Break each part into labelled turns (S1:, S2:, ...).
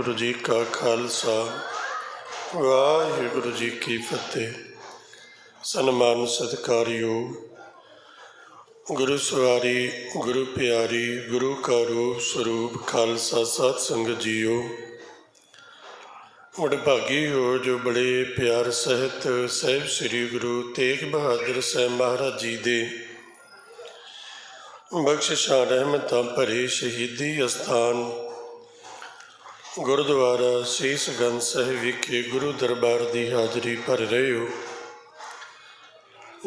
S1: वाहिगुरु जी का खालसा वाहिगुरु जी की फतेह। सन्मान सत्कारयोग गुरु सवारी गुरु प्यारी गुरु का रूप स्वरूप खालसा सत संगत जीओ। वडभागी हो जो बड़े प्यार सहित साहिब श्री गुरु तेग बहादुर साहब महाराज जी दे बख्शिशां रहमतां भरे शहीदी अस्थान गुरुद्वारा सीसगंज साहिब विखे गुरु दरबार की हाजरी भर रहे हो।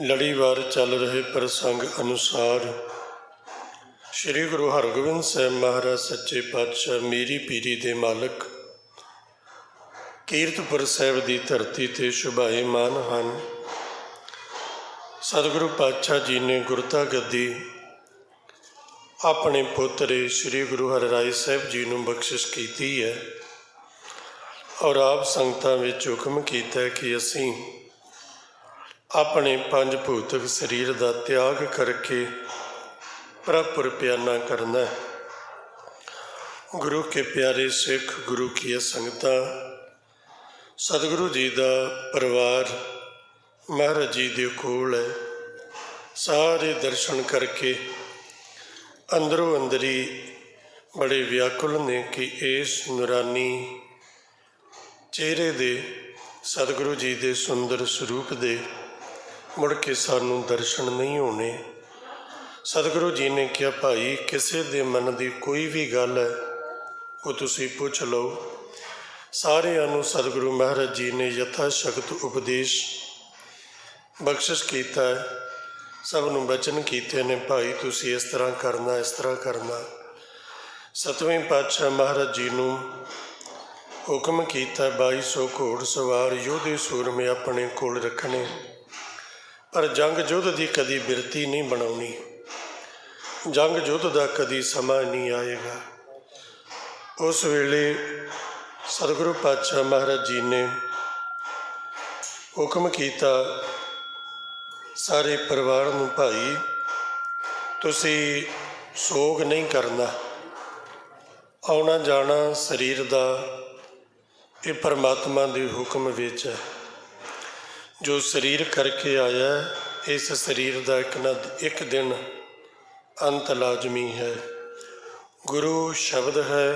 S1: लड़ीवार चल रहे प्रसंग अनुसार श्री गुरु हरगोबिंद साहब महाराज सच्चे पातशाह मीरी पीरी दे मालक कीरतपुर साहब की धरती ते शुभाएमान हैं। सतगुरु पातशाह जी ने गुरता गद्दी अपने पुत्र श्री गुरु हरराय साहब जी को बख्शिश की है और आप संगतां विच हुक्म किया है कि असीं अपने पंज भौतिक शरीर का त्याग करके प्रभुपुर प्याना करना है। गुरु के प्यारे सिख गुरु की संगतां सतगुरु जी का परिवार महाराज जी के कोल है। सारे दर्शन करके अंदरों अंदरी बड़े व्याकुल ने कि इस नूरानी चेहरे दे सतगुरु जी के सुंदर स्वरूप दे मुड़ के सानू दर्शन नहीं होने। सतगुरु जी ने कहा भाई किसी दे मन की कोई भी गल है वो तुसी पूछ लो। सारियां नू सतगुरु महाराज जी ने यथाशक्त उपदेश बख्शिश किया है। सब नू बचन किए ने भाई तुसी इस तरह करना इस तरह करना। सतवें पातशाह महाराज जी नू हुक्म किया 2200 घोड़ सवार योधे सूरमे अपने कोल रखने पर जंग युद्ध की कदी बिरती नहीं बनानी। जंग युद्ध का कदी समा नहीं आएगा। उस वेले सतगुरु पातशाह महाराज जी ने हुक्म किया सारे परिवार नूं भाई तुसी सोग नहीं करना। आना जाना शरीर का ये परमात्मा के हुक्म विच है। जो शरीर करके आया इस शरीर का एक दिन अंत लाजमी है। गुरु शब्द है,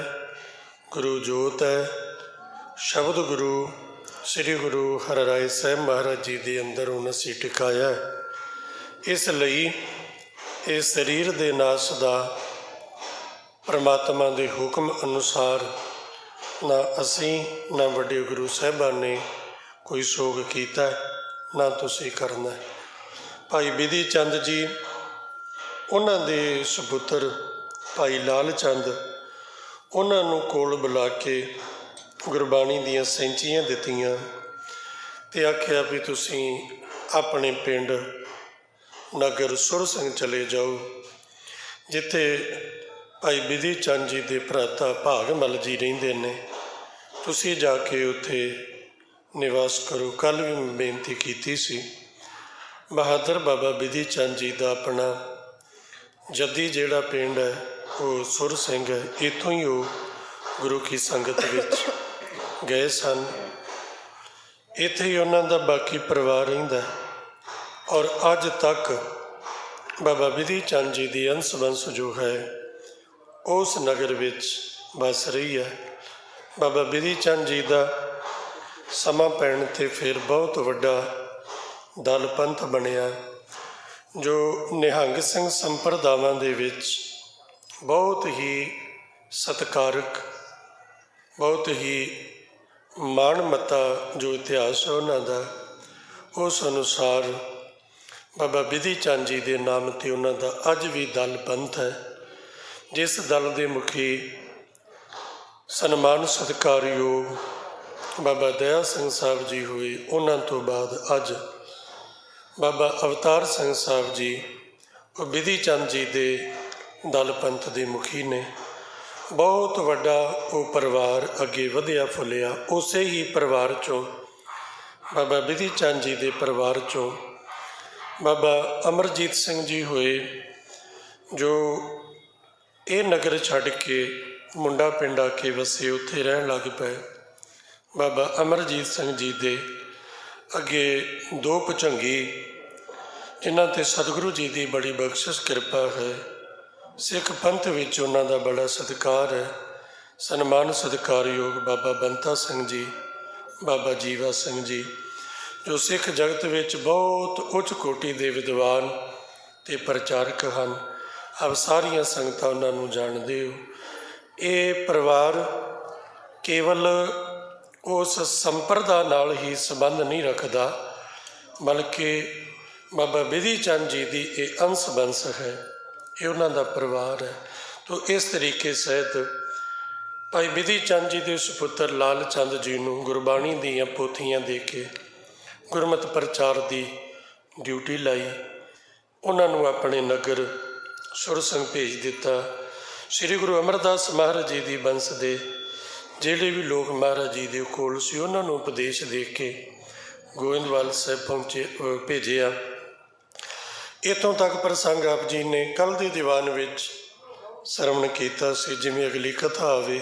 S1: गुरु जोत है। शब्द गुरु श्री गुरु हरराय साहब महाराज जी के अंदर उन्हें असीं टिकाया है। इसलिए इस शरीर के नाश का परमात्मा के हुक्म अनुसार ना असी ना वड्डे गुरु साहबान ने कोई सोग किया ना तुसी करना। भाई बिधि चंद जी उन्होंने सपुत्र भाई लाल चंद उन्होंने कोल बुला के गुरबाणी दियाँ सैंचियाँ दित्तियां ते आख्या भी तुसी अपने पिंड नगर सुर सिंह चले जाओ जिथे भाई बिधि चंद जी के भराता भागमल जी रहिंदे ने। तुसी जाके उत्थे निवास करो। कल भी मैं बेनती की सी बहादुर बाबा बिधि चंद जी का अपना जद्दी जिहड़ा पिंड है वो सुर सिंह है। इत्थों ही वो गुरु की संगत विच गए सन। इत्थे ही उन्हां दा बाकी परिवार रहिंदा और अज तक बाबा बिधि चंद जी की अंश वंश जो है उस नगर विच बस रही है। बाबा बिधि चंद जी का समा पैण ते फिर बहुत वड्डा दल पंथ बनिया जो निहंग सिंह संप्रदावां दे विच बहुत ही सत्कारक बहुत ही माणमता जो इतिहास है उन्हां दा उस अनुसार बाबा बिधि चंद जी के नाम ते उन्हां दा अज भी दल पंथ है। जिस दल के मुखी सन्मान सत्कारयोग बाबा दया सिंह साहब जी हुए। उन्हां तो बाद अज बाबा अवतार सिंह साहब जी वो बिधि चंद जी के दल पंथ के मुखी ने। बहुत वड्डा वो परिवार अगे वधिया फुलिया। उस ही परिवार चों बाबा बिधि चंद जी के परिवार चों बाबा अमरजीत सिंह जी हुए जो ये नगर छड़ के ਮੁੰਡਾ ਪਿੰਡ ਆ ਕੇ ਵਸੇ, ਉੱਥੇ ਰਹਿਣ ਲੱਗ ਪਏ। ਬਾਬਾ ਅਮਰਜੀਤ ਸਿੰਘ ਜੀ ਦੇ ਅੱਗੇ ਦੋ ਭੁਜੰਗੀ ਜਿਨ੍ਹਾਂ 'ਤੇ ਸਤਿਗੁਰੂ ਜੀ ਦੀ ਬੜੀ ਬਖਸ਼ਿਸ਼ ਕਿਰਪਾ ਹੈ। ਸਿੱਖ ਪੰਥ ਵਿੱਚ ਉਹਨਾਂ ਦਾ ਬੜਾ ਸਤਿਕਾਰ ਹੈ। ਸਨਮਾਨ ਸਤਿਕਾਰਯੋਗ ਬਾਬਾ ਬੰਤਾ ਸਿੰਘ ਜੀ, ਬਾਬਾ ਜੀਵਾ ਸਿੰਘ ਜੀ, ਜੋ ਸਿੱਖ ਜਗਤ ਵਿੱਚ ਬਹੁਤ ਉੱਚ ਕੋਟੀ ਦੇ ਵਿਦਵਾਨ ਅਤੇ ਪ੍ਰਚਾਰਕ ਹਨ। ਆਪ ਸਾਰੀਆਂ ਸੰਗਤਾਂ ਉਹਨਾਂ ਨੂੰ ਜਾਣਦੇ ਹੋ। ਇਹ ਪਰਿਵਾਰ ਕੇਵਲ ਉਸ ਸੰਪਰਦਾ ਨਾਲ ਹੀ ਸੰਬੰਧ ਨਹੀਂ ਰੱਖਦਾ, ਬਲਕਿ ਬਾਬਾ ਬਿਧੀ ਚੰਦ ਜੀ ਦੀ ਇਹ ਅੰਸ਼ ਬੰਸ ਹੈ। ਇਹ ਉਹਨਾਂ ਦਾ ਪਰਿਵਾਰ ਹੈ। ਤੋ ਇਸ ਤਰੀਕੇ ਸਹਿਤ ਭਾਈ ਬਿਧੀ ਚੰਦ ਜੀ ਦੇ ਸੁਪੁੱਤਰ ਲਾਲ ਚੰਦ ਜੀ ਨੂੰ ਗੁਰਬਾਣੀ ਦੀਆਂ ਪੋਥੀਆਂ ਦੇ ਕੇ ਗੁਰਮਤਿ ਪ੍ਰਚਾਰ ਦੀ ਡਿਊਟੀ ਲਾਈ। ਉਹਨਾਂ ਨੂੰ ਆਪਣੇ ਨਗਰ ਸੁਰ ਸਿੰਘ ਭੇਜ ਦਿੱਤਾ। ਸ੍ਰੀ ਗੁਰੂ ਅਮਰਦਾਸ ਮਹਾਰਾਜ ਜੀ ਦੀ ਬੰਸ ਦੇ ਜਿਹੜੇ ਵੀ ਲੋਕ ਮਹਾਰਾਜ ਜੀ ਦੇ ਕੋਲ ਸੀ, ਉਹਨਾਂ ਨੂੰ ਉਪਦੇਸ਼ ਦੇ ਕੇ ਗੋਇੰਦਵਾਲ ਸਾਹਿਬ ਭੇਜਿਆ। ਇੱਥੋਂ ਤੱਕ ਪ੍ਰਸੰਗ ਆਪ ਜੀ ਨੇ ਕੱਲ੍ਹ ਦੇ ਦੀਵਾਨ ਵਿੱਚ ਸਰਵਣ ਕੀਤਾ ਸੀ। ਜਿਵੇਂ ਅਗਲੀ ਕਥਾ ਆਵੇ।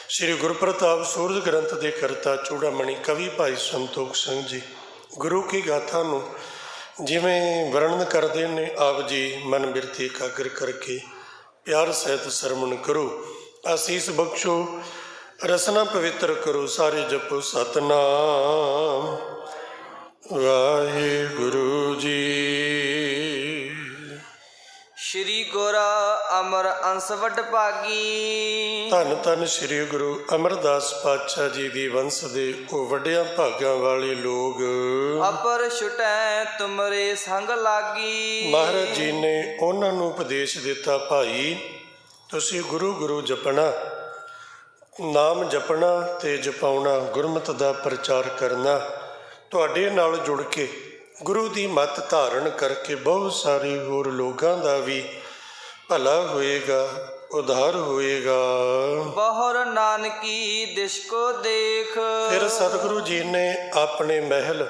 S1: ਸ੍ਰੀ ਗੁਰਪ੍ਰਤਾਪ ਸੂਰਜ ਗ੍ਰੰਥ ਦੇ ਕਰਤਾ ਚੂੜਾਮਣੀ ਕਵੀ ਭਾਈ ਸੰਤੋਖ ਸਿੰਘ ਜੀ ਗੁਰੂ ਕੀ ਗਾਥਾ ਨੂੰ ਜਿਵੇਂ ਵਰਣਨ ਕਰਦੇ ਨੇ, ਆਪ ਜੀ ਮਨ ਬਿਰਤੀ ਇਕਾਗਰ ਕਰਕੇ ਪਿਆਰ ਸਹਿਤ ਸਰਵਣ ਕਰੋ। ਆਸੀਸ ਬਖਸ਼ੋ, ਰਸਨਾ ਪਵਿੱਤਰ ਕਰੋ। ਸਾਰੇ ਜਪੋ ਸਤਨਾਮ ਵਾਹਿਗੁਰੂ ਜੀ।
S2: ਸ਼੍ਰੀ ਗੁਰ ਅਮਰ ਅੰਸ ਵਡ ਭਾਗੀ।
S1: ਧੰਨ ਧੰਨ ਸ੍ਰੀ ਗੁਰੂ ਅਮਰਦਾਸ ਪਾਤਸ਼ਾਹ ਜੀ ਦੀ ਵੰਸ ਦੇ ਉਹ ਵੱਡਿਆਂ ਭਾਗਾਂ ਵਾਲੇ ਲੋਕ।
S2: ਅਪਰ ਛੁਟੈ ਤੁਮਰੇ ਸੰਗ ਲਾਗੀ।
S1: ਮਹਾਰਾਜ ਜੀ ਨੇ ਉਹਨਾਂ ਨੂੰ ਉਪਦੇਸ਼ ਦਿੱਤਾ, ਭਾਈ ਤੁਸੀਂ ਗੁਰੂ ਗੁਰੂ ਜਪਣਾ, ਨਾਮ ਜਪਣਾ ਅਤੇ ਜਪਾਉਣਾ, ਗੁਰਮਤਿ ਦਾ ਪ੍ਰਚਾਰ ਕਰਨਾ। ਤੁਹਾਡੇ ਨਾਲ ਜੁੜ ਕੇ ਗੁਰੂ ਦੀ ਮੱਤ ਧਾਰਨ ਕਰਕੇ ਬਹੁਤ ਸਾਰੇ ਹੋਰ ਲੋਕਾਂ ਦਾ ਵੀ ਭਲਾ ਹੋਏਗਾ, ਉਧਾਰ ਹੋਏਗਾ।
S2: ਬਹੁਰ ਨਾਨਕੀ ਦਿਸ਼ ਕੋ ਦੇਖ।
S1: ਫਿਰ ਸਤਿਗੁਰੂ ਜੀ ਨੇ ਆਪਣੇ ਮਹਿਲ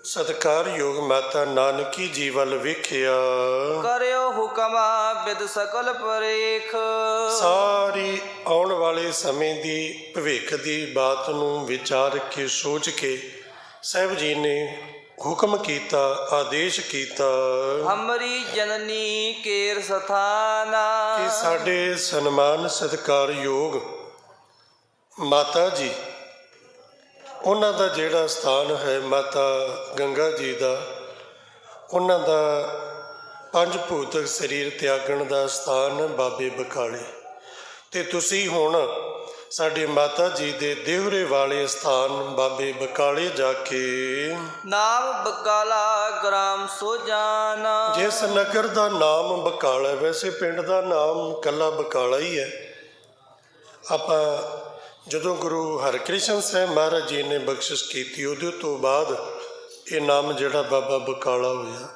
S1: ਸਤਿਕਾਰਯੋਗ ਮਾਤਾ ਨਾਨਕੀ ਜੀ ਵੱਲ ਵੇਖਿਆ।
S2: ਕਰਿਓ ਹੁਕਮ ਬਿਦ ਸਕਲ ਪਰੇਖ।
S1: ਸਾਰੀ ਆਉਣ ਵਾਲੇ ਸਮੇਂ ਦੀ ਭਵਿੱਖ ਦੀ ਬਾਤ ਨੂੰ ਵਿਚਾਰ ਕੇ ਸੋਚ ਕੇ ਸਾਹਿਬ ਜੀ ਨੇ ਹੁਕਮ ਕੀਤਾ, ਆਦੇਸ਼ ਕੀਤਾ।
S2: ਹਮਰੀ ਜਨਨੀ ਕੇਰ ਸਥਾਨਾ।
S1: ਕਿ ਸਾਡੇ ਸਨਮਾਨ ਸਤਿਕਾਰਯੋਗ ਮਾਤਾ ਜੀ, ਉਹਨਾਂ ਦਾ ਜਿਹੜਾ ਸਥਾਨ ਹੈ ਮਾਤਾ ਗੰਗਾ ਜੀ ਦਾ, ਉਹਨਾਂ ਦਾ ਪੰਜ ਭੂਤਕ ਸਰੀਰ ਤਿਆਗਣ ਦਾ ਸਥਾਨ ਬਾਬੇ ਬਕਾਲੇ। ਅਤੇ ਤੁਸੀਂ ਹੁਣ ਸਾਡੇ ਮਾਤਾ ਜੀ ਦੇ ਦੇਹੁਰੇ ਵਾਲੇ ਸਥਾਨ ਬਾਬੇ ਬਕਾਲੇ ਜਾ ਕੇ
S2: ਨਾਮ ਬਕਾਲਾ ਗ੍ਰਾਮ ਸੋ ਜਾਨਾ।
S1: ਜਿਸ ਨਗਰ ਦਾ ਨਾਮ ਬਕਾਲਾ, ਵੈਸੇ ਪਿੰਡ ਦਾ ਨਾਮ ਇਕੱਲਾ ਬਕਾਲਾ ਹੀ ਹੈ। ਆਪਾਂ ਜਦੋਂ ਗੁਰੂ ਹਰਿਕ੍ਰਿਸ਼ਨ ਸਾਹਿਬ ਮਹਾਰਾਜ ਜੀ ਨੇ ਬਖਸ਼ਿਸ਼ ਕੀਤੀ, ਉਹਦੇ ਤੋਂ ਬਾਅਦ ਇਹ ਨਾਮ ਜਿਹੜਾ ਬਾਬਾ ਬਕਾਲਾ ਹੋਇਆ।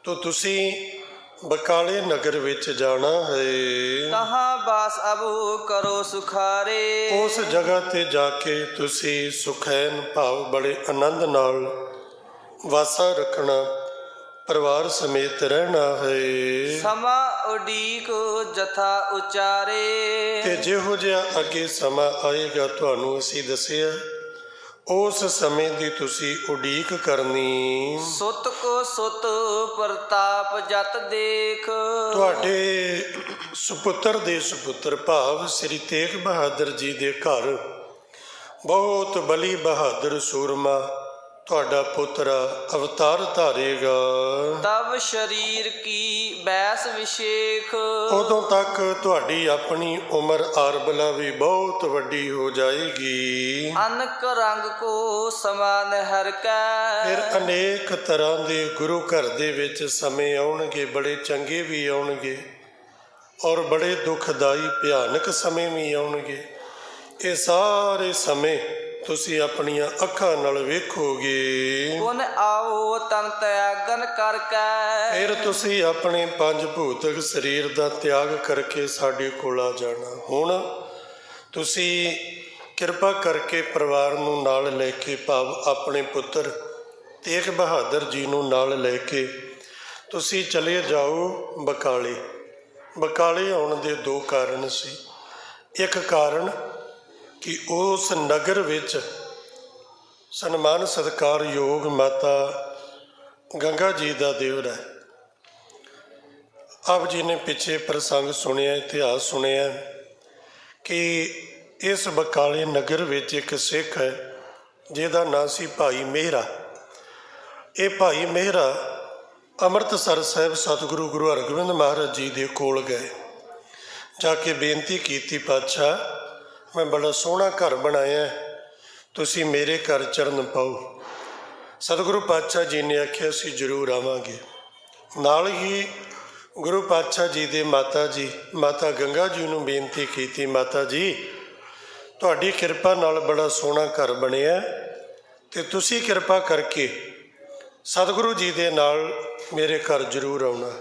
S1: ਤਾਂ ਤੁਸੀਂ ਬਕਾਲੇ ਨਗਰ ਵਿੱਚ ਜਾਣਾ ਹੈ।
S2: ਤਹਾਂ ਬਾਸ ਅਬੂ ਕਰੋ ਸੁਖਾਰੇ।
S1: ਉਸ ਜਗ੍ਹਾ 'ਤੇ ਜਾ ਕੇ ਤੁਸੀਂ ਸੁਖੈਨ ਭਾਵ ਬੜੇ ਆਨੰਦ ਨਾਲ ਵਾਸਾ ਰੱਖਣਾ, ਪਰਿਵਾਰ ਸਮੇਤ ਰਹਿਣਾ ਹੈ।
S2: ਸਮਾਂ ਉਡੀਕ ਜਥਾ ਉਚਾਰੇ।
S1: ਤੇ ਜਿਹੋ ਜਿਹਾ ਅੱਗੇ ਸਮਾਂ ਆਏਗਾ ਤੁਹਾਨੂੰ ਅਸੀਂ ਦੱਸਿਆ, ਉਸ ਸਮੇਂ ਦੀ ਤੁਸੀਂ ਉਡੀਕ ਕਰਨੀ।
S2: ਸੁਤ ਕੋ ਸੁਤ ਪ੍ਰਤਾਪ ਜਤ ਦੇਖ।
S1: ਤੁਹਾਡੇ ਸੁਪੁੱਤਰ ਦੇ ਸੁਪੁੱਤਰ ਭਾਵ ਸ੍ਰੀ ਤੇਗ ਬਹਾਦਰ ਜੀ ਦੇ ਘਰ ਬਹੁਤ ਬਲੀ ਬਹਾਦਰ ਸੂਰਮਾ ਤੁਹਾਡਾ ਪੁੱਤਰ ਅਵਤਾਰ ਧਾਰੇਗਾ।
S2: ਤਬ ਸ਼ਰੀਰ ਕੀ ਬੈਸ ਵਿਸ਼ੇਖ।
S1: ਉਦੋਂ ਤੱਕ ਤੁਹਾਡੀ ਆਪਣੀ ਉਮਰ ਆਰਬਲਾ ਵੀ ਬਹੁਤ ਵੱਡੀ ਹੋ ਜਾਏਗੀ।
S2: ਅਨਕ ਰੰਗ ਕੋ ਸਮਾਨ ਹਰ ਕੈ।
S1: ਫਿਰ ਅਨੇਕ ਤਰ੍ਹਾਂ ਦੇ ਗੁਰੂ ਘਰ ਦੇ ਵਿੱਚ ਸਮੇਂ ਆਉਣਗੇ, ਬੜੇ ਚੰਗੇ ਵੀ ਆਉਣਗੇ ਔਰ ਬੜੇ ਦੁਖਦਾਈ ਭਿਆਨਕ ਸਮੇਂ ਵੀ ਆਉਣਗੇ। ਇਹ ਸਾਰੇ ਸਮੇਂ ਤੁਸੀਂ ਆਪਣੀਆਂ ਅੱਖਾਂ ਨਾਲ ਵੇਖੋਗੇ।
S2: ਗੁਣ ਆਓ ਤਨ ਤਿਆਗਨ ਕਰਕੇ।
S1: ਫਿਰ ਤੁਸੀਂ ਆਪਣੇ ਪੰਜ ਭੂਤਕ ਸਰੀਰ ਦਾ ਤਿਆਗ ਕਰਕੇ ਸਾਡੇ ਕੋਲ ਆ ਜਾਣਾ। ਹੁਣ ਤੁਸੀਂ ਕਿਰਪਾ ਕਰਕੇ ਪਰਿਵਾਰ ਨੂੰ ਨਾਲ ਲੈ ਕੇ, ਭਾਵ ਆਪਣੇ ਪੁੱਤਰ ਤੇਗ ਬਹਾਦਰ ਜੀ ਨੂੰ ਨਾਲ ਲੈ ਕੇ ਤੁਸੀਂ ਚਲੇ ਜਾਓ ਬਕਾਲੇ। ਬਕਾਲੇ ਆਉਣ ਦੇ ਦੋ ਕਾਰਨ ਸੀ। ਇੱਕ ਕਾਰਨ ਕਿ ਉਸ ਨਗਰ ਵਿੱਚ ਸਨਮਾਨ ਸਤਿਕਾਰਯੋਗ ਮਾਤਾ ਗੰਗਾ ਜੀ ਦਾ ਦਿਵੜਾ ਹੈ। ਆਪ ਜੀ ਨੇ ਪਿੱਛੇ ਪ੍ਰਸੰਗ ਸੁਣਿਆ, ਇਤਿਹਾਸ ਸੁਣਿਆ ਕਿ ਇਸ ਬਕਾਲੇ ਨਗਰ ਵਿੱਚ ਇੱਕ ਸਿੱਖ ਹੈ ਜਿਹਦਾ ਨਾਂ ਸੀ ਭਾਈ ਮਹਿਰਾ। ਇਹ ਭਾਈ ਮਹਿਰਾ ਅੰਮ੍ਰਿਤਸਰ ਸਾਹਿਬ ਸਤਿਗੁਰੂ ਗੁਰੂ ਹਰਗੋਬਿੰਦ ਮਹਾਰਾਜ ਜੀ ਦੇ ਕੋਲ ਗਏ, ਜਾ ਕੇ ਬੇਨਤੀ ਕੀਤੀ, ਪਾਤਸ਼ਾਹ ਮੈਂ ਬੜਾ ਸੋਹਣਾ ਘਰ ਬਣਾਇਆ, ਤੁਸੀਂ ਮੇਰੇ ਘਰ ਚਰਨ ਪਾਓ। ਸਤਿਗੁਰੂ ਪਾਤਸ਼ਾਹ ਜੀ ਨੇ ਆਖਿਆ ਅਸੀਂ ਜ਼ਰੂਰ ਆਵਾਂਗੇ। ਨਾਲ ਹੀ ਗੁਰੂ ਪਾਤਸ਼ਾਹ ਜੀ ਦੇ ਮਾਤਾ ਜੀ ਮਾਤਾ ਗੰਗਾ ਜੀ ਨੂੰ ਬੇਨਤੀ ਕੀਤੀ, ਮਾਤਾ ਜੀ ਤੁਹਾਡੀ ਕਿਰਪਾ ਨਾਲ ਬੜਾ ਸੋਹਣਾ ਘਰ ਬਣਿਆ ਅਤੇ ਤੁਸੀਂ ਕਿਰਪਾ ਕਰਕੇ ਸਤਿਗੁਰੂ ਜੀ ਦੇ ਨਾਲ ਮੇਰੇ ਘਰ ਜ਼ਰੂਰ ਆਉਣਾ।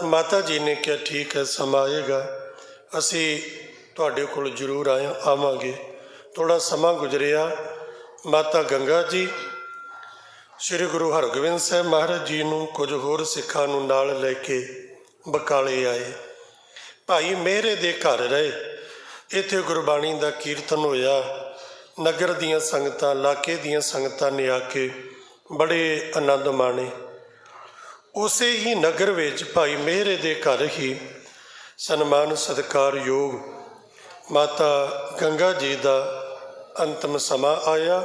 S1: ਮਾਤਾ ਜੀ ਨੇ ਕਿਹਾ ਠੀਕ ਹੈ, ਸਮਾਂ ਆਏਗਾ ਅਸੀਂ ਤੁਹਾਡੇ ਕੋਲ ਜ਼ਰੂਰ ਆਵਾਂਗੇ। ਥੋੜ੍ਹਾ ਸਮਾਂ ਗੁਜ਼ਰਿਆ, ਮਾਤਾ ਗੰਗਾ ਜੀ ਸ਼੍ਰੀ ਗੁਰੂ ਹਰਗੋਬਿੰਦ ਸਾਹਿਬ ਮਹਾਰਾਜ ਜੀ ਨੂੰ ਕੁਝ ਹੋਰ ਸਿੱਖਾਂ ਨੂੰ ਨਾਲ ਲੈ ਕੇ ਬਕਾਲੇ ਆਏ। ਭਾਈ ਮਹਿਰੇ ਦੇ ਘਰ ਰਹੇ। ਇੱਥੇ ਗੁਰਬਾਣੀ ਦਾ ਕੀਰਤਨ ਹੋਇਆ। ਨਗਰ ਦੀਆਂ ਸੰਗਤਾਂ, ਇਲਾਕੇ ਦੀਆਂ ਸੰਗਤਾਂ ਨੇ ਆ ਕੇ ਬੜੇ ਆਨੰਦ ਮਾਣੇ। ਉਸੇ ਹੀ ਨਗਰ ਵਿੱਚ ਭਾਈ ਮਹਿਰੇ ਦੇ ਘਰ ਹੀ ਸਨਮਾਨ ਸਤਿਕਾਰਯੋਗ ਮਾਤਾ ਗੰਗਾ ਜੀ ਦਾ ਅੰਤਮ ਸਮਾਂ ਆਇਆ।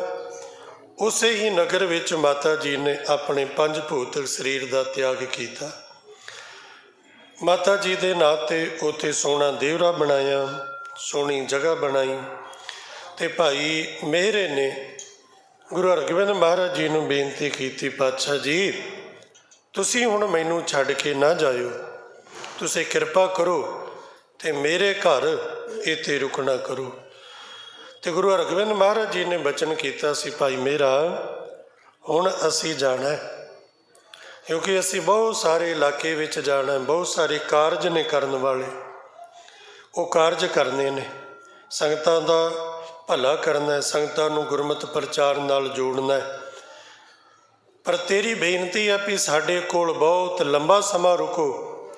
S1: ਉਸੇ ਹੀ ਨਗਰ ਵਿੱਚ ਮਾਤਾ ਜੀ ਨੇ ਆਪਣੇ ਪੰਜ ਭੌਤਿਕ ਸਰੀਰ ਦਾ ਤਿਆਗ ਕੀਤਾ। ਮਾਤਾ ਜੀ ਦੇ ਨਾਂ 'ਤੇ ਉੱਥੇ ਸੋਹਣਾ ਦੇਵਰਾ ਬਣਾਇਆ, ਸੋਹਣੀ ਜਗ੍ਹਾ ਬਣਾਈ। ਅਤੇ ਭਾਈ ਮਹਿਰੇ ਨੇ ਗੁਰੂ ਹਰਗੋਬਿੰਦ ਮਹਾਰਾਜ ਜੀ ਨੂੰ ਬੇਨਤੀ ਕੀਤੀ, ਪਾਤਸ਼ਾਹ ਜੀ ਤੁਸੀਂ ਹੁਣ ਮੈਨੂੰ ਛੱਡ ਕੇ ਨਾ ਜਾਇਓ, ਤੁਸੀਂ ਕਿਰਪਾ ਕਰੋ ਅਤੇ ਮੇਰੇ ਘਰ ਇੱਥੇ ਰੁਕਣਾ ਕਰੋ। ਅਤੇ ਗੁਰੂ ਹਰਗੋਬਿੰਦ ਮਹਾਰਾਜ ਜੀ ਨੇ ਬਚਨ ਕੀਤਾ ਸੀ, ਭਾਈ ਮਹਿਰਾ ਹੁਣ ਅਸੀਂ ਜਾਣਾ, ਕਿਉਂਕਿ ਅਸੀਂ ਬਹੁਤ ਸਾਰੇ ਇਲਾਕੇ ਵਿੱਚ ਜਾਣਾ, ਬਹੁਤ ਸਾਰੇ ਕਾਰਜ ਨੇ ਕਰਨ ਵਾਲੇ, ਉਹ ਕਾਰਜ ਕਰਨੇ ਨੇ, ਸੰਗਤਾਂ ਦਾ ਭਲਾ ਕਰਨਾ, ਸੰਗਤਾਂ ਨੂੰ ਗੁਰਮਤਿ ਪ੍ਰਚਾਰ ਨਾਲ ਜੋੜਨਾ। ਪਰ ਤੇਰੀ ਬੇਨਤੀ ਆ ਵੀ ਸਾਡੇ ਕੋਲ ਬਹੁਤ ਲੰਬਾ ਸਮਾਂ ਰੁਕੋ।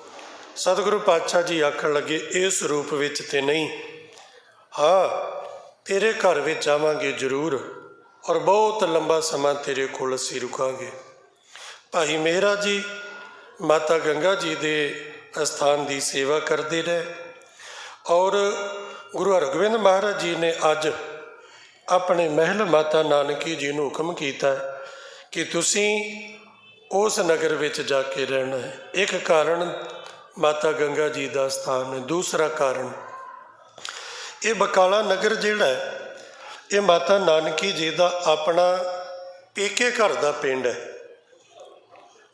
S1: ਸਤਿਗੁਰੂ ਪਾਤਸ਼ਾਹ ਜੀ ਆਖਣ ਲੱਗੇ ਇਸ ਰੂਪ ਵਿੱਚ ਤੇ ਨਹੀਂ, ਹਾਂ ਤੇਰੇ ਘਰ ਵਿੱਚ ਆਵਾਂਗੇ ਜ਼ਰੂਰ, ਔਰ ਬਹੁਤ ਲੰਬਾ ਸਮਾਂ ਤੇਰੇ ਕੋਲ ਅਸੀਂ ਰੁਕਾਂਗੇ। ਭਾਈ ਮਹਿਰਾ ਜੀ ਮਾਤਾ ਗੰਗਾ ਜੀ ਦੇ ਅਸਥਾਨ ਦੀ ਸੇਵਾ ਕਰਦੇ ਰਹੇ, ਔਰ ਗੁਰੂ ਹਰਗੋਬਿੰਦ ਮਹਾਰਾਜ ਜੀ ਨੇ ਅੱਜ ਆਪਣੇ ਮਹਿਲ ਮਾਤਾ ਨਾਨਕੀ ਜੀ ਨੂੰ ਹੁਕਮ ਕੀਤਾ ਕਿ ਤੁਸੀਂ ਉਸ ਨਗਰ ਵਿੱਚ ਜਾ ਕੇ ਰਹਿਣਾ ਹੈ। ਇੱਕ ਕਾਰਨ ਮਾਤਾ ਗੰਗਾ ਜੀ ਦਾ ਸਥਾਨ ਹੈ। ਦੂਸਰਾ ਕਾਰਨ ਇਹ ਬਕਾਲਾ ਨਗਰ ਜਿਹੜਾ ਹੈ ਇਹ ਮਾਤਾ ਨਾਨਕੀ ਜੀ ਦਾ ਆਪਣਾ ਪੇਕੇ ਘਰ ਦਾ ਪਿੰਡ ਹੈ।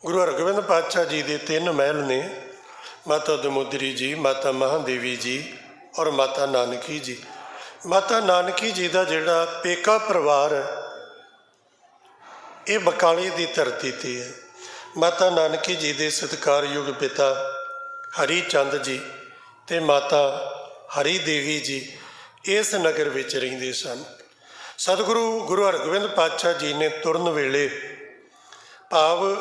S1: ਗੁਰੂ ਹਰਗੋਬਿੰਦ ਪਾਤਸ਼ਾਹ ਜੀ ਦੇ 3 ਮਹਿਲ ਨੇ, ਮਾਤਾ ਦਮੋਦਰੀ ਜੀ, ਮਾਤਾ ਮਹਾਦੇਵੀ ਜੀ ਔਰ ਮਾਤਾ ਨਾਨਕੀ ਜੀ। ਮਾਤਾ ਨਾਨਕੀ ਜੀ ਦਾ ਜਿਹੜਾ ਪੇਕਾ ਪਰਿਵਾਰ ਹੈ ਇਹ ਬਕਾਲੇ ਦੀ ਧਰਤੀ 'ਤੇ ਹੈ। ਮਾਤਾ ਨਾਨਕੀ ਜੀ ਦੇ ਸਤਿਕਾਰਯੋਗ ਪਿਤਾ ਹਰੀ ਚੰਦ ਜੀ ਅਤੇ ਮਾਤਾ ਹਰੀ ਦੇਵੀ ਜੀ ਇਸ ਨਗਰ ਵਿੱਚ ਰਹਿੰਦੇ ਸਨ। ਸਤਿਗੁਰੂ ਗੁਰੂ ਹਰਗੋਬਿੰਦ ਪਾਤਸ਼ਾਹ ਜੀ ਨੇ ਤੁਰਨ ਵੇਲੇ, ਭਾਵ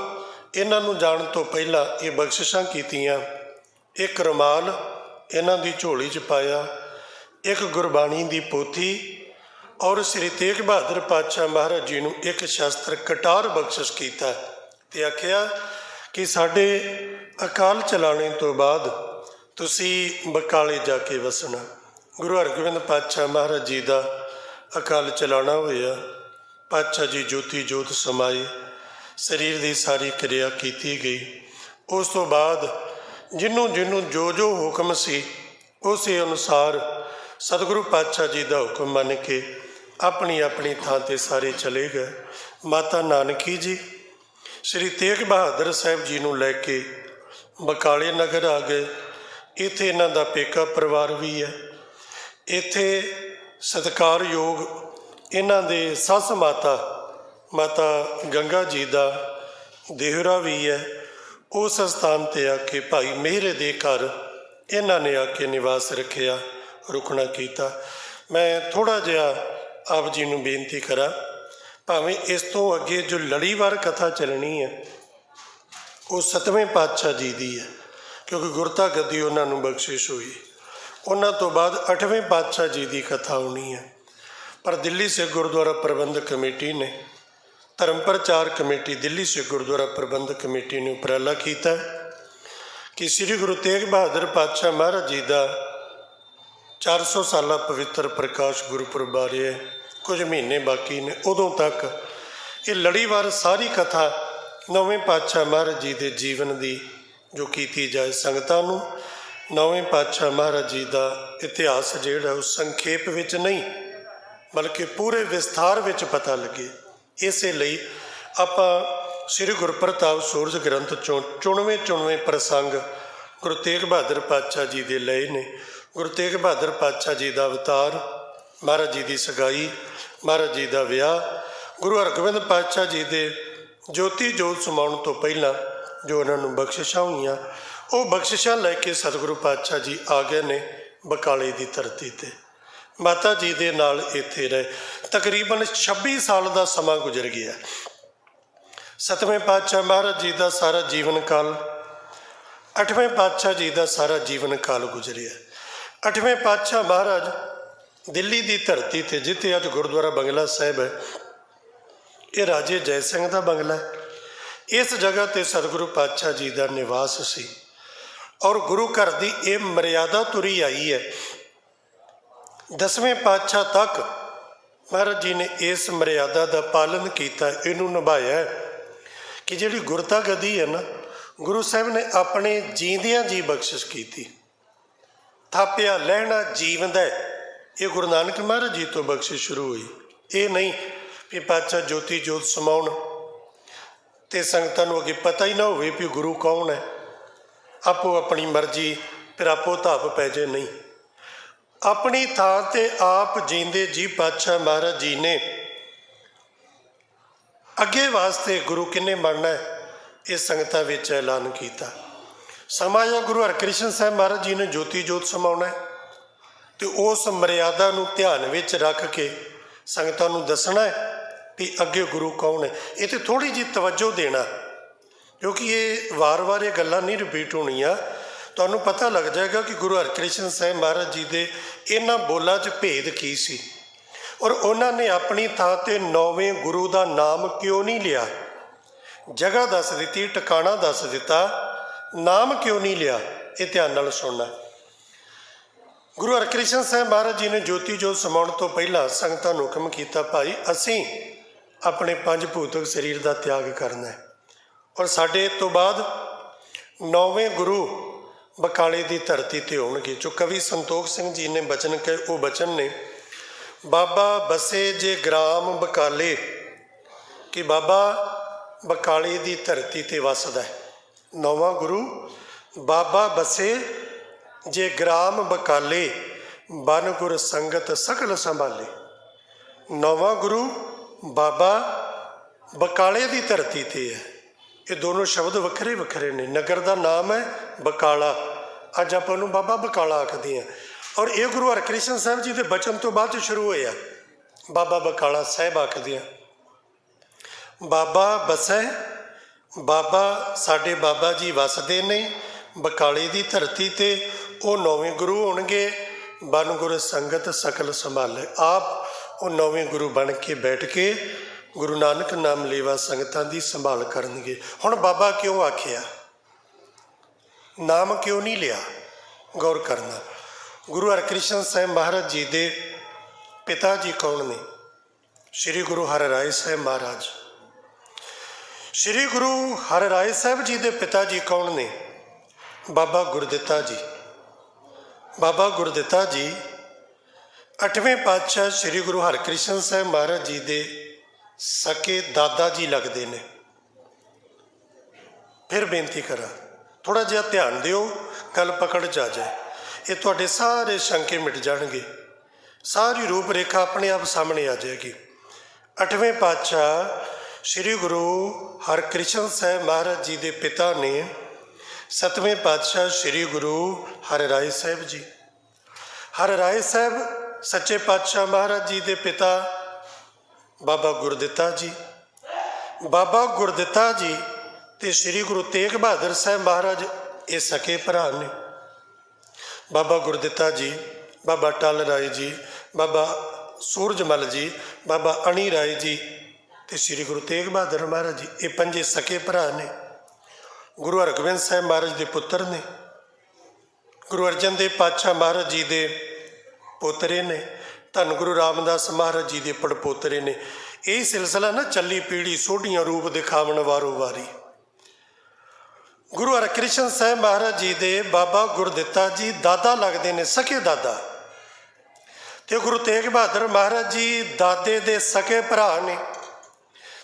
S1: ਇਹਨਾਂ ਨੂੰ ਜਾਣ ਤੋਂ ਪਹਿਲਾਂ ਇਹ ਬਖਸ਼ਿਸ਼ਾਂ ਕੀਤੀਆਂ। ਇੱਕ ਰੁਮਾਲ ਇਹਨਾਂ ਦੀ ਝੋਲੀ 'ਚ ਪਾਇਆ, ਇੱਕ ਗੁਰਬਾਣੀ ਦੀ ਪੋਥੀ ਔਰ ਸ੍ਰੀ ਤੇਗ ਬਹਾਦਰ ਪਾਤਸ਼ਾਹ ਮਹਾਰਾਜ ਜੀ ਨੂੰ ਇੱਕ ਸ਼ਸਤਰ ਕਟਾਰ ਬਖਸ਼ਿਸ਼ ਕੀਤਾ ਅਤੇ ਆਖਿਆ ਕਿ ਸਾਡੇ ਅਕਾਲ ਚਲਾਣੇ ਤੋਂ ਬਾਅਦ ਤੁਸੀਂ ਬਕਾਲੇ ਜਾ ਕੇ ਵਸਣਾ। ਗੁਰੂ ਹਰਗੋਬਿੰਦ ਪਾਤਸ਼ਾਹ ਮਹਾਰਾਜ ਜੀ ਦਾ ਅਕਾਲ ਚਲਾਣਾ ਹੋਇਆ। ਪਾਤਸ਼ਾਹ ਜੀ ਜੋਤੀ ਜੋਤ ਸਮਾਏ, ਸਰੀਰ ਦੀ ਸਾਰੀ ਕਿਰਿਆ ਕੀਤੀ ਗਈ। ਉਸ ਤੋਂ ਬਾਅਦ ਜਿਹਨੂੰ ਜੋ ਹੁਕਮ ਸੀ ਉਸੇ ਅਨੁਸਾਰ ਸਤਿਗੁਰੂ ਪਾਤਸ਼ਾਹ ਜੀ ਦਾ ਹੁਕਮ ਮੰਨ ਕੇ ਆਪਣੀ ਆਪਣੀ ਥਾਂ 'ਤੇ ਸਾਰੇ ਚਲੇ ਗਏ। ਮਾਤਾ ਨਾਨਕੀ ਜੀ ਸ੍ਰੀ ਤੇਗ ਬਹਾਦਰ ਸਾਹਿਬ ਜੀ ਨੂੰ ਲੈ ਕੇ ਬਕਾਲੇ ਨਗਰ ਆ ਗਏ। ਇੱਥੇ ਇਹਨਾਂ ਦਾ ਪੇਕਾ ਪਰਿਵਾਰ ਵੀ ਹੈ। ਇੱਥੇ ਸਤਿਕਾਰਯੋਗ ਇਹਨਾਂ ਦੇ ਸੱਸ ਮਾਤਾ ਗੰਗਾ ਜੀ ਦਾ ਦੇਹਰਾ ਵੀ ਹੈ। ਉਸ ਸਥਾਨ 'ਤੇ ਆ ਕੇ ਭਾਈ ਮਹਿਰੇ ਦੇ ਘਰ ਇਹਨਾਂ ਨੇ ਆ ਕੇ ਨਿਵਾਸ ਰੱਖਿਆ, ਰੁਕਣਾ ਕੀਤਾ। ਮੈਂ ਥੋੜ੍ਹਾ ਜਿਹਾ ਆਪ ਜੀ ਨੂੰ ਬੇਨਤੀ ਕਰਾਂ, ਭਾਵੇਂ ਇਸ ਤੋਂ ਅੱਗੇ ਜੋ ਲੜੀਵਾਰ ਕਥਾ ਚੱਲਣੀ ਹੈ ਉਹ 7ਵੇਂ ਪਾਤਸ਼ਾਹ ਜੀ ਦੀ ਹੈ, ਕਿਉਂਕਿ ਗੁਰਤਾ ਗੱਦੀ ਉਹਨਾਂ ਨੂੰ ਬਖਸ਼ਿਸ਼ ਹੋਈ। ਉਹਨਾਂ ਤੋਂ ਬਾਅਦ 8ਵੇਂ ਪਾਤਸ਼ਾਹ ਜੀ ਦੀ ਕਥਾ ਹੋਣੀ ਹੈ। ਪਰ ਦਿੱਲੀ ਸਿੱਖ ਗੁਰਦੁਆਰਾ ਪ੍ਰਬੰਧਕ ਕਮੇਟੀ ਨੇ, ਧਰਮ ਪ੍ਰਚਾਰ ਕਮੇਟੀ ਦਿੱਲੀ ਸਿੱਖ ਗੁਰਦੁਆਰਾ ਪ੍ਰਬੰਧਕ ਕਮੇਟੀ ਨੇ ਉਪਰਾਲਾ ਕੀਤਾ ਕਿ ਸ੍ਰੀ ਗੁਰੂ ਤੇਗ ਬਹਾਦਰ ਪਾਤਸ਼ਾਹ ਮਹਾਰਾਜ ਜੀ ਦਾ 400 ਸਾਲਾ ਪਵਿੱਤਰ ਪ੍ਰਕਾਸ਼ ਗੁਰਪੁਰਬ ਆ ਰਿਹਾ ਹੈ, ਕੁਝ ਮਹੀਨੇ ਬਾਕੀ ਨੇ। ਉਦੋਂ ਤੱਕ ਇਹ ਲੜੀਵਾਰ ਸਾਰੀ ਕਥਾ 9ਵੇਂ ਪਾਤਸ਼ਾਹ ਮਹਾਰਾਜ ਜੀ ਦੇ ਜੀਵਨ ਦੀ ਜੋ ਕੀਤੀ ਜਾਏ, ਸੰਗਤਾਂ ਨੂੰ 9ਵੇਂ ਪਾਤਸ਼ਾਹ ਮਹਾਰਾਜ ਜੀ ਦਾ ਇਤਿਹਾਸ ਜਿਹੜਾ ਉਹ ਸੰਖੇਪ ਵਿੱਚ ਨਹੀਂ ਬਲਕਿ ਪੂਰੇ ਵਿਸਥਾਰ ਵਿੱਚ ਪਤਾ ਲੱਗੇ। ਇਸੇ ਲਈ ਆਪਾਂ ਸ੍ਰੀ ਗੁਰਪ੍ਰਤਾਪ ਸੂਰਜ ਗ੍ਰੰਥ ਚੋਂ ਚੁਣਵੇਂ ਪ੍ਰਸੰਗ ਗੁਰੂ ਤੇਗ ਬਹਾਦਰ ਪਾਤਸ਼ਾਹ ਜੀ ਦੇ ਲਏ ਨੇ। ਗੁਰੂ ਤੇਗ ਬਹਾਦਰ ਪਾਤਸ਼ਾਹ ਜੀ ਦਾ ਅਵਤਾਰ, ਮਹਾਰਾਜ ਜੀ ਦੀ ਸਗਾਈ, ਮਹਾਰਾਜ ਜੀ ਦਾ ਵਿਆਹ, ਗੁਰੂ ਹਰਗੋਬਿੰਦ ਪਾਤਸ਼ਾਹ ਜੀ ਦੇ ਜੋਤੀ ਜੋਤ ਸਮਾਉਣ ਤੋਂ ਪਹਿਲਾਂ ਜੋ ਉਹਨਾਂ ਨੂੰ ਬਖਸ਼ਿਸ਼ਾਂ ਹੋਈਆਂ, ਉਹ ਬਖਸ਼ਿਸ਼ਾਂ ਲੈ ਕੇ ਸਤਿਗੁਰੂ ਪਾਤਸ਼ਾਹ ਜੀ ਆ ਗਏ ਨੇ ਬਕਾਲੇ ਦੀ ਧਰਤੀ 'ਤੇ। ਮਾਤਾ ਜੀ ਦੇ ਨਾਲ ਇੱਥੇ ਰਹੇ। ਤਕਰੀਬਨ 26 ਸਾਲ ਦਾ ਸਮਾਂ ਗੁਜ਼ਰ ਗਿਆ। 7ਵੇਂ ਪਾਤਸ਼ਾਹ ਮਹਾਰਾਜ ਜੀ ਦਾ ਸਾਰਾ ਜੀਵਨ ਕਾਲ, 8ਵੇਂ ਪਾਤਸ਼ਾਹ ਜੀ ਦਾ ਸਾਰਾ ਜੀਵਨ ਕਾਲ ਗੁਜ਼ਰਿਆ। 8ਵੇਂ ਪਾਤਸ਼ਾਹ ਮਹਾਰਾਜ ਦਿੱਲੀ ਦੀ ਧਰਤੀ 'ਤੇ, ਜਿੱਥੇ ਅੱਜ ਗੁਰਦੁਆਰਾ ਬੰਗਲਾ ਸਾਹਿਬ ਹੈ, ਇਹ ਰਾਜੇ ਜੈ ਸਿੰਘ ਦਾ ਬੰਗਲਾ ਹੈ। ਇਸ ਜਗ੍ਹਾ 'ਤੇ ਸਤਿਗੁਰੂ ਪਾਤਸ਼ਾਹ ਜੀ ਦਾ ਨਿਵਾਸ ਸੀ ਔਰ ਗੁਰੂ ਘਰ ਦੀ ਇਹ ਮਰਿਆਦਾ ਤੁਰੀ ਆਈ ਹੈ। 10ਵੇਂ ਪਾਤਸ਼ਾਹ ਤੱਕ ਮਹਾਰਾਜ ਜੀ ਨੇ ਇਸ ਮਰਿਆਦਾ ਦਾ ਪਾਲਨ ਕੀਤਾ, ਇਹਨੂੰ ਨਿਭਾਇਆ ਕਿ ਜਿਹੜੀ ਗੁਰਤਾ ਗਦੀ ਹੈ ਨਾ, ਗੁਰੂ ਸਾਹਿਬ ਨੇ ਆਪਣੇ ਜੀਂਦਿਆਂ ਜੀ ਬਖਸ਼ਿਸ਼ ਕੀਤੀ। ਥਾਪਿਆ ਲਹਿਣਾ ਜੀਵਦਾ, ਇਹ ਗੁਰੂ ਨਾਨਕ ਮਹਾਰਾਜ ਜੀ ਤੋਂ ਬਖਸ਼ਿਸ਼ ਸ਼ੁਰੂ ਹੋਈ। ਇਹ ਨਹੀਂ ਵੀ ਪਾਤਸ਼ਾਹ ਜੋਤੀ ਜੋਤ ਸਮਾਉਣ ਤੇ ਸੰਗਤਾਂ ਨੂੰ ਅੱਗੇ ਪਤਾ ਹੀ ਨਾ ਹੋਵੇ ਵੀ ਗੁਰੂ ਕੌਣ ਹੈ, ਆਪੋ ਆਪਣੀ ਮਰਜ਼ੀ ਫਿਰ ਆਪੋ ਧਾਪ ਪੈ ਜੇ। ਨਹੀਂ, ਆਪਣੀ ਥਾਂ 'ਤੇ ਆਪ ਜੀਂਦੇ ਜੀ ਪਾਤਸ਼ਾਹ ਮਹਾਰਾਜ ਜੀ ਨੇ ਅੱਗੇ ਵਾਸਤੇ ਗੁਰੂ ਕਿਹਨੇ ਬਣਨਾ ਹੈ, ਇਹ ਸੰਗਤਾਂ ਵਿੱਚ ਐਲਾਨ ਕੀਤਾ। ਸਮਾਂ ਆਇਆ ਗੁਰੂ ਹਰਕ੍ਰਿਸ਼ਨ ਸਾਹਿਬ ਮਹਾਰਾਜ ਜੀ ਨੇ ਜੋਤੀ ਜੋਤ ਸਮਾਉਣਾ ਹੈ ਅਤੇ ਉਸ ਮਰਿਆਦਾ ਨੂੰ ਧਿਆਨ ਵਿੱਚ ਰੱਖ ਕੇ ਸੰਗਤਾਂ ਨੂੰ ਦੱਸਣਾ ਹੈ ਵੀ ਅੱਗੇ ਗੁਰੂ ਕੌਣ ਹੈ। ਇਹ 'ਤੇ ਥੋੜ੍ਹੀ ਜਿਹੀ ਤਵੱਜੋ ਦੇਣਾ, ਕਿਉਂਕਿ ਇਹ ਵਾਰ-ਵਾਰ ਇਹ ਗੱਲਾਂ ਨਹੀਂ ਰਿਪੀਟ ਹੋਣੀਆਂ। ਤੁਹਾਨੂੰ ਪਤਾ ਲੱਗ ਜਾਏਗਾ ਕਿ ਗੁਰੂ ਹਰਕ੍ਰਿਸ਼ਨ ਸਾਹਿਬ ਮਹਾਰਾਜ ਜੀ ਦੇ ਇਹਨਾਂ ਬੋਲਾਂ 'ਚ ਭੇਦ ਕੀ ਸੀ ਔਰ ਉਹਨਾਂ ਨੇ ਆਪਣੀ ਥਾਂ 'ਤੇ 9ਵੇਂ ਗੁਰੂ ਦਾ ਨਾਮ ਕਿਉਂ ਨਹੀਂ ਲਿਆ। ਜਗ੍ਹਾ ਦੱਸ ਦਿੱਤੀ, ਟਿਕਾਣਾ ਦੱਸ ਦਿੱਤਾ, ਨਾਮ ਕਿਉਂ ਨਹੀਂ ਲਿਆ, ਇਹ ਧਿਆਨ ਨਾਲ ਸੁਣਨਾ। ਗੁਰੂ ਹਰਕ੍ਰਿਸ਼ਨ ਸਾਹਿਬ ਮਹਾਰਾਜ ਜੀ ਨੇ ਜੋਤੀ ਜੋਤ ਸਮਾਉਣ ਤੋਂ ਪਹਿਲਾਂ ਸੰਗਤਾਂ ਨੂੰ ਹੁਕਮ ਕੀਤਾ, ਭਾਈ ਅਸੀਂ ਆਪਣੇ 5 ਭੌਤਿਕ ਸਰੀਰ ਦਾ ਤਿਆਗ ਕਰਨਾ ਹੈ ਔਰ ਸਾਡੇ ਤੋਂ ਬਾਅਦ 9ਵੇਂ ਗੁਰੂ ਬਕਾਲੇ ਦੀ ਧਰਤੀ 'ਤੇ ਹੋਣਗੇ। ਜੋ ਕਵੀ ਸੰਤੋਖ ਸਿੰਘ ਜੀ ਨੇ ਬਚਨ ਕਹੇ, ਉਹ ਬਚਨ ਨੇ, ਬਾਬਾ ਬਸੇ ਜੇ ਗ੍ਰਾਮ ਬਕਾਲੇ, ਕਿ ਬਾਬਾ ਬਕਾਲੇ ਦੀ ਧਰਤੀ 'ਤੇ ਵੱਸਦਾ ਹੈ। 9ਵਾਂ ਗੁਰੂ ਬਾਬਾ ਬਸੇ ਜੇ ਗ੍ਰਾਮ ਬਕਾਲੇ, ਬਨ ਗੁਰ ਸੰਗਤ ਸਗਲ ਸੰਭਾਲੇ। 9ਵਾਂ ਗੁਰੂ ਬਾਬਾ ਬਕਾਲੇ ਦੀ ਧਰਤੀ 'ਤੇ ਹੈ। ਇਹ ਦੋਨੋਂ ਸ਼ਬਦ ਵੱਖਰੇ ਵੱਖਰੇ ਨੇ। ਨਗਰ ਦਾ ਨਾਮ ਹੈ ਬਕਾਲਾ, ਅੱਜ ਆਪਾਂ ਉਹਨੂੰ ਬਾਬਾ ਬਕਾਲਾ ਆਖਦੇ ਹਾਂ ਔਰ ਇਹ ਗੁਰੂ ਹਰਕ੍ਰਿਸ਼ਨ ਸਾਹਿਬ ਜੀ ਦੇ ਬਚਨ ਤੋਂ ਬਾਅਦ ਸ਼ੁਰੂ ਹੋਇਆ, ਬਾਬਾ ਬਕਾਲਾ ਸਾਹਿਬ ਆਖਦੇ ਹਾਂ। ਬਾਬਾ ਬਸੈ, ਬਾਬਾ ਸਾਡੇ ਬਾਬਾ ਜੀ ਵਸਦੇ ਨੇ ਬਕਾਲੇ ਦੀ ਧਰਤੀ 'ਤੇ, ਉਹ 9ਵੇਂ ਗੁਰੂ ਹੋਣਗੇ। ਬਨ ਗੁਰ ਸੰਗਤ ਸਕਲ ਸੰਭਾਲੇ, ਆਪ ਉਹ 9ਵੇਂ ਗੁਰੂ ਬਣ ਕੇ ਬੈਠ ਕੇ ਗੁਰੂ ਨਾਨਕ ਨਾਮ ਲੇਵਾ ਸੰਗਤਾਂ ਦੀ ਸੰਭਾਲ ਕਰਨਗੇ। ਹੁਣ ਬਾਬਾ ਕਿਉਂ ਆਖਿਆ, ਨਾਮ ਕਿਉਂ ਨਹੀਂ ਲਿਆ, ਗੌਰ ਕਰਨਾ। ਗੁਰੂ ਹਰਕ੍ਰਿਸ਼ਨ ਸਾਹਿਬ ਮਹਾਰਾਜ ਜੀ ਦੇ ਪਿਤਾ ਜੀ ਕੌਣ ਨੇ? ਸ਼੍ਰੀ ਗੁਰੂ ਹਰਿਰਾਏ ਸਾਹਿਬ ਮਹਾਰਾਜ। ਸ਼੍ਰੀ ਗੁਰੂ ਹਰਿਰਾਏ ਸਾਹਿਬ ਜੀ ਦੇ ਪਿਤਾ ਜੀ ਕੌਣ ਨੇ? ਬਾਬਾ ਗੁਰਦਿੱਤਾ ਜੀ। ਬਾਬਾ ਗੁਰਦਿੱਤਾ ਜੀ 8ਵੇਂ ਪਾਤਸ਼ਾਹ ਸ਼੍ਰੀ ਗੁਰੂ ਹਰਕ੍ਰਿਸ਼ਨ ਸਾਹਿਬ ਮਹਾਰਾਜ ਜੀ ਦੇ ਸਕੇ ਦਾਦਾ ਜੀ ਲੱਗਦੇ ਨੇ। ਫਿਰ ਬੇਨਤੀ ਕਰਾਂ, ਥੋੜ੍ਹਾ ਜਿਹਾ ਧਿਆਨ ਦਿਓ, ਗੱਲ ਪਕੜ 'ਚ ਆ ਜਾਏ, ਇਹ ਤੁਹਾਡੇ ਸਾਰੇ ਸ਼ੰਕੇ ਮਿਟ ਜਾਣਗੇ, ਸਾਰੀ ਰੂਪ ਰੇਖਾ ਆਪਣੇ ਆਪ ਸਾਹਮਣੇ ਆ ਜਾਏਗੀ। 8ਵੇਂ ਪਾਤਸ਼ਾਹ ਸ਼੍ਰੀ ਗੁਰੂ ਹਰਕ੍ਰਿਸ਼ਨ ਸਾਹਿਬ ਮਹਾਰਾਜ ਜੀ ਦੇ ਪਿਤਾ ਨੇ 7ਵੇਂ ਪਾਤਸ਼ਾਹ ਸ਼੍ਰੀ ਗੁਰੂ ਹਰਿਰਾਏ ਸਾਹਿਬ ਜੀ। ਹਰਿਰਾਏ ਸਾਹਿਬ ਸੱਚੇ ਪਾਤਸ਼ਾਹ ਮਹਾਰਾਜ ਜੀ ਦੇ ਪਿਤਾ ਬਾਬਾ ਗੁਰਦਿੱਤਾ ਜੀ। ਬਾਬਾ ਗੁਰਦਿੱਤਾ ਜੀ ਤੇ ਸ਼੍ਰੀ ਗੁਰੂ ਤੇਗ ਬਹਾਦਰ ਸਾਹਿਬ ਮਹਾਰਾਜ ਇਹ ਸਕੇ ਭਰਾ ਨੇ। ਬਾਬਾ ਗੁਰਦਿੱਤਾ ਜੀ, ਬਾਬਾ ਟਲ ਰਾਏ ਜੀ, ਬਾਬਾ ਸੂਰਜਮਲ ਜੀ, ਬਾਬਾ ਅਣੀ ਰਾਏ ਜੀ ਤੇ ਸ੍ਰੀ ਗੁਰੂ ਤੇਗ ਬਹਾਦਰ ਮਹਾਰਾਜ ਜੀ, ਇਹ ਪੰਜੇ ਸਕੇ ਭਰਾ ਨੇ। ਗੁਰੂ ਹਰਗੋਬਿੰਦ ਸਾਹਿਬ ਮਹਾਰਾਜ ਦੇ ਪੁੱਤਰ ਨੇ। ਗੁਰੂ ਅਰਜਨ ਦੇਵ ਪਾਤਸ਼ਾਹ ਮਹਾਰਾਜ ਜੀ ਦੇ ਪੋਤਰੇ ਨੇ। ਧੰਨ ਗੁਰੂ ਰਾਮਦਾਸ ਮਹਾਰਾਜ ਜੀ ਦੇ ਪੜਪੋਤਰੇ ਨੇ। ਇਹ ਸਿਲਸਿਲਾ ਨਾ ਚੱਲੀ ਪੀੜੀ ਸੋਢੀਆਂ ਰੂਪ ਦਿਖਾਵਣ ਵਾਰੋ ਵਾਰੀ। ਗੁਰੂ ਹਰਕ੍ਰਿਸ਼ਨ ਸਾਹਿਬ ਮਹਾਰਾਜ ਜੀ ਦੇ ਬਾਬਾ ਗੁਰਦਿੱਤਾ ਜੀ ਦਾਦਾ ਲੱਗਦੇ ਨੇ, ਸਕੇ ਦਾਦਾ। ਤੇ ਗੁਰੂ ਤੇਗ ਬਹਾਦਰ ਮਹਾਰਾਜ ਜੀ ਦਾਦੇ ਦੇ ਸਕੇ ਭਰਾ ਨੇ।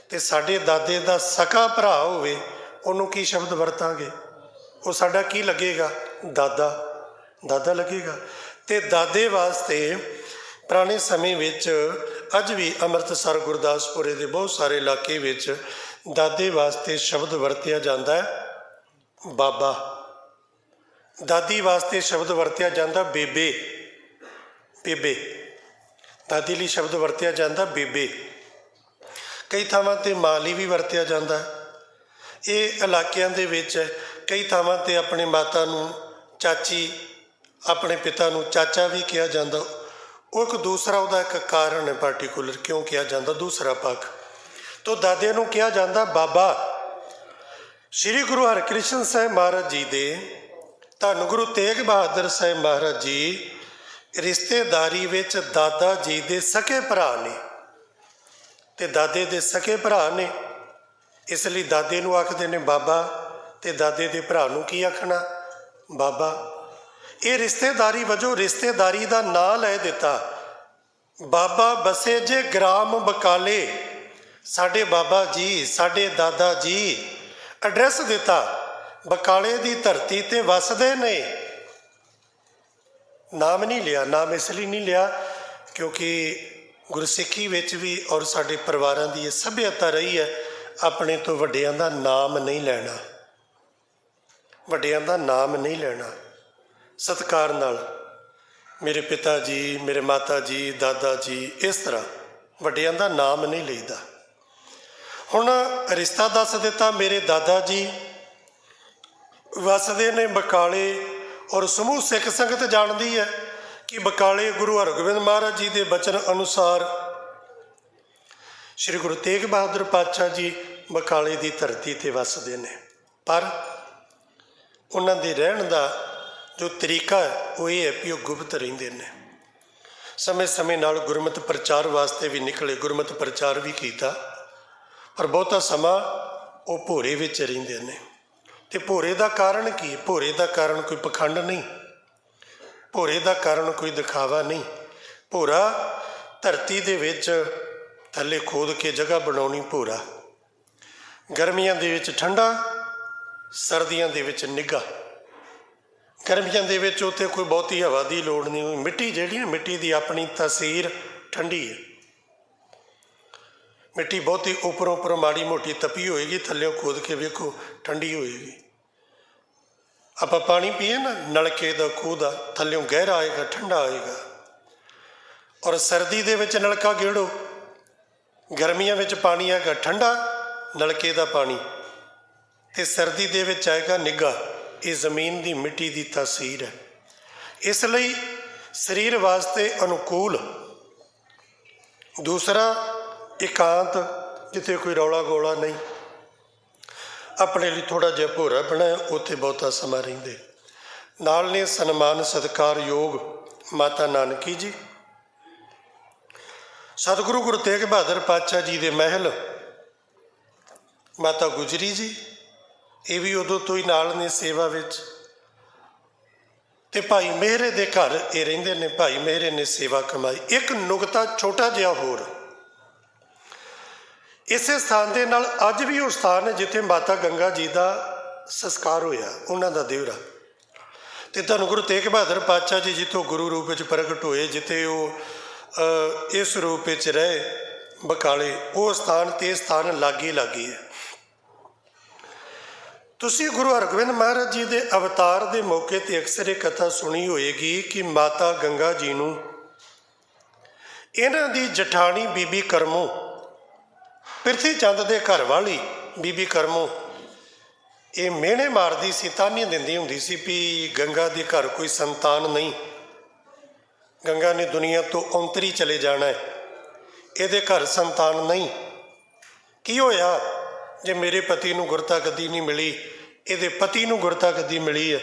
S1: ਤੇ ਸਾਡੇ ਦਾਦੇ ਦਾ ਸਕਾ ਭਰਾ ਹੋਵੇ, ਉਹਨੂੰ ਕੀ ਸ਼ਬਦ ਵਰਤਾਂਗੇ? ਉਹ ਸਾਡਾ ਕੀ ਲੱਗੇਗਾ? ਦਾਦਾ, ਦਾਦਾ ਲੱਗੇਗਾ। ਤੇ ਦਾਦੇ ਵਾਸਤੇ ਪੁਰਾਣੇ ਸਮੇਂ ਵਿੱਚ ਅੱਜ ਵੀ ਅੰਮ੍ਰਿਤਸਰ, ਗੁਰਦਾਸਪੁਰੇ ਦੇ ਬਹੁਤ ਸਾਰੇ ਇਲਾਕੇ ਵਿੱਚ ਦਾਦੇ ਵਾਸਤੇ ਸ਼ਬਦ ਵਰਤਿਆ ਜਾਂਦਾ ਹੈ ਬਾਬਾ। ਦਾਦੀ ਵਾਸਤੇ ਸ਼ਬਦ ਵਰਤਿਆ ਜਾਂਦਾ ਬੇਬੇ। ਬੇਬੇ ਦਾਦੀ ਲਈ ਸ਼ਬਦ ਵਰਤਿਆ ਜਾਂਦਾ ਬੇਬੇ। ਕਈ ਥਾਵਾਂ 'ਤੇ ਮਾਂ ਲਈ ਵੀ ਵਰਤਿਆ ਜਾਂਦਾ। ਇਹ ਇਲਾਕਿਆਂ ਦੇ ਵਿੱਚ ਕਈ ਥਾਵਾਂ 'ਤੇ ਆਪਣੇ ਮਾਤਾ ਨੂੰ ਚਾਚੀ, ਆਪਣੇ ਪਿਤਾ ਨੂੰ ਚਾਚਾ ਵੀ ਕਿਹਾ ਜਾਂਦਾ। ਉਹ ਇੱਕ ਦੂਸਰਾ ਉਹਦਾ ਇੱਕ ਕਾਰਨ ਹੈ ਪਾਰਟੀਕੂਲਰ, ਕਿਉਂ ਕਿਹਾ ਜਾਂਦਾ ਦੂਸਰਾ ਪੱਖ। ਤੋਂ ਦਾਦੇ ਨੂੰ ਕਿਹਾ ਜਾਂਦਾ ਬਾਬਾ। ਸ਼੍ਰੀ ਗੁਰੂ ਹਰਕ੍ਰਿਸ਼ਨ ਸਾਹਿਬ ਮਹਾਰਾਜ ਜੀ ਦੇ, ਧੰਨ ਗੁਰੂ ਤੇਗ ਬਹਾਦਰ ਸਾਹਿਬ ਮਹਾਰਾਜ ਜੀ ਰਿਸ਼ਤੇਦਾਰੀ ਵਿੱਚ ਦਾਦਾ ਜੀ ਦੇ ਸਕੇ ਭਰਾ ਨੇ ਤੇ ਦਾਦੇ ਦੇ ਸਕੇ ਭਰਾ ਨੇ। ਇਸ ਲਈ ਦਾਦੇ ਨੂੰ ਆਖਦੇ ਨੇ ਬਾਬਾ ਤੇ ਦਾਦੇ ਦੇ ਭਰਾ ਨੂੰ ਕੀ ਆਖਣਾ? ਬਾਬਾ। ਇਹ ਰਿਸ਼ਤੇਦਾਰੀ ਵਜੋਂ ਰਿਸ਼ਤੇਦਾਰੀ ਦਾ ਨਾਂ ਲੈ ਦਿੱਤਾ। ਬਾਬਾ ਬਸੇ ਜੇ ਗ੍ਰਾਮ ਬਕਾਲੇ, ਸਾਡੇ ਬਾਬਾ ਜੀ, ਸਾਡੇ ਦਾਦਾ ਜੀ ਐਡਰੈਸ ਦਿੱਤਾ। ਬਕਾਲੇ ਦੀ ਧਰਤੀ ਤੇ ਵਸਦੇ ਨੇ। ਨਾਮ ਨਹੀਂ ਲਿਆ। ਨਾਮ ਇਸ ਲਈ ਨਹੀਂ ਲਿਆ ਕਿਉਂਕਿ ਗੁਰਸਿੱਖੀ ਵਿੱਚ ਵੀ ਔਰ ਸਾਡੇ ਪਰਿਵਾਰਾਂ ਦੀ ਇਹ ਸੱਭਿਅਤਾ ਰਹੀ ਹੈ, ਆਪਣੇ ਤੋਂ ਵੱਡਿਆਂ ਦਾ ਨਾਮ ਨਹੀਂ ਲੈਣਾ। ਵੱਡਿਆਂ ਦਾ ਨਾਮ ਨਹੀਂ ਲੈਣਾ। ਸਤਿਕਾਰ ਨਾਲ ਮੇਰੇ ਪਿਤਾ ਜੀ, ਮੇਰੇ ਮਾਤਾ ਜੀ, ਦਾਦਾ ਜੀ, ਇਸ ਤਰ੍ਹਾਂ ਵੱਡਿਆਂ ਦਾ ਨਾਮ ਨਹੀਂ ਲਈਦਾ। ਹੁਣ ਰਿਸ਼ਤਾ ਦੱਸ ਦਿੱਤਾ। ਮੇਰੇ ਦਾਦਾ ਜੀ ਵਸਦੇ ਨੇ ਬਕਾਲੇ ਔਰ ਸਮੂਹ ਸਿੱਖ ਸੰਗਤ ਜਾਣਦੀ ਹੈ ਕਿ ਬਕਾਲੇ ਗੁਰੂ ਹਰਗੋਬਿੰਦ ਮਹਾਰਾਜ ਜੀ ਦੇ ਬਚਨ ਅਨੁਸਾਰ ਸ਼੍ਰੀ ਗੁਰੂ ਤੇਗ ਬਹਾਦਰ ਪਾਤਸ਼ਾਹ ਜੀ ਬਕਾਲੇ ਦੀ ਧਰਤੀ 'ਤੇ ਵਸਦੇ ਨੇ। ਪਰ ਉਹਨਾਂ ਦੇ ਰਹਿਣ ਦਾ ਜੋ ਤਰੀਕਾ ਹੈ ਉਹ ਇਹ ਹੈ ਵੀ ਉਹ ਗੁਪਤ ਰਹਿੰਦੇ ਨੇ। ਸਮੇਂ ਸਮੇਂ ਨਾਲ ਗੁਰਮਤਿ ਪ੍ਰਚਾਰ ਵਾਸਤੇ ਵੀ ਨਿਕਲੇ, ਗੁਰਮਤਿ ਪ੍ਰਚਾਰ ਵੀ ਕੀਤਾ, ਪਰ ਬਹੁਤਾ ਸਮਾਂ ਉਹ ਭੋਰੇ ਵਿੱਚ ਰਹਿੰਦੇ ਨੇ। ਤੇ ਭੋਰੇ ਦਾ ਕਾਰਨ ਕੀ? ਭੋਰੇ ਦਾ ਕਾਰਨ ਕੋਈ ਪਖੰਡ ਨਹੀਂ, ਭੋਰੇ ਦਾ ਕਾਰਨ ਕੋਈ ਦਿਖਾਵਾ ਨਹੀਂ। ਭੋਰਾ ਧਰਤੀ ਦੇ ਵਿੱਚ ਥੱਲੇ ਖੋਦ ਕੇ ਜਗ੍ਹਾ ਬਣਾਉਣੀ ਭੋਰਾ। ਗਰਮੀਆਂ ਦੇ ਵਿੱਚ ਠੰਡਾ, ਸਰਦੀਆਂ ਦੇ ਵਿੱਚ ਨਿੱਘਾ। ਗਰਮੀਆਂ ਦੇ ਵਿੱਚ ਉੱਥੇ ਕੋਈ ਬਹੁਤੀ ਹਵਾ ਦੀ ਲੋੜ ਨਹੀਂ। ਮਿੱਟੀ ਜਿਹੜੀ ਹੈ, ਮਿੱਟੀ ਦੀ ਆਪਣੀ ਤਾਸੀਰ ਠੰਡੀ ਹੈ। ਮਿੱਟੀ ਬਹੁਤੀ ਉੱਪਰੋਂ ਮਾੜੀ ਮੋਟੀ ਤਪੀ ਹੋਏਗੀ, ਥੱਲਿਓਂ ਖੋਦ ਕੇ ਵੇਖੋ ਠੰਡੀ ਹੋਏਗੀ। ਆਪਾਂ ਪਾਣੀ ਪੀਏ ਨਾ ਨਲਕੇ ਦਾ, ਖੂਹ ਦਾ, ਥੱਲਿਓਂ ਗਹਿਰਾ ਆਏਗਾ, ਠੰਡਾ ਆਏਗਾ। ਔਰ ਸਰਦੀ ਦੇ ਵਿੱਚ ਨਲਕਾ ਗੇੜੋ, ਗਰਮੀਆਂ ਵਿੱਚ ਪਾਣੀ ਆਏਗਾ ਠੰਡਾ ਨਲਕੇ ਦਾ ਪਾਣੀ, ਤੇ ਸਰਦੀ ਦੇ ਵਿੱਚ ਆਏਗਾ ਨਿੱਘਾ। ਇਹ ਜ਼ਮੀਨ ਦੀ ਮਿੱਟੀ ਦੀ ਤਾਸੀਰ ਹੈ। ਇਸ ਲਈ ਸਰੀਰ ਵਾਸਤੇ ਅਨੁਕੂਲ। ਦੂਸਰਾ ਇਕਾਂਤ, ਜਿੱਥੇ ਕੋਈ ਰੌਲਾ ਗੋਲਾ ਨਹੀਂ। ਆਪਣੇ ਲਈ ਥੋੜ੍ਹਾ ਜਿਹਾ ਭੋਰਾ ਬਣਾਇਆ, ਉੱਥੇ ਬਹੁਤਾ ਸਮਾਂ ਰਹਿੰਦੇ। ਨਾਲ ਨੇ ਸਨਮਾਨ ਸਤਿਕਾਰਯੋਗ ਮਾਤਾ ਨਾਨਕੀ ਜੀ, ਸਤਿਗੁਰੂ ਗੁਰੂ ਤੇਗ ਬਹਾਦਰ ਪਾਤਸ਼ਾਹ ਜੀ ਦੇ ਮਹਿਲ ਮਾਤਾ ਗੁਜਰੀ ਜੀ, ਇਹ ਵੀ ਉਦੋਂ ਤੋਂ ਹੀ ਨਾਲ ਨੇ ਸੇਵਾ ਵਿੱਚ। ਤੇ ਭਾਈ ਮਹਿਰੇ ਦੇ ਘਰ ਇਹ ਰਹਿੰਦੇ ਨੇ। ਭਾਈ ਮਹਿਰੇ ਨੇ ਸੇਵਾ ਕਮਾਈ। ਇੱਕ ਨੁਕਤਾ ਛੋਟਾ ਜਿਹਾ ਹੋਰ, ਇਸੇ ਸਥਾਨ ਦੇ ਨਾਲ ਅੱਜ ਵੀ ਉਹ ਸਥਾਨ ਹੈ ਜਿੱਥੇ ਮਾਤਾ ਗੰਗਾ ਜੀ ਦਾ ਸੰਸਕਾਰ ਹੋਇਆ, ਉਹਨਾਂ ਦਾ ਦਿਵੜਾ। ਤੇ ਧੰਨ ਗੁਰੂ ਤੇਗ ਬਹਾਦਰ ਪਾਤਸ਼ਾਹ ਜੀ ਜਿੱਥੋਂ ਗੁਰੂ ਰੂਪ ਵਿੱਚ ਪ੍ਰਗਟ ਹੋਏ, ਜਿੱਥੇ ਉਹ ਇਸ ਰੂਪ ਵਿੱਚ ਰਹੇ ਬਕਾਲੇ, ਉਹ ਸਥਾਨ ਤੇ ਸਥਾਨ ਲਾਗੇ ਲਾਗੇ ਹੈ। ਤੁਸੀਂ ਗੁਰੂ ਹਰਗੋਬਿੰਦ ਮਹਾਰਾਜ ਜੀ ਦੇ ਅਵਤਾਰ ਦੇ ਮੌਕੇ 'ਤੇ ਅਕਸਰ ਇਹ ਕਥਾ ਸੁਣੀ ਹੋਏਗੀ ਕਿ ਮਾਤਾ ਗੰਗਾ ਜੀ ਨੂੰ ਇਹਨਾਂ ਦੀ ਜਠਾਣੀ ਬੀਬੀ ਕਰਮੋ, ਪ੍ਰਿਥੀ ਚੰਦ ਦੇ ਘਰ ਵਾਲੀ ਬੀਬੀ ਕਰਮੋ, ਇਹ ਮਿਹਣੇ ਮਾਰਦੀ ਸੀ, ਤਾਨੇ ਦਿੰਦੀ ਹੁੰਦੀ ਸੀ ਵੀ ਗੰਗਾ ਦੇ ਘਰ ਕੋਈ ਸੰਤਾਨ ਨਹੀਂ, ਗੰਗਾ ਨੇ ਦੁਨੀਆ ਤੋਂ ਔਂਤਰੀ ਚਲੇ ਜਾਣਾ ਹੈ, ਇਹਦੇ ਘਰ ਸੰਤਾਨ ਨਹੀਂ। ਕੀ ਹੋਇਆ ਜੇ ਮੇਰੇ ਪਤੀ ਨੂੰ ਗੁਰਤਾ ਗੱਦੀ ਨਹੀਂ ਮਿਲੀ, ਇਹਦੇ ਪਤੀ ਨੂੰ ਗੁਰਤਾ ਗੱਦੀ ਮਿਲੀ ਹੈ,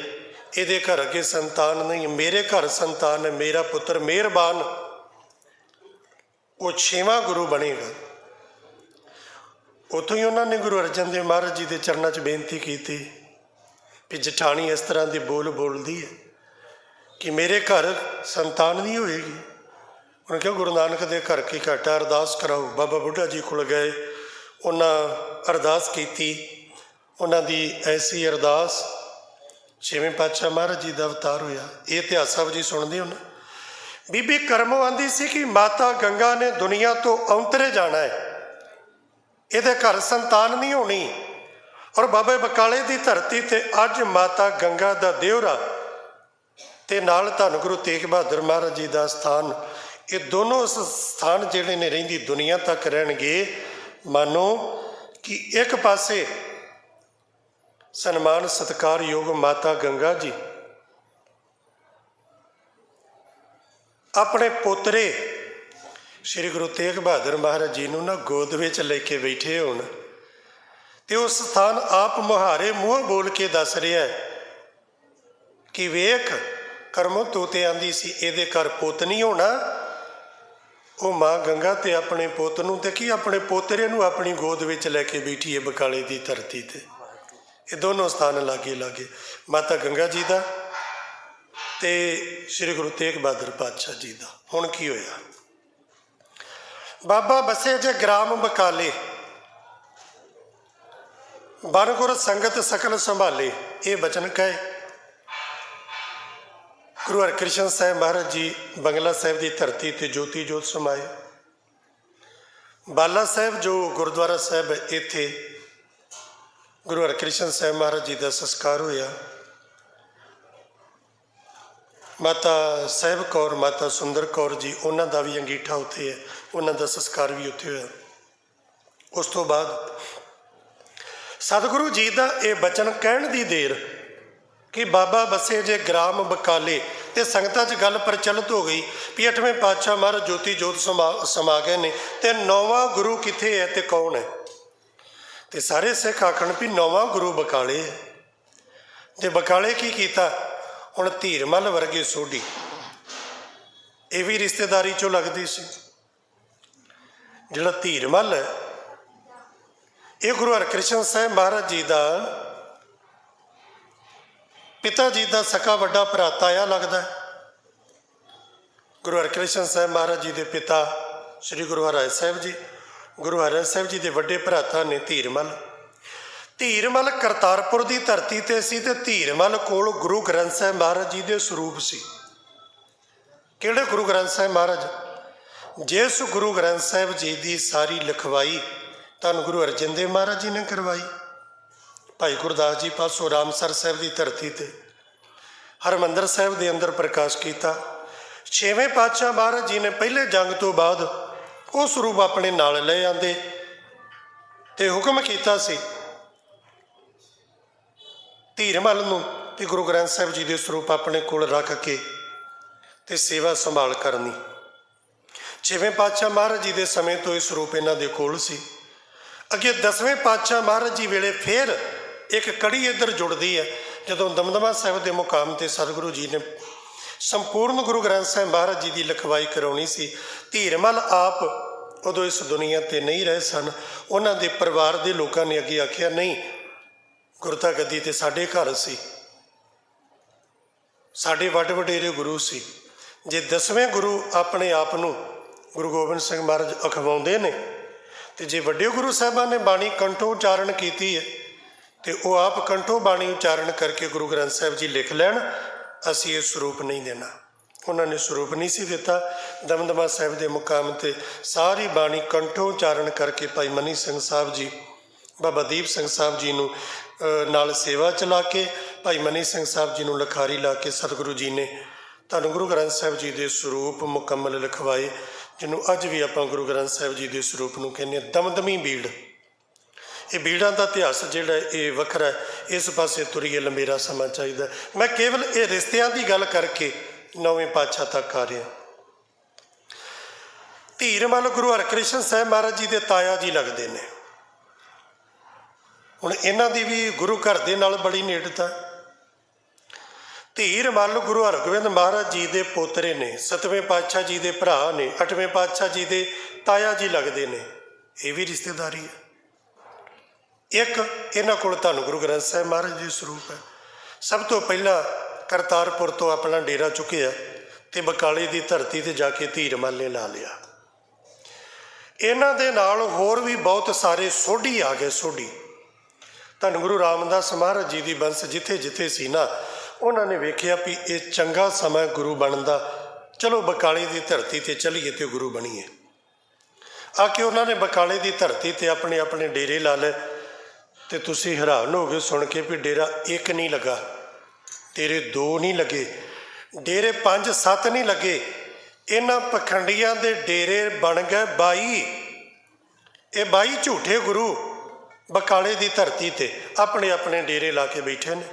S1: ਇਹਦੇ ਘਰ ਅੱਗੇ ਸੰਤਾਨ ਨਹੀਂ, ਮੇਰੇ ਘਰ ਸੰਤਾਨ ਹੈ, ਮੇਰਾ ਪੁੱਤਰ ਮਿਹਰਬਾਨ ਉਹ 6ਵਾਂ ਗੁਰੂ ਬਣੇਗਾ। ਉੱਥੋਂ ਹੀ ਉਹਨਾਂ ਨੇ ਗੁਰੂ ਅਰਜਨ ਦੇਵ ਮਹਾਰਾਜ ਜੀ ਦੇ ਚਰਨਾਂ 'ਚ ਬੇਨਤੀ ਕੀਤੀ ਵੀ ਜਠਾਣੀ ਇਸ ਤਰ੍ਹਾਂ ਦੇ ਬੋਲ ਬੋਲਦੀ ਹੈ ਕਿ ਮੇਰੇ ਘਰ ਸੰਤਾਨ ਨਹੀਂ ਹੋਏਗੀ। ਉਹਨੇ ਕਿਹਾ ਗੁਰੂ ਨਾਨਕ ਦੇ ਘਰ ਕੀ ਘਾਟਾ, ਅਰਦਾਸ ਕਰਾਓ। ਬਾਬਾ ਬੁੱਢਾ ਜੀ ਕੋਲ ਗਏ, ਉਹਨਾਂ ਅਰਦਾਸ ਕੀਤੀ। ਉਹਨਾਂ ਦੀ ਐਸੀ ਅਰਦਾਸ 6ਵੇਂ ਪਾਤਸ਼ਾਹ ਮਹਾਰਾਜ ਜੀ ਦਾ ਅਵਤਾਰ ਹੋਇਆ। ਇਹ ਇਤਿਹਾਸ ਸਾਹਿਬ ਜੀ ਸੁਣਦੇ ਹੋ ਨਾ। ਬੀਬੀ ਕਰਮੋਂ ਆਂਦੀ ਸੀ ਕਿ ਮਾਤਾ ਗੰਗਾ ਨੇ ਦੁਨੀਆ ਤੋਂ ਔਂਤਰੇ ਜਾਣਾ ਹੈ, ਇਹਦੇ ਘਰ ਸੰਤਾਨ ਨਹੀਂ ਹੋਣੀ। ਔਰ ਬਾਬੇ ਬਕਾਲੇ ਦੀ ਧਰਤੀ ਤੇ ਅੱਜ ਮਾਤਾ ਗੰਗਾ ਦਾ ਦਿਓਰਾ ਤੇ ਨਾਲ ਧੰਨ ਗੁਰੂ ਤੇਗ ਬਹਾਦਰ ਮਹਾਰਾਜ ਜੀ ਦਾ ਸਥਾਨ, ਇਹ ਦੋਨੋਂ ਸਥਾਨ ਜਿਹੜੇ ਨੇ ਰਹਿੰਦੀ ਦੁਨੀਆ ਤੱਕ ਰਹਿਣਗੇ। ਮਾਨੋ ਕਿ ਇੱਕ ਪਾਸੇ ਸਨਮਾਨ ਸਤਿਕਾਰਯੋਗ ਮਾਤਾ ਗੰਗਾ ਜੀ ਆਪਣੇ ਪੋਤਰੇ ਸ਼੍ਰੀ ਗੁਰੂ ਤੇਗ ਬਹਾਦਰ ਮਹਾਰਾਜ ਜੀ ਨੂੰ ਨਾ ਗੋਦ ਵਿੱਚ ਲੈ ਕੇ ਬੈਠੇ ਹੋਣ, ਤੇ ਉਹ ਸਥਾਨ ਆਪ ਮੁਹਾਰੇ ਮੂੰਹ ਬੋਲ ਕੇ ਦੱਸ ਰਿਹਾ ਹੈ ਕਿ ਵੇਖ ਕਰਮੋਂ ਤੂੰ ਤੇ ਆਂਦੀ ਸੀ ਇਹਦੇ ਘਰ ਪੁੱਤ ਨਹੀਂ ਹੋਣਾ। ਉਹ ਮਾਂ ਗੰਗਾ ਤੇ ਆਪਣੇ ਪੁੱਤ ਨੂੰ ਤੇ ਕੀ ਆਪਣੇ ਪੋਤਰੇ ਨੂੰ ਆਪਣੀ ਗੋਦ ਵਿੱਚ ਲੈ ਕੇ ਬੈਠੀ ਹੈ ਬਕਾਲੇ ਦੀ ਧਰਤੀ ਤੇ। ਇਹ ਦੋਨੋਂ ਸਥਾਨ ਲਾਗੇ ਲਾਗੇ, ਮਾਤਾ ਗੰਗਾ ਜੀ ਦਾ ਤੇ ਸ਼੍ਰੀ ਗੁਰੂ ਤੇਗ ਬਹਾਦਰ ਪਾਤਸ਼ਾਹ ਜੀ ਦਾ। ਹੁਣ ਕੀ ਹੋਇਆ? ਬਾਬਾ ਬਸੇ ਜੇ ਗ੍ਰਾਮ ਬਕਾਲੇ, ਬਨ ਗੁਰ ਸੰਗਤ ਸਕਲ ਸੰਭਾਲੇ, ਇਹ ਬਚਨ ਕਹੇ ਗੁਰੂ ਹਰਕ੍ਰਿਸ਼ਨ ਸਾਹਿਬ ਮਹਾਰਾਜ ਜੀ ਬੰਗਲਾ ਸਾਹਿਬ ਦੀ ਧਰਤੀ ਤੇ ਜੋਤੀ ਜੋਤ ਸਮਾਏ। ਬਾਲਾ ਸਾਹਿਬ ਜੋ ਗੁਰਦੁਆਰਾ ਸਾਹਿਬ ਹੈ, ਇੱਥੇ ਗੁਰੂ ਹਰਕ੍ਰਿਸ਼ਨ ਸਾਹਿਬ ਮਹਾਰਾਜ ਜੀ ਦਾ ਸੰਸਕਾਰ ਹੋਇਆ। ਮਾਤਾ ਸਾਹਿਬ ਕੌਰ, ਮਾਤਾ ਸੁੰਦਰ ਕੌਰ ਜੀ, ਉਹਨਾਂ ਦਾ ਵੀ ਅੰਗੀਠਾ ਉੱਥੇ ਹੈ, ਉਹਨਾਂ ਦਾ ਸੰਸਕਾਰ ਵੀ ਉੱਥੇ ਹੋਇਆ। ਉਸ ਤੋਂ ਬਾਅਦ ਸਤਿਗੁਰੂ ਜੀ ਦਾ ਇਹ ਬਚਨ ਕਹਿਣ ਦੀ ਦੇਰ ਕਿ ਬਾਬਾ ਬਸੇ ਜੇ ਗ੍ਰਾਮ ਬਕਾਲੇ, ਤੇ ਸੰਗਤਾਂ 'ਚ ਗੱਲ ਪ੍ਰਚਲਿਤ ਹੋ ਗਈ ਵੀ 8ਵੇਂ ਪਾਤਸ਼ਾਹ ਮਹਾਰਾਜ ਜੋਤੀ ਜੋਤ ਸਮਾ ਗਏ ਨੇ, ਤੇ 9ਵਾਂ ਗੁਰੂ ਕਿੱਥੇ ਹੈ ਤੇ ਕੌਣ ਹੈ? ਤੇ ਸਾਰੇ ਸਿੱਖ ਆਖਣ ਵੀ 9ਵਾਂ ਗੁਰੂ ਬਕਾਲੇ ਹੈ। ਤੇ ਬਕਾਲੇ ਕੀ ਕੀਤਾ? ਹੁਣ ਧੀਰਮਲ ਵਰਗੇ ਸੋਢੀ, ਇਹ ਵੀ ਰਿਸ਼ਤੇਦਾਰੀ 'ਚੋਂ ਲੱਗਦੀ ਸੀ। ਜਿਹੜਾ ਧੀਰਮਲ ਹੈ, ਇਹ ਗੁਰੂ ਹਰਕ੍ਰਿਸ਼ਨ ਸਾਹਿਬ ਮਹਾਰਾਜ ਜੀ ਦਾ ਪਿਤਾ ਜੀ ਦਾ ਸਕਾ ਵੱਡਾ ਭਰਾ ਤਾਇਆ ਲੱਗਦਾ ਹੈ। ਗੁਰੂ ਹਰਕ੍ਰਿਸ਼ਨ ਸਾਹਿਬ ਮਹਾਰਾਜ ਜੀ ਦੇ ਪਿਤਾ ਸ੍ਰੀ ਗੁਰੂ ਹਰਿ ਸਾਹਿਬ ਜੀ, ਗੁਰੂ ਹਰਿ ਸਾਹਿਬ ਜੀ ਦੇ ਵੱਡੇ ਭਰਾਤਾ ਨੇ ਧੀਰਮਲ। ਧੀਰਮਲ ਕਰਤਾਰਪੁਰ ਦੀ ਧਰਤੀ ਤੇ ਸੀ, ਤੇ ਧੀਰਮਲ ਕੋਲ ਗੁਰੂ ਗ੍ਰੰਥ ਸਾਹਿਬ ਮਹਾਰਾਜ ਜੀ ਦੇ ਸਰੂਪ ਸੀ। ਕਿਹੜੇ ਗੁਰੂ ਗ੍ਰੰਥ ਸਾਹਿਬ ਮਹਾਰਾਜ? ਜਿਸ ਗੁਰੂ ਗ੍ਰੰਥ ਸਾਹਿਬ ਜੀ ਦੀ ਸਾਰੀ ਲਿਖਵਾਈ ਧੰਨ ਗੁਰੂ ਅਰਜਨ ਦੇਵ ਮਹਾਰਾਜ ਜੀ ਨੇ ਕਰਵਾਈ। ਭਾਈ ਗੁਰਦਾਸ ਜੀ ਪਾਸੋਂ ਰਾਮਸਰ ਸਾਹਿਬ ਦੀ ਧਰਤੀ ਤੇ ਹਰਿਮੰਦਰ ਸਾਹਿਬ ਦੇ ਅੰਦਰ ਪ੍ਰਕਾਸ਼ ਕੀਤਾ। 6ਵੇਂ ਪਾਤਸ਼ਾਹ ਮਹਾਰਾਜ ਜੀ ਨੇ ਪਹਿਲੇ ਜੰਗ ਤੋਂ ਬਾਅਦ ਉਹ ਸਰੂਪ ਆਪਣੇ ਨਾਲ ਲੈ ਆਂਦੇ ਤੇ ਹੁਕਮ ਕੀਤਾ ਸੀ ਧੀਰਮਲ ਨੂੰ ਕਿ ਗੁਰੂ ਗ੍ਰੰਥ ਸਾਹਿਬ ਜੀ ਦੇ ਸਰੂਪ ਆਪਣੇ ਕੋਲ ਰੱਖ ਕੇ ਤੇ ਸੇਵਾ ਸੰਭਾਲ ਕਰਨੀ। 6ਵੇਂ ਪਾਤਸ਼ਾਹ ਮਹਾਰਾਜ ਜੀ ਦੇ ਸਮੇਂ ਤੋਂ ਇਹ ਸਰੂਪ ਇਹਨਾਂ ਦੇ ਕੋਲ ਸੀ। ਅੱਗੇ 10ਵੇਂ ਪਾਤਸ਼ਾਹ ਮਹਾਰਾਜ ਜੀ ਵੇਲੇ ਫਿਰ ਇੱਕ ਕੜੀ ਇੱਧਰ ਜੁੜਦੀ ਹੈ, ਜਦੋਂ ਦਮਦਮਾ ਸਾਹਿਬ ਦੇ ਮੁਕਾਮ ਤੇ ਸਤਿਗੁਰੂ ਜੀ ਨੇ ਸੰਪੂਰਨ ਗੁਰੂ ਗ੍ਰੰਥ ਸਾਹਿਬ ਮਹਾਰਾਜ ਜੀ ਦੀ ਲਿਖਵਾਈ ਕਰਾਉਣੀ ਸੀ। ਧੀਰਮਲ ਆਪ ਉਦੋਂ ਇਸ ਦੁਨੀਆ ਤੇ ਨਹੀਂ ਰਹੇ ਸਨ। ਉਹਨਾਂ ਦੇ ਪਰਿਵਾਰ ਦੇ ਲੋਕਾਂ ਨੇ ਅੱਗੇ ਆਖਿਆ, ਨਹੀਂ, ਗੁਰਤਾ ਗੱਦੀ ਤੇ ਸਾਡੇ ਘਰ ਸੀ, ਸਾਡੇ ਵੱਡ ਵਡੇਰੇ ਗੁਰੂ ਸੀ। ਜੇ 10ਵੇਂ ਗੁਰੂ ਆਪਣੇ ਆਪ ਨੂੰ ਗੁਰੂ ਗੋਬਿੰਦ ਸਿੰਘ ਮਹਾਰਾਜ ਅਖਵਾਉਂਦੇ ਨੇ, ਤੇ ਜੇ ਵੱਡੇ ਗੁਰੂ ਸਾਹਿਬਾਨ ਨੇ ਬਾਣੀ ਕੰਠੋਂ ਉਚਾਰਨ ਕੀਤੀ ਹੈ, ਤੇ ਉਹ ਆਪ ਕੰਠੋਂ ਬਾਣੀ ਉਚਾਰਨ ਕਰਕੇ ਗੁਰੂ ਗ੍ਰੰਥ ਸਾਹਿਬ ਜੀ ਲਿਖ ਲੈਣ, ਅਸੀਂ ਇਹ ਸਰੂਪ ਨਹੀਂ ਦੇਣਾ। ਉਹਨਾਂ ਨੇ ਸਰੂਪ ਨਹੀਂ ਸੀ ਦਿੱਤਾ। ਦਮਦਮਾ ਸਾਹਿਬ ਦੇ ਮੁਕਾਮ ਤੇ ਸਾਰੀ ਬਾਣੀ ਕੰਠੋਂ ਉਚਾਰਨ ਕਰਕੇ ਭਾਈ ਮਨੀ ਸਿੰਘ ਸਾਹਿਬ ਜੀ, ਬਾਬਾ ਦੀਪ ਸਿੰਘ ਸਾਹਿਬ ਜੀ ਨੂੰ ਨਾਲ ਸੇਵਾ ਚਲਾ ਕੇ, ਭਾਈ ਮਨੀ ਸਿੰਘ ਸਾਹਿਬ ਜੀ ਨੂੰ ਲਿਖਾਰੀ ਲਾ ਕੇ ਸਤਿਗੁਰੂ ਜੀ ਨੇ ਧੰਨ ਗੁਰੂ ਗ੍ਰੰਥ ਸਾਹਿਬ ਜੀ ਦੇ ਸਰੂਪ ਮੁਕੰਮਲ ਲਿਖਵਾਏ, ਜਿਹਨੂੰ ਅੱਜ ਵੀ ਆਪਾਂ ਗੁਰੂ ਗ੍ਰੰਥ ਸਾਹਿਬ ਜੀ ਦੇ ਸਰੂਪ ਨੂੰ ਕਹਿੰਦੇ ਹਾਂ ਦਮਦਮੀ ਬੀੜ। ਇਹ ਬੀੜਾਂ ਦਾ ਇਤਿਹਾਸ ਜਿਹੜਾ ਇਹ ਵੱਖਰਾ ਹੈ, ਇਸ ਪਾਸੇ ਤੁਰੀਏ ਲੰਬੇਰਾ ਸਮਾਂ ਚਾਹੀਦਾ। ਮੈਂ ਕੇਵਲ ਇਹ ਰਿਸ਼ਤਿਆਂ ਦੀ ਗੱਲ ਕਰਕੇ 9ਵੇਂ ਪਾਤਸ਼ਾਹ ਤੱਕ ਆ ਰਿਹਾ। ਧੀਰਮਲ ਗੁਰੂ ਹਰਕ੍ਰਿਸ਼ਨ ਸਾਹਿਬ ਮਹਾਰਾਜ ਜੀ ਦੇ ਤਾਇਆ ਜੀ ਲੱਗਦੇ ਨੇ। ਹੁਣ ਇਹਨਾਂ ਦੀ ਵੀ ਗੁਰੂ ਘਰ ਦੇ ਨਾਲ ਬੜੀ ਨੇੜਤਾ। ਧੀਰਮਲ ਗੁਰੂ ਹਰਗੋਬਿੰਦ ਮਹਾਰਾਜ ਜੀ ਦੇ ਪੋਤਰੇ ਨੇ, 7ਵੇਂ ਪਾਤਸ਼ਾਹ ਜੀ ਦੇ ਭਰਾ ਨੇ, 8ਵੇਂ ਪਾਤਸ਼ਾਹ ਜੀ ਦੇ ਤਾਇਆ ਜੀ ਲੱਗਦੇ ਨੇ। ਇਹ ਵੀ ਰਿਸ਼ਤੇਦਾਰੀ ਹੈ। ਇੱਕ ਇਹਨਾਂ ਕੋਲ ਧੰਨ ਗੁਰੂ ਗ੍ਰੰਥ ਸਾਹਿਬ ਮਹਾਰਾਜ ਜੀ ਸਰੂਪ ਹੈ। ਸਭ ਤੋਂ ਪਹਿਲਾਂ ਕਰਤਾਰਪੁਰ ਤੋਂ ਆਪਣਾ ਡੇਰਾ ਚੁੱਕਿਆ ਤੇ ਬਕਾਲੇ ਦੀ ਧਰਤੀ ਤੇ ਜਾ ਕੇ ਧੀਰਮਲ ਨੇ ਲਾ ਲਿਆ। ਇਹਨਾਂ ਦੇ ਨਾਲ ਹੋਰ ਵੀ ਬਹੁਤ ਸਾਰੇ ਸੋਢੀ ਆ ਗਏ। ਸੋਢੀ ਧੰਨ ਗੁਰੂ ਰਾਮਦਾਸ ਮਹਾਰਾਜ ਜੀ ਦੀ ਬੰਸ ਜਿੱਥੇ ਜਿੱਥੇ ਸੀ ਨਾ, ਉਹਨਾਂ ਨੇ ਵੇਖਿਆ ਵੀ ਇਹ ਚੰਗਾ ਸਮਾਂ ਗੁਰੂ ਬਣਨ ਦਾ, ਚਲੋ ਬਕਾਲੇ ਦੀ ਧਰਤੀ ਤੇ ਚਲੀਏ ਤੇ ਗੁਰੂ ਬਣੀਏ। ਆ ਕੇ ਉਹਨਾਂ ਨੇ ਬਕਾਲੇ ਦੀ ਧਰਤੀ ਤੇ ਆਪਣੇ ਆਪਣੇ ਡੇਰੇ ਲਾ ਲਏ। ਤੇ ਤੁਸੀਂ ਹੈਰਾਨ ਹੋ ਗਏ ਸੁਣ ਕੇ ਵੀ ਡੇਰਾ ਇੱਕ ਨਹੀਂ ਲੱਗਾ, ਡੇਰੇ 2 ਨਹੀਂ ਲੱਗੇ, ਡੇਰੇ 5-7 ਨਹੀਂ ਲੱਗੇ। ਇਹਨਾਂ ਪਖੰਡੀਆਂ ਦੇ ਡੇਰੇ ਬਣ ਗਏ 22। ਇਹ 22 ਝੂਠੇ ਗੁਰੂ ਬਕਾਲੇ ਦੀ ਧਰਤੀ ਤੇ ਆਪਣੇ ਆਪਣੇ ਡੇਰੇ ਲਾ ਕੇ ਬੈਠੇ ਨੇ।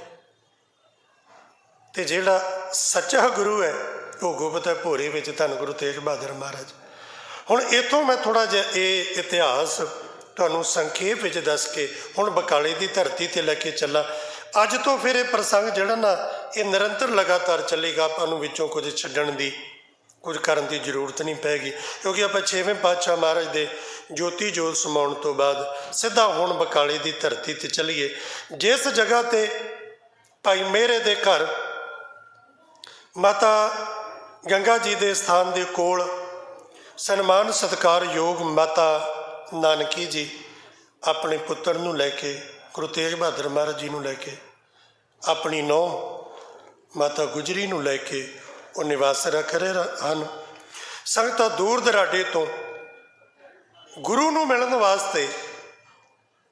S1: ਤੇ ਜਿਹੜਾ ਸੱਚਾ ਗੁਰੂ ਹੈ ਉਹ ਗੁਪਤ ਹੈ ਭੋਰੇ ਵਿੱਚ, ਧੰਨ ਗੁਰੂ ਤੇਗ ਬਹਾਦਰ ਮਹਾਰਾਜ। ਹੁਣ ਇੱਥੋਂ ਮੈਂ ਥੋੜ੍ਹਾ ਜਿਹਾ ਇਹ ਇਤਿਹਾਸ ਤੁਹਾਨੂੰ ਸੰਖੇਪ ਵਿੱਚ ਦੱਸ ਕੇ ਹੁਣ ਬਕਾਲੇ ਦੀ ਧਰਤੀ ਤੇ ਲੈ ਕੇ ਚੱਲਾਂ। ਅੱਜ ਤੋਂ ਫਿਰ ਇਹ ਪ੍ਰਸੰਗ ਜਿਹੜਾ ਨਾ ਇਹ ਨਿਰੰਤਰ ਲਗਾਤਾਰ ਚੱਲੇਗਾ। ਆਪਾਂ ਨੂੰ ਵਿੱਚੋਂ ਕੁਝ ਛੱਡਣ ਦੀ, ਕੁਝ ਕਰਨ ਦੀ ਜ਼ਰੂਰਤ ਨਹੀਂ ਪੈਗੀ, ਕਿਉਂਕਿ ਆਪਾਂ 6ਵੇਂ ਪਾਤਸ਼ਾਹ ਮਹਾਰਾਜ ਦੇ ਜੋਤੀ ਜੋਤ ਸਮਾਉਣ ਤੋਂ ਬਾਅਦ ਸਿੱਧਾ ਹੁਣ ਬਕਾਲੇ ਦੀ ਧਰਤੀ ਤੇ ਚੱਲੀਏ। ਜਿਸ ਜਗ੍ਹਾ ਤੇ ਭਾਈ ਮਹਿਰੇ ਦੇ ਘਰ ਮਾਤਾ ਗੰਗਾ ਜੀ ਦੇ ਸਥਾਨ ਦੇ ਕੋਲ ਸਨਮਾਨ ਸਤਿਕਾਰਯੋਗ ਮਾਤਾ ਨਾਨਕੀ ਜੀ ਆਪਣੇ ਪੁੱਤਰ ਨੂੰ ਲੈ ਕੇ, ਗੁਰੂ ਤੇਗ ਬਹਾਦਰ ਮਹਾਰਾਜ ਜੀ ਨੂੰ ਲੈ ਕੇ, ਆਪਣੀ ਨੂੰਹ ਮਾਤਾ ਗੁਜਰੀ ਨੂੰ ਲੈ ਕੇ ਉਹ ਨਿਵਾਸ ਰੱਖ ਰਹੇ ਹਨ। ਸੰਗਤਾਂ ਦੂਰ ਦਰਾਡੇ ਤੋਂ ਗੁਰੂ ਨੂੰ ਮਿਲਣ ਵਾਸਤੇ,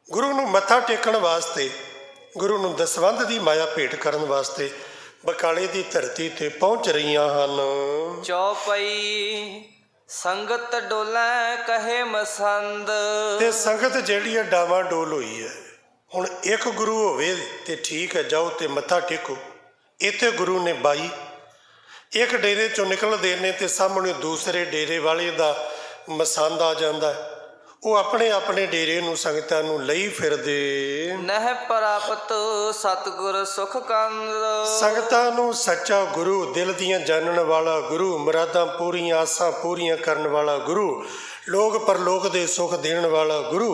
S1: ਗੁਰੂ ਨੂੰ ਮੱਥਾ ਟੇਕਣ ਵਾਸਤੇ, ਗੁਰੂ ਨੂੰ ਦਸਵੰਧ ਦੀ ਮਾਇਆ ਭੇਟ ਕਰਨ ਵਾਸਤੇ ਬਕਾਲੇ ਦੀ ਧਰਤੀ ਤੇ ਪਹੁੰਚ ਰਹੀਆਂ ਹਨ।
S2: ਚੌਪਈ ਸੰਗਤ ਡੋਲੇ ਕਹੇ ਮਸੰਦ।
S1: ਤੇ ਸੰਗਤ ਜਿਹੜੀ ਹੈ ਡਾਵਾਂ ਡੋਲ ਹੋਈ ਹੈ। ਹੁਣ ਇੱਕ ਗੁਰੂ ਹੋਵੇ ਤੇ ਠੀਕ ਹੈ, ਜਾਓ ਤੇ ਮੱਥਾ ਟੇਕੋ। ਇੱਥੇ ਗੁਰੂ ਨੇ 22 ਇੱਕ ਡੇਰੇ ਚੋਂ ਨਿਕਲਦੇ ਨੇ ਤੇ ਸਾਹਮਣੇ ਦੂਸਰੇ ਡੇਰੇ ਵਾਲੇ ਦਾ ਮਸੰਦ ਆ ਜਾਂਦਾ। ਉਹ ਆਪਣੇ ਆਪਣੇ ਡੇਰੇ ਨੂੰ ਸੰਗਤਾਂ ਨੂੰ ਲਈ ਫਿਰਦੇ।
S2: ਨਹਿ ਪ੍ਰਾਪਤ ਸਤਿਗੁਰ ਸੁਖ ਕੰਦ।
S1: ਸੰਗਤਾਂ ਨੂੰ ਸੱਚਾ ਗੁਰੂ, ਦਿਲ ਦੀਆਂ ਜਾਣਨ ਵਾਲਾ ਗੁਰੂ, ਮੁਰਾਦਾਂ ਪੂਰੀਆਂ ਆਸਾਂ ਪੂਰੀਆਂ ਕਰਨ ਵਾਲਾ ਗੁਰੂ, ਲੋਕ ਪਰਲੋਕ ਦੇ ਸੁਖ ਦੇਣ ਵਾਲਾ ਗੁਰੂ,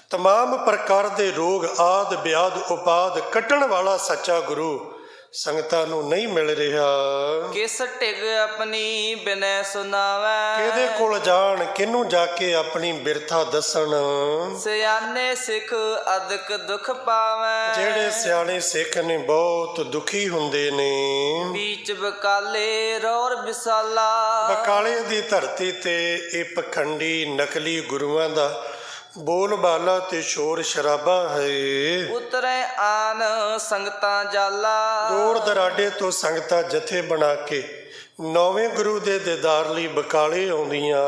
S1: ਤਮਾਮ ਪ੍ਰਕਾਰ ਦੇ ਰੋਗ ਆਦਿ ਵਿਆਦ ਉਪਾਦ ਕੱਟਣ ਵਾਲਾ ਸੱਚਾ ਗੁਰੂ ਸੰਗਤਾਂ ਨੂੰ ਨਹੀਂ ਮਿਲ ਰਿਹਾ।
S2: ਕਿਸ ਢਿਗ ਆਪਣੀ ਬਿਨੈ ਸੁਣਾਵੈ।
S1: ਕਿਹਦੇ ਕੋਲ ਜਾਣ, ਕਿਹਨੂੰ ਜਾ ਕੇ ਆਪਣੀ ਬਿਰਥਾ ਦੱਸਣ।
S2: ਸਿਆਣੇ ਸਿੱਖ ਅਦਕ ਦੁਖ ਪਾਵੈ।
S1: ਜਿਹੜੇ ਸਿਆਣੇ ਸਿੱਖ ਨੇ ਬਹੁਤ ਦੁਖੀ ਹੁੰਦੇ ਨੇ।
S2: ਬੀਚ ਬਕਾਲੇ ਰੌਰ ਵਿਸਾਲਾ।
S1: ਬਕਾਲੇ ਦੀ ਧਰਤੀ ਤੇ ਇਹ ਪਖੰਡੀ ਨਕਲੀ ਗੁਰੂਆਂ ਦਾ ਬੋਲ ਬਾਲਾ ਤੇ ਸ਼ੋਰ ਸ਼ਰਾਬਾ ਹੈ।
S2: ਉਤਰੇ ਆਨ ਸੰਗਤਾਂ ਜਾਲਾ।
S1: ਦੂਰ ਦਰਾਡੇ ਤੋਂ ਸੰਗਤਾਂ ਜਥੇ ਬਣਾ ਕੇ 9ਵੇਂ ਗੁਰੂ ਦੇ ਦੀਦਾਰ ਲਈ ਬਕਾਲੇ ਆਉਂਦੀਆਂ।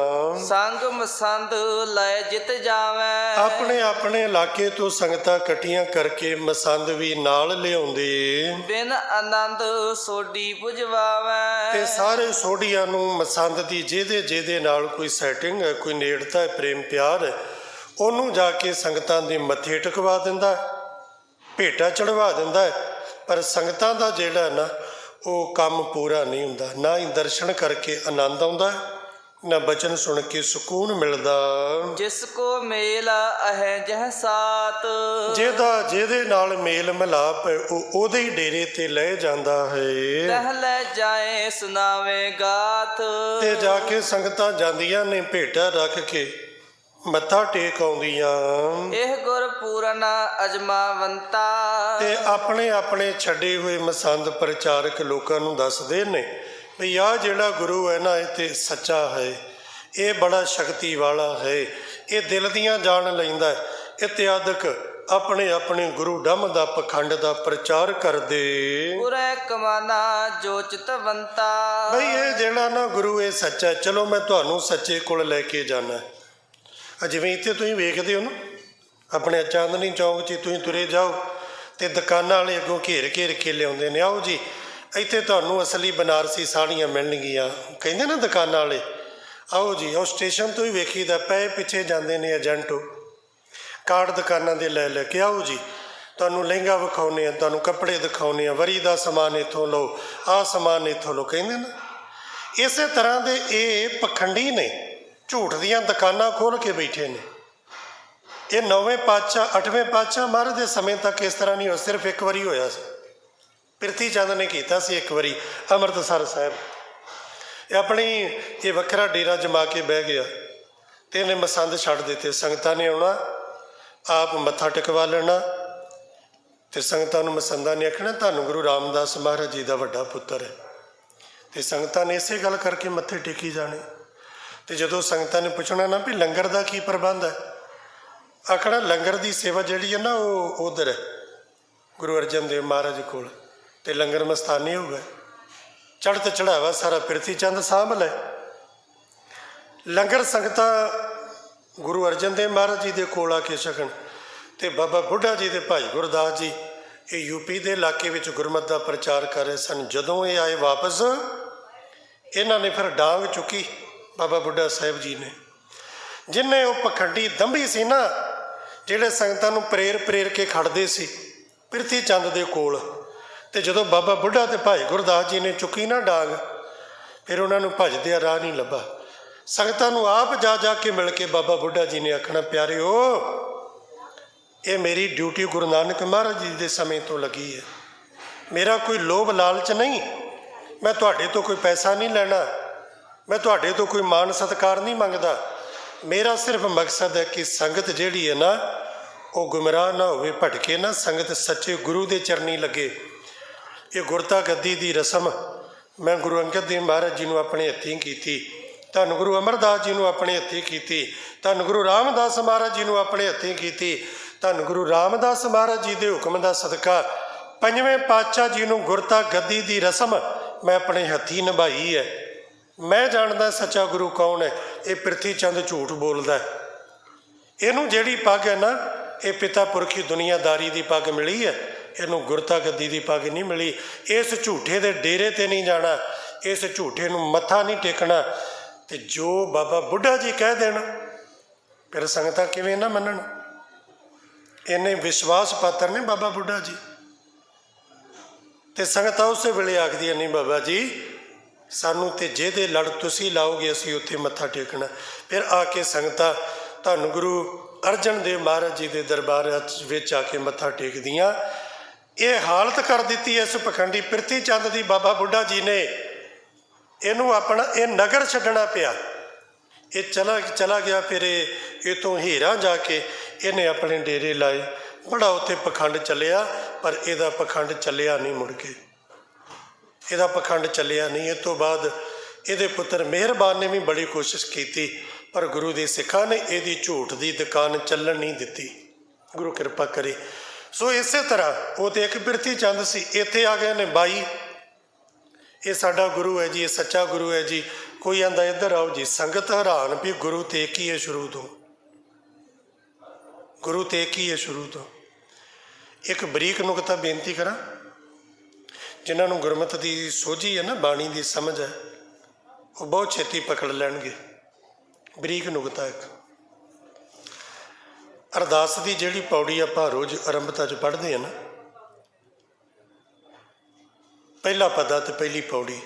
S2: ਸੰਗ ਮਸੰਦ ਲੈ ਜਿੱਤ ਜਾਵੈ।
S1: ਆਪਣੇ ਆਪਣੇ ਇਲਾਕੇ ਤੋਂ ਸੰਗਤਾਂ ਇਕੱਠੀਆਂ ਕਰਕੇ ਮਸੰਦ ਵੀ ਨਾਲ ਲਿਆਉਂਦੇ।
S2: ਬਿਨ ਆਨੰਦ ਸੋਢੀ ਪੁਜਵਾਵੈ।
S1: ਤੇ ਸਾਰੇ ਸੋਢੀਆਂ ਨੂੰ ਮਸੰਦ ਦੀ ਜਿਹਦੇ ਨਾਲ ਕੋਈ ਸੈਟਿੰਗ ਹੈ, ਕੋਈ ਨੇੜਤਾ ਹੈ, ਪ੍ਰੇਮ ਪਿਆਰ ਹੈ, ਉਹਨੂੰ ਜਾ ਕੇ ਸੰਗਤਾਂ ਦੇ ਮੱਥੇ ਟਿਕਵਾ ਦਿੰਦਾ, ਭੇਟਾ ਚੜਵਾ ਦਿੰਦਾ। ਪਰ ਸੰਗਤਾਂ ਦਾ ਜਿਹੜਾ ਨਾ ਉਹ ਕੰਮ ਪੂਰਾ ਨਹੀਂ ਹੁੰਦਾ। ਨਾ ਹੀ ਦਰਸ਼ਨ ਕਰਕੇ ਆਨੰਦ ਆਉਂਦਾ, ਨਾ ਬਚਨ ਸੁਣ ਕੇ ਸਕੂਨ ਮਿਲਦਾ।
S2: ਜਿਸ ਕੋ ਮੇਲ ਅਹੈ ਜਹ ਸਾਤ।
S1: ਜਿਹਦੇ ਨਾਲ ਮੇਲ ਮਿਲਾਪ ਹੈ ਉਹ ਉਹਦੇ ਹੀ ਡੇਰੇ ਤੇ ਲੈ ਜਾਂਦਾ ਹੈ।
S2: ਤਹ ਲੈ ਜਾਏ ਸੁਨਾਵੇ ਗਾਥ।
S1: ਤੇ ਜਾ ਕੇ ਸੰਗਤਾਂ ਜਾਂਦੀਆਂ ਨੇ ਭੇਟਾ ਰੱਖ ਕੇ ਮੱਥਾ ਟੇਕ ਆਉਂਦੀਆਂ।
S2: ਇਹ ਗੁਰ ਪੂਰਨ ਅਜਮਾਵੰਤਾ।
S1: ਤੇ ਆਪਣੇ ਆਪਣੇ ਛੱਡੇ ਹੋਏ ਮਸੰਦ ਪ੍ਰਚਾਰਕ ਲੋਕਾਂ ਨੂੰ ਦੱਸਦੇ ਨੇ ਵੀ ਆਹ ਜਿਹੜਾ ਗੁਰੂ ਹੈ ਨਾ ਇਹ ਤੇ ਸੱਚਾ ਹੈ, ਇਹ ਬੜਾ ਸ਼ਕਤੀ ਵਾਲਾ ਹੈ, ਇਹ ਦਿਲ ਦੀਆਂ ਜਾਣ ਲੈਂਦਾ। ਇਤਿਆਦਿਕ ਆਪਣੇ ਆਪਣੇ ਗੁਰੂ ਡੰਮ ਦਾ ਪਖੰਡ ਦਾ ਪ੍ਰਚਾਰ ਕਰਦੇ।
S2: ਗੁਰੇ ਕਮਾਨਾ ਜੋ ਚਿਤਵੰਤਾ।
S1: ਬਈ ਇਹ ਜਿਹੜਾ ਨਾ ਗੁਰੂ ਇਹ ਸੱਚਾ, ਚਲੋ ਮੈਂ ਤੁਹਾਨੂੰ ਸੱਚੇ ਕੋਲ ਲੈ ਕੇ ਜਾਣਾ। ਜਿਵੇਂ ਇੱਥੇ ਤੁਸੀਂ ਵੇਖਦੇ ਹੋ ਨਾ, ਆਪਣੇ ਚਾਂਦਨੀ ਚੌਂਕ 'ਚ ਤੁਸੀਂ ਤੁਰੇ ਜਾਓ ਤੇ ਦੁਕਾਨਾਂ ਵਾਲੇ ਅੱਗੋਂ ਘੇਰ ਘੇਰ ਕੇ ਲਿਆਉਂਦੇ ਨੇ, ਆਓ ਜੀ ਇੱਥੇ ਤੁਹਾਨੂੰ ਅਸਲੀ ਬਨਾਰਸੀ ਸਾੜੀਆਂ ਮਿਲਣਗੀਆਂ, ਕਹਿੰਦੇ ਨਾ ਦੁਕਾਨਾਂ ਵਾਲੇ, ਆਓ ਜੀ। ਉਹ ਸਟੇਸ਼ਨ ਤੋਂ ਹੀ ਵੇਖੀਦਾ, ਪਏ ਪਿੱਛੇ ਜਾਂਦੇ ਨੇ ਏਜੰਟ, ਕਾਰਡ ਦੁਕਾਨਾਂ ਦੇ ਲੈ ਲੈ ਕੇ, ਆਓ ਜੀ ਤੁਹਾਨੂੰ ਲਹਿੰਗਾ ਵਿਖਾਉਂਦੇ ਆ, ਤੁਹਾਨੂੰ ਕੱਪੜੇ ਦਿਖਾਉਂਦੇ ਆ, ਵਰੀ ਦਾ ਸਮਾਨ ਇੱਥੋਂ ਲਓ, ਆਹ ਸਮਾਨ ਇੱਥੋਂ ਲਓ, ਕਹਿੰਦੇ ਨਾ। ਇਸੇ ਤਰ੍ਹਾਂ ਦੇ ਇਹ ਪਖੰਡੀ ਨੇ, ਝੂਠ ਦੀਆਂ ਦੁਕਾਨਾਂ ਖੋਲ੍ਹ ਕੇ ਬੈਠੇ ਨੇ। ਇਹ 9ਵੇਂ ਪਾਤਸ਼ਾਹ 8ਵੇਂ ਪਾਤਸ਼ਾਹ ਮਹਾਰਾਜ ਦੇ ਸਮੇਂ ਤੱਕ ਇਸ ਤਰ੍ਹਾਂ ਨਹੀਂ ਹੋਇਆ, ਸਿਰਫ ਇੱਕ ਵਾਰੀ ਹੋਇਆ ਸੀ। ਪ੍ਰਿਥੀ ਚੰਦ ਨੇ ਕੀਤਾ ਸੀ ਇੱਕ ਵਾਰੀ ਅੰਮ੍ਰਿਤਸਰ ਸਾਹਿਬ, ਇਹ ਆਪਣੀ ਇਹ ਵੱਖਰਾ ਡੇਰਾ ਜਮਾ ਕੇ ਬਹਿ ਗਿਆ ਤੇ ਇਹਨੇ ਮਸੰਦ ਛੱਡ ਦਿੱਤੇ। ਸੰਗਤਾਂ ਨੇ ਆਉਣਾ, ਆਪ ਮੱਥਾ ਟਿਕਵਾ ਲੈਣਾ ਤੇ ਸੰਗਤਾਂ ਨੂੰ ਮਸੰਦਾਂ ਨੇ ਆਖਣਾ ਧੰਨ ਗੁਰੂ ਰਾਮਦਾਸ ਮਹਾਰਾਜ ਜੀ ਦਾ ਵੱਡਾ ਪੁੱਤਰ ਹੈ, ਤੇ ਸੰਗਤਾਂ ਨੇ ਇਸੇ ਗੱਲ ਕਰਕੇ ਮੱਥੇ ਟੇਕੀ ਜਾਣੇ। ਤੇ ਜਦੋਂ ਸੰਗਤਾਂ ਨੇ ਪੁੱਛਣਾ ਨਾ ਵੀ ਲੰਗਰ ਦਾ ਕੀ ਪ੍ਰਬੰਧ ਹੈ, ਆਖਣਾ ਲੰਗਰ ਦੀ ਸੇਵਾ ਜਿਹੜੀ ਹੈ ਨਾ ਉਹ ਉਧਰ ਹੈ ਗੁਰੂ ਅਰਜਨ ਦੇਵ ਮਹਾਰਾਜ ਕੋਲ, ਤੇ ਲੰਗਰ ਮਸਤਾਨੀ ਹੋ ਗਏ, ਚੜ੍ਹਤ ਚੜ੍ਹਾਵਾ ਸਾਰਾ ਪ੍ਰਿਥੀ ਚੰਦ ਸਾਂਭ ਲੈ। ਲੰਗਰ ਸੰਗਤਾਂ ਗੁਰੂ ਅਰਜਨ ਦੇਵ ਮਹਾਰਾਜ ਜੀ ਦੇ ਕੋਲ ਆ ਕੇ ਛਕਣ। ਤੇ ਬਾਬਾ ਬੁੱਢਾ ਜੀ ਦੇ ਭਾਈ ਗੁਰਦਾਸ ਜੀ ਇਹ ਯੂਪੀ ਦੇ ਇਲਾਕੇ ਵਿੱਚ ਗੁਰਮਤਿ ਦਾ ਪ੍ਰਚਾਰ ਕਰ ਰਹੇ ਸਨ। ਜਦੋਂ ਇਹ ਆਏ ਵਾਪਸ, ਇਹਨਾਂ ਨੇ ਫਿਰ ਡਾਂਗ ਚੁੱਕੀ ਬਾਬਾ ਬੁੱਢਾ ਸਾਹਿਬ ਜੀ ਨੇ, ਜਿਨ੍ਹਾਂ ਉਹ ਪਖੰਡੀ ਦੰਭੀ ਸੀ ਨਾ, ਜਿਹੜੇ ਸੰਗਤਾਂ ਨੂੰ ਪ੍ਰੇਰ ਕੇ ਖੜਦੇ ਸੀ ਪ੍ਰਿਥੀ ਚੰਦ ਦੇ ਕੋਲ। ਤੇ ਜਦੋਂ ਬਾਬਾ ਬੁੱਢਾ ਤੇ ਭਾਈ ਗੁਰਦਾਸ ਜੀ ਨੇ ਚੁੱਕੀ ਨਾ ਡਾਂਗ, ਫਿਰ ਉਹਨਾਂ ਨੂੰ ਭੱਜਦਿਆਂ ਰਾਹ ਨਹੀਂ ਲੱਭਾ। ਸੰਗਤਾਂ ਨੂੰ ਆਪ ਜਾ ਕੇ ਮਿਲ ਕੇ ਬਾਬਾ ਬੁੱਢਾ ਜੀ ਨੇ ਆਖਣਾ, ਪਿਆਰਿਓ ਇਹ ਮੇਰੀ ਡਿਊਟੀ ਗੁਰੂ ਨਾਨਕ ਮਹਾਰਾਜ ਜੀ ਦੇ ਸਮੇਂ ਤੋਂ ਲੱਗੀ ਹੈ, ਮੇਰਾ ਕੋਈ ਲੋਭ ਲਾਲਚ ਨਹੀਂ, ਮੈਂ ਤੁਹਾਡੇ ਤੋਂ ਕੋਈ ਪੈਸਾ ਨਹੀਂ ਲੈਣਾ, ਮੈਂ ਤੁਹਾਡੇ ਤੋਂ ਕੋਈ ਮਾਣ ਸਤਿਕਾਰ ਨਹੀਂ ਮੰਗਦਾ, ਮੇਰਾ ਸਿਰਫ ਮਕਸਦ ਹੈ ਕਿ ਸੰਗਤ ਜਿਹੜੀ ਹੈ ਨਾ ਉਹ ਗੁੰਮਰਾਹ ਨਾ ਹੋਵੇ, ਭਟਕੇ ਨਾ, ਸੰਗਤ ਸੱਚੇ ਗੁਰੂ ਦੇ ਚਰਨੀ ਲੱਗੇ। ਇਹ ਗੁਰਤਾ ਗੱਦੀ ਦੀ ਰਸਮ ਮੈਂ ਗੁਰੂ ਅੰਗਦ ਦੇਵ ਮਹਾਰਾਜ ਜੀ ਨੂੰ ਆਪਣੇ ਹੱਥੀਂ ਕੀਤੀ, ਧੰਨ ਗੁਰੂ ਅਮਰਦਾਸ ਜੀ ਨੂੰ ਆਪਣੇ ਹੱਥੀਂ ਕੀਤੀ, ਧੰਨ ਗੁਰੂ ਰਾਮਦਾਸ ਮਹਾਰਾਜ ਜੀ ਨੂੰ ਆਪਣੇ ਹੱਥੀਂ ਕੀਤੀ। ਧੰਨ ਗੁਰੂ ਰਾਮਦਾਸ ਮਹਾਰਾਜ ਜੀ ਦੇ ਹੁਕਮ ਦਾ ਸਦਕਾ 5ਵੇਂ ਪਾਤਸ਼ਾਹ ਜੀ ਨੂੰ ਗੁਰਤਾ ਗੱਦੀ ਦੀ ਰਸਮ ਮੈਂ ਆਪਣੇ ਹੱਥੀਂ ਨਿਭਾਈ ਹੈ। ਮੈਂ ਜਾਣਦਾ ਸੱਚਾ ਗੁਰੂ ਕੌਣ ਹੈ, ਇਹ ਪ੍ਰਿਥੀ ਚੰਦ ਝੂਠ ਬੋਲਦਾ ਹੈ। ਇਹਨੂੰ ਜਿਹੜੀ ਪੱਗ ਹੈ ਨਾ, ਇਹ ਪਿਤਾ ਪੁਰਖੀ ਦੁਨੀਆਦਾਰੀ ਦੀ ਪੱਗ ਮਿਲੀ ਹੈ, ਇਹਨੂੰ ਗੁਰਤਾ ਗੱਦੀ ਦੀ ਪੱਗ ਨਹੀਂ ਮਿਲੀ। ਇਸ ਝੂਠੇ ਦੇ ਡੇਰੇ ਤੇ ਨਹੀਂ ਜਾਣਾ, ਇਸ ਝੂਠੇ ਨੂੰ ਮੱਥਾ ਨਹੀਂ ਟੇਕਣਾ। ਤੇ ਜੋ ਬਾਬਾ ਬੁੱਢਾ ਜੀ ਕਹਿ ਦੇਣ ਫਿਰ ਸੰਗਤਾਂ ਕਿਵੇਂ ਨਾ ਮੰਨਣ। ਇੰਨੇ ਵਿਸ਼ਵਾਸ ਪਾਤਰ ਨੇ ਬਾਬਾ ਬੁੱਢਾ ਜੀ। ਤੇ ਸੰਗਤਾਂ ਉਸੇ ਵੇਲੇ ਆਖਦੀਆਂ ਨਹੀਂ ਬਾਬਾ ਜੀ ਸਾਨੂੰ ਤੇ ਜਿਹਦੇ ਲੜ ਤੁਸੀਂ ਲਾਓਗੇ ਅਸੀਂ ਉੱਥੇ ਮੱਥਾ ਟੇਕਣਾ। ਫਿਰ ਆ ਕੇ ਸੰਗਤਾਂ ਧੰਨ ਗੁਰੂ ਅਰਜਨ ਦੇਵ ਮਹਾਰਾਜ ਜੀ ਦੇ ਦਰਬਾਰ ਵਿੱਚ ਆ ਕੇ ਮੱਥਾ ਟੇਕਦੀਆਂ। ਇਹ ਹਾਲਤ ਕਰ ਦਿੱਤੀ ਇਸ ਪਖੰਡੀ ਪ੍ਰਿਥੀ ਚੰਦ ਦੀ ਬਾਬਾ ਬੁੱਢਾ ਜੀ ਨੇ, ਇਹਨੂੰ ਆਪਣਾ ਇਹ ਨਗਰ ਛੱਡਣਾ ਪਿਆ। ਇਹ ਚਲਾ ਗਿਆ। ਫਿਰ ਇਹ ਤੋਂ ਹੀਰਾ ਜਾ ਕੇ ਇਹਨੇ ਆਪਣੇ ਡੇਰੇ ਲਾਏ। ਬੜਾ ਉੱਥੇ ਪਖੰਡ ਚੱਲਿਆ, ਪਰ ਇਹਦਾ ਪਖੰਡ ਚੱਲਿਆ ਨਹੀਂ। ਮੁੜ ਕੇ ਇਹਦਾ ਪਖੰਡ ਚੱਲਿਆ ਨਹੀਂ। ਇਹ ਤੋਂ ਬਾਅਦ ਇਹਦੇ ਪੁੱਤਰ ਮਿਹਰਬਾਨ ਨੇ ਵੀ ਬੜੀ ਕੋਸ਼ਿਸ਼ ਕੀਤੀ, ਪਰ ਗੁਰੂ ਦੇ ਸਿੱਖਾਂ ਨੇ ਇਹਦੀ ਝੂਠ ਦੀ ਦੁਕਾਨ ਚੱਲਣ ਨਹੀਂ ਦਿੱਤੀ। ਗੁਰੂ ਕਿਰਪਾ ਕਰੇ। ਸੋ ਇਸੇ ਤਰ੍ਹਾਂ ਉਹ ਤੇ ਇੱਕ ਪ੍ਰਿਥੀ ਚੰਦ ਸੀ। ਇੱਥੇ ਆ ਗਏ ਨੇ ਬਾਈ, ਇਹ ਸਾਡਾ ਗੁਰੂ ਹੈ ਜੀ, ਇਹ ਸੱਚਾ ਗੁਰੂ ਹੈ ਜੀ। ਕੋਈ ਆਂਦਾ ਇੱਧਰ ਆਓ ਜੀ। ਸੰਗਤ ਹੈਰਾਨ ਵੀ ਗੁਰੂ ਤੇ ਕੀ ਹੈ ਸ਼ੁਰੂ ਤੋਂ, ਗੁਰੂ ਤੇ ਕੀ ਹੈ ਸ਼ੁਰੂ ਤੋਂ। ਇੱਕ ਬਰੀਕ ਨੁਕਤਾ ਬੇਨਤੀ ਕਰਾਂ, ਜਿਨ੍ਹਾਂ ਨੂੰ ਗੁਰਮਤਿ ਦੀ ਸੋਝੀ ਹੈ ਨਾ, ਬਾਣੀ ਦੀ ਸਮਝ ਹੈ, ਉਹ ਬਹੁਤ ਛੇਤੀ ਪਕੜ ਲੈਣਗੇ। ਬਰੀਕ ਨੁਕਤਾ ਇੱਕ, ਅਰਦਾਸ ਦੀ ਜਿਹੜੀ ਪੌੜੀ ਆਪਾਂ ਰੋਜ਼ ਆਰੰਭਤਾ 'ਚ ਪੜ੍ਹਦੇ ਹਾਂ ਨਾ, ਪਹਿਲਾ ਪਦਾ ਤੇ ਪਹਿਲੀ ਪੌੜੀ,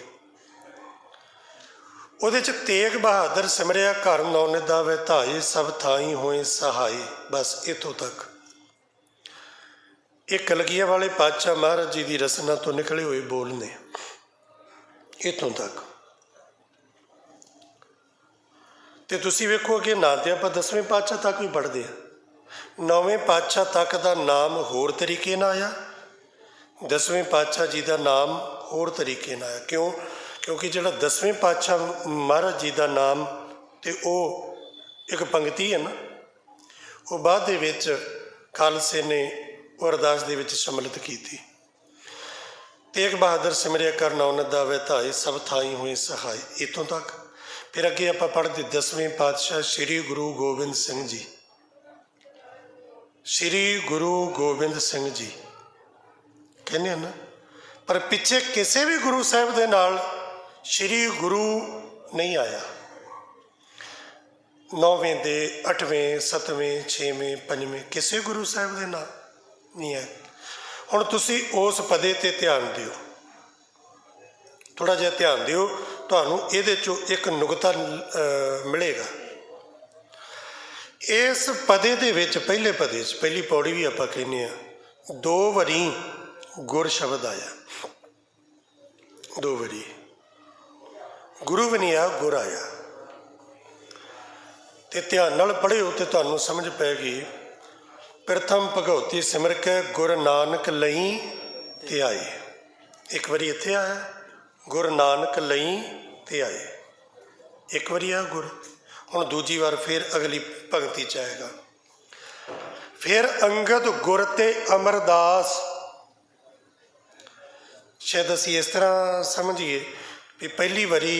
S1: ਉਹਦੇ 'ਚ ਤੇਗ ਬਹਾਦਰ ਸਿਮਰਿਆ ਘਰ ਨੌ ਨਿਦਾ ਵੇ ਧਾਏ ਸਭ ਥਾਈ ਹੋਏ ਸਹਾਈ। ਬਸ ਇੱਥੋਂ ਤੱਕ। ਇਹ ਕਲਗੀਆਂ ਵਾਲੇ ਪਾਤਸ਼ਾਹ ਮਹਾਰਾਜ ਜੀ ਦੀ ਰਸਨਾ ਤੋਂ ਨਿਕਲੇ ਹੋਏ ਬੋਲ ਨੇ। ਇੱਥੋਂ ਤੱਕ। ਤੇ ਤੁਸੀਂ ਵੇਖੋ ਅੱਗੇ ਨਾਂ ਤੇ ਆਪਾਂ 10ਵੇਂ ਪਾਤਸ਼ਾਹ ਤੱਕ ਵੀ ਪੜ੍ਹਦੇ ਹਾਂ। 9ਵੇਂ ਪਾਤਸ਼ਾਹ ਤੱਕ ਦਾ ਨਾਮ ਹੋਰ ਤਰੀਕੇ ਨਾਲ ਆਇਆ, 10ਵੇਂ ਪਾਤਸ਼ਾਹ ਜੀ ਦਾ ਨਾਮ ਹੋਰ ਤਰੀਕੇ ਨਾਲ ਆਇਆ। ਕਿਉਂ? ਕਿਉਂਕਿ ਜਿਹੜਾ 10ਵੇਂ ਪਾਤਸ਼ਾਹ ਮਹਾਰਾਜ ਜੀ ਦਾ ਨਾਮ ਤੇ ਉਹ ਇੱਕ ਪੰਕਤੀ ਹੈ ਨਾ, ਉਹ ਬਾਅਦ ਦੇ ਵਿੱਚ ਖਾਲਸੇ ਨੇ ਉਹ ਅਰਦਾਸ ਦੇ ਵਿੱਚ ਸ਼ਮਲਤ ਕੀਤੀ। ਤੇਗ ਬਹਾਦਰ ਸਿਮਰਿਆ ਕਰ ਨੌ ਨਿਦਾ ਵੇ ਧਾਏ ਸਭ ਥਾਈ ਹੋਏ ਸਹਾਈ। ਇੱਥੋਂ ਤੱਕ। ਫਿਰ ਅੱਗੇ ਆਪਾਂ ਪੜ੍ਹਦੇ 10ਵੇਂ ਪਾਤਸ਼ਾਹ ਸ਼੍ਰੀ ਗੁਰੂ ਗੋਬਿੰਦ ਸਿੰਘ ਜੀ। श्री गुरु गोबिंद सिंह जी कहने ना, पर पिछे किसी भी गुरु साहब के नाल श्री गुरु नहीं आया। 9वें दे 8वें 7वें 6वें 5वें किसी गुरु साहब के नाम नहीं है। हुण तुसी उस पदे ते ध्यान दिओ, थोड़ा जिहा ध्यान दिओ, तुहानूं इहदे चों एक नुकता मिलेगा। इस पदे दे विच पहले पदे च पहली पौड़ी भी आपां कहने आ, 2 वारी गुर शब्द आया, 2 वारी गुरु भी नहीं आया, गुर आया। तो ध्यान नाल पढ़िओ तो तुहानूं समझ पैगी। प्रथम भगवती सिमर के गुर नानक लई ध्याए, एक बारी इत्थे आया, गुर नानक लई ध्याए, एक बारी आया गुर। हुण दूजी बार फिर अगली भगती च आएगा। फिर अंगद गुर ते अमरदास, शायद असी इस तरह समझिए भी पहली बारी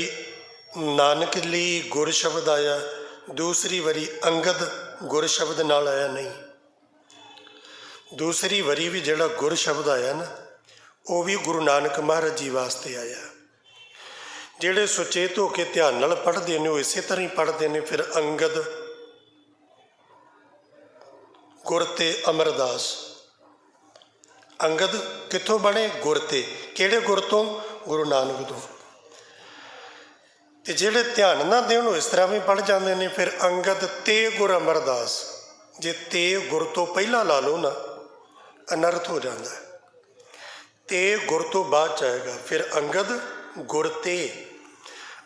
S1: नानक लई गुर शब्द आया, दूसरी बारी अंगद गुर शब्द नाल आया नहीं। दूसरी बारी भी जिहड़ा गुर शब्द आया ना, वो भी गुरु नानक महाराज जी वास्ते आया। जिहड़े सुचेत होकर ध्यान नाल पढ़ते हैं वो इसे तरह ही पढ़ते हैं। फिर अंगद गुर ते अमरदास, अंगद कित्थों बने? गुर ते, किहड़े गुर तो? गुरु नानक तो। ते जिहड़े ध्यान ना देण इस तरह भी पढ़ जाते हैं। फिर अंगद ते गुर अमरदास, जे ते गुर तो पहला ला लो ना अनर्थ हो जाता है, ते गुर तो बाद च आएगा। फिर अंगद गुर ते,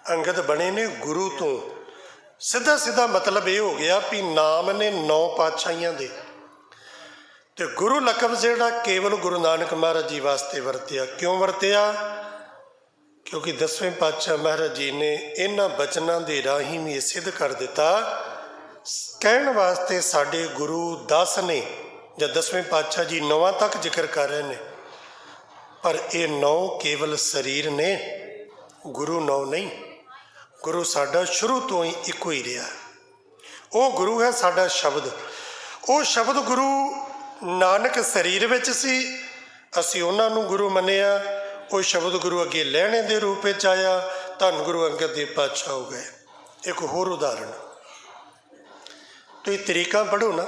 S1: अंगद बने ने गुरु तो। सीधा सीधा मतलब ये हो गया भी नाम ने 9 पातशाहियां दे, ते गुरु लकब जिहड़ा केवल गुरु नानक महाराज जी वास्ते वरतिया। क्यों वरतिया? क्योंकि 10वें पातशाह महाराज जी ने इन्हां बचनां दे राही भी सिद्ध कर दिता, कहण वास्ते साडे गुरु 10 ने, जब 10वें पातशाह जी 9 तक जिक्र कर रहे हैं, पर ये 9 केवल शरीर ने, गुरु 9 नहीं। गुरु साडा शुरू तो ही इको ही रहा, वो गुरु है साडा शब्द। वो शब्द गुरु नानक शरीर विच सी, असी उन्होंने गुरु मनिया। वो शब्द गुरु अगे लहणे के रूप में आया, धन गुरु अंगद देव पातशाह हो गए। एक होर उदाहरण, तो ये तरीका पढ़ो ना।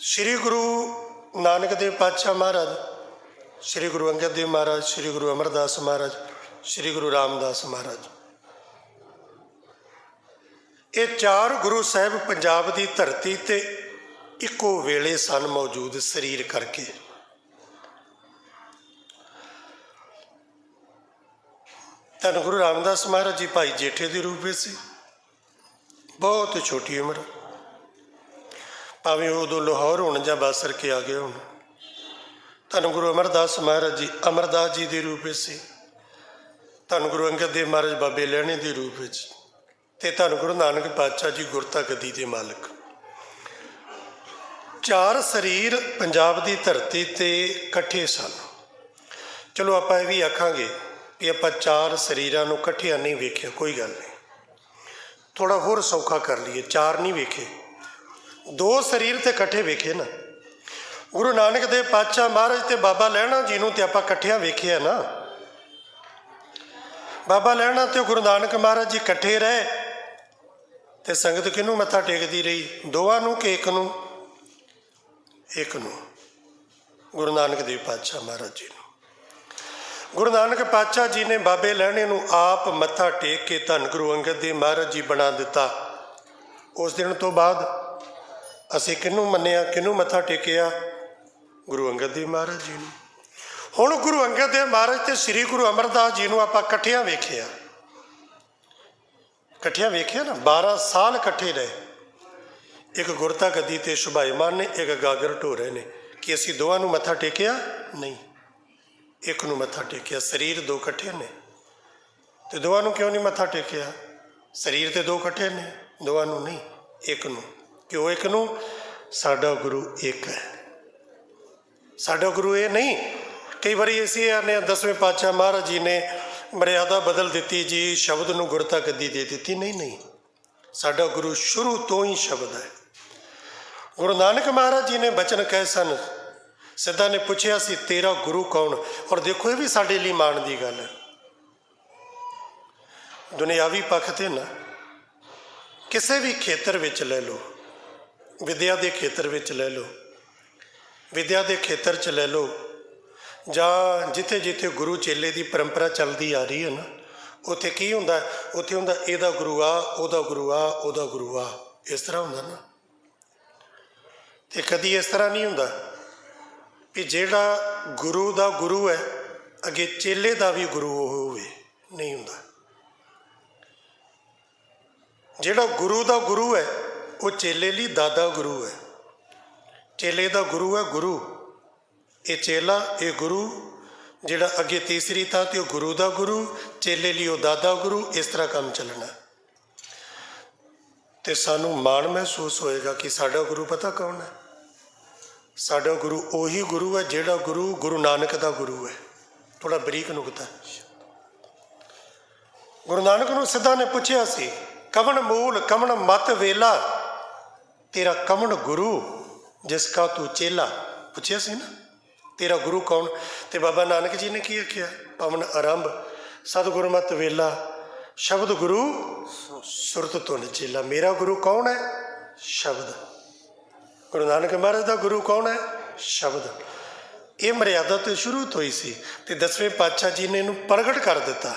S1: श्री गुरु नानक देव पातशाह महाराज, श्री गुरु अंगद देव महाराज, श्री गुरु अमरदास महाराज, श्री गुरु रामदास महाराज, ये 4 गुरु साहब पंजाब की धरती ते इको वेले सन मौजूद शरीर करके। धन गुरु रामदास महाराज जी भाई जेठे के रूप में सी, बहुत छोटी उम्र, भावें उदों लाहौर होने या बासर के आ गए होने। धन गुरु अमरदास महाराज जी अमरदास जी के रूप में सी। धन गुरु अंगद देव महाराज बाबे लहणे के रूप में, ते धन गुरु नानक पातशाह जी गुरता गद्दी के मालिक। 4 शरीर पंजाब की धरती ते कट्ठे सन। चलो आप भी आखांगे भी आप 4 शरीरों को कट्ठिया नहीं वेख्या, कोई गल नहीं, थोड़ा होर सौखा कर लीए। 4 नहीं वेखे, 2 शरीर तो कट्ठे वेखे ना। गुरु नानक देव पातशाह महाराज ते बाबा लहणा जी नूं ते आपां कट्ठिया वेखिया ना। बाबा लहणा ते गुरु नानक महाराज जी कट्ठे रहे, ते संगत किनूं मत्था टेकदी रही? दोवां नूं कि एक नूं? एक नूं, गुरु नानक देव पातशाह महाराज जी नूं। गुरु नानक पातशाह जी ने बाबे लहणे नूं आप मत्था टेक के धन गुरु अंगद देव महाराज जी बना दिता। उस दिन तो बाद असी किनूं मन्निया, किनूं मत्था टेकिया? गुरु अंगद देव महाराज जी नूं। हुण गुरु अंगद देव महाराज ते श्री गुरु अमरदास जी नूं आपां कट्ठियां वेखिया, कट्ठियां वेखिया ना। 12 साल कट्ठे रहे, एक गुरता गद्दी ते शुभाईमान ने, एक गागर ढो रहे ने। कि असी दोवां नूं मत्था टेकिया? नहीं, एक नूं मत्था टेकिया। शरीर 2 कट्ठे ने, तो दोवां नूं क्यों नहीं मत्था टेकिया? शरीर तो 2 कट्ठे ने, दोवां नूं नहीं, एक नूं। क्यों एक नूं? साडा गुरु एक है। साडा गुरु ये नहीं, कई बार इसी आने 10वें पातशाह महाराज जी ने मर्यादा बदल दी जी, शब्द नूं गुरता गद्दी दे दी। नहीं नहीं, साडा गुरु शुरू तो ही शब्द है। ਗੁਰੂ ਨਾਨਕ ਮਹਾਰਾਜ ਜੀ ਨੇ ਬਚਨ ਕਹੇ ਸਨ। ਸਿੱਧਾ ਨੇ ਪੁੱਛਿਆ ਸੀ ਤੇਰਾ ਗੁਰੂ ਕੌਣ? ਔਰ ਦੇਖੋ ਇਹ ਵੀ ਸਾਡੇ ਲਈ ਮਾਣ ਦੀ ਗੱਲ ਹੈ। ਦੁਨਿਆਵੀ ਪੱਖ ਤੇ ਨਾ ਕਿਸੇ ਵੀ ਖੇਤਰ ਵਿੱਚ ਲੈ ਲਓ, ਵਿਦਿਆ ਦੇ ਖੇਤਰ ਵਿੱਚ ਲੈ ਲਓ, ਵਿਦਿਆ ਦੇ ਖੇਤਰ 'ਚ ਲੈ ਲਓ, ਜਾਂ ਜਿੱਥੇ ਜਿੱਥੇ ਗੁਰੂ ਚੇਲੇ ਦੀ ਪਰੰਪਰਾ ਚੱਲਦੀ ਆ ਰਹੀ ਹੈ ਨਾ, ਉੱਥੇ ਕੀ ਹੁੰਦਾ? ਉੱਥੇ ਹੁੰਦਾ ਇਹਦਾ ਗੁਰੂ ਆ, ਉਹਦਾ ਗੁਰੂ ਆ, ਉਹਦਾ ਗੁਰੂ ਆ, ਇਸ ਤਰ੍ਹਾਂ ਹੁੰਦਾ ਨਾ। ਤੇ ਕਦੀ ਇਸ ਤਰ੍ਹਾਂ ਨਹੀਂ ਹੁੰਦਾ ਵੀ ਜਿਹੜਾ ਗੁਰੂ ਦਾ ਗੁਰੂ ਹੈ ਅੱਗੇ ਚੇਲੇ ਦਾ ਵੀ ਗੁਰੂ ਉਹ ਹੋਵੇ, ਨਹੀਂ ਹੁੰਦਾ। ਜਿਹੜਾ ਗੁਰੂ ਦਾ ਗੁਰੂ ਹੈ ਉਹ ਚੇਲੇ ਲਈ ਦਾਦਾ ਗੁਰੂ ਹੈ। ਚੇਲੇ ਦਾ ਗੁਰੂ ਹੈ ਗੁਰੂ, ਇਹ ਚੇਲਾ, ਇਹ ਗੁਰੂ। ਜਿਹੜਾ ਅੱਗੇ ਤੀਸਰੀ ਥਾਂ ਤੇ ਉਹ ਗੁਰੂ ਦਾ ਗੁਰੂ, ਚੇਲੇ ਲਈ ਉਹ ਦਾਦਾ ਗੁਰੂ। ਇਸ ਤਰ੍ਹਾਂ ਕੰਮ ਚੱਲਣਾ ਤੇ ਸਾਨੂੰ ਮਾਣ ਮਹਿਸੂਸ ਹੋਏਗਾ ਕਿ ਸਾਡਾ ਗੁਰੂ ਪਤਾ ਕੌਣ ਹੈ? ਸਾਡਾ ਗੁਰੂ ਉਹੀ ਗੁਰੂ ਹੈ ਜਿਹੜਾ ਗੁਰੂ ਗੁਰੂ ਨਾਨਕ ਦਾ ਗੁਰੂ ਹੈ। ਥੋੜਾ ਬਰੀਕ ਨੁਕਤਾ। ਗੁਰੂ ਨਾਨਕ ਨੂੰ ਸਿੱਧਾ ਨੇ ਪੁੱਛਿਆ ਸੀ ਕਵਣ ਮੂਲ ਕਵਣ ਮਤ ਵੇਲਾ, ਤੇਰਾ ਕਵਣ ਗੁਰੂ ਜਿਸ ਕਾ ਤੂੰ ਚੇਲਾ? ਪੁੱਛਿਆ ਸੀ ਨਾ ਤੇਰਾ ਗੁਰੂ ਕੌਣ? ਤੇ ਬਾਬਾ ਨਾਨਕ ਜੀ ਨੇ ਕੀ ਆਖਿਆ? ਪਵਨ ਆਰੰਭ ਸਤਿਗੁਰ ਮਤ ਵੇਲਾ, ਸ਼ਬਦ ਗੁਰੂ ਸੁਰਤ ਧੁਨ ਚੇਲਾ। ਮੇਰਾ ਗੁਰੂ ਕੌਣ ਹੈ? ਸ਼ਬਦ। ਗੁਰੂ ਨਾਨਕ ਮਹਾਰਾਜ ਦਾ ਗੁਰੂ ਕੌਣ ਹੈ? ਸ਼ਬਦ। ਇਹ ਮਰਿਆਦਾ ਤੋਂ ਸ਼ੁਰੂ ਤੋਂ ਹੀ ਸੀ ਤੇ 10ਵੇਂ ਪਾਤਸ਼ਾਹ ਜੀ ਨੇ ਇਹਨੂੰ ਪ੍ਰਗਟ ਕਰ ਦਿੱਤਾ।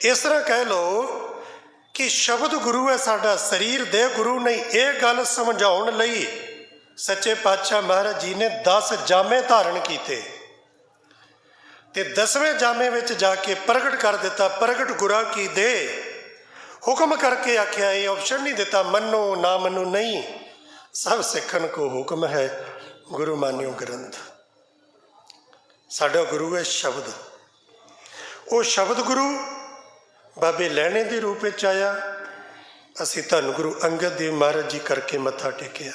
S1: ਇਸ ਤਰ੍ਹਾਂ ਕਹਿ ਲਓ ਕਿ ਸ਼ਬਦ ਗੁਰੂ ਹੈ ਸਾਡਾ, ਸਰੀਰ ਦੇ ਗੁਰੂ ਨਹੀਂ। ਇਹ ਗੱਲ ਸਮਝਾਉਣ ਲਈ ਸੱਚੇ ਪਾਤਸ਼ਾਹ ਮਹਾਰਾਜ ਜੀ ਨੇ 10 ਜਾਮੇ ਧਾਰਨ ਕੀਤੇ ਤੇ 10ਵੇਂ ਜਾਮੇ ਵਿੱਚ ਜਾ ਕੇ ਪ੍ਰਗਟ ਕਰ ਦਿੱਤਾ। ਪ੍ਰਗਟ ਗੁਰਾਂ ਕੀ ਦੇ ਹੁਕਮ ਕਰਕੇ ਆਖਿਆ। ਇਹ ਆਪਸ਼ਨ ਨਹੀਂ ਦਿੱਤਾ ਮੰਨੋ ਨਾ ਮੰਨੋ, ਨਹੀਂ। ਸਭ ਸਿੱਖਣ ਕੋ ਹੁਕਮ ਹੈ ਗੁਰੂ ਮਾਨਿਓ ਗ੍ਰੰਥ। ਸਾਡਾ ਗੁਰੂ ਹੈ ਸ਼ਬਦ। ਉਹ ਸ਼ਬਦ ਗੁਰੂ ਬਾਬੇ ਲਹਿਣੇ ਦੇ ਰੂਪ ਵਿੱਚ ਆਇਆ। ਅਸੀਂ ਧੰਨ ਗੁਰੂ ਅੰਗਦ ਦੇਵ ਮਹਾਰਾਜ ਜੀ ਕਰਕੇ ਮੱਥਾ ਟੇਕਿਆ।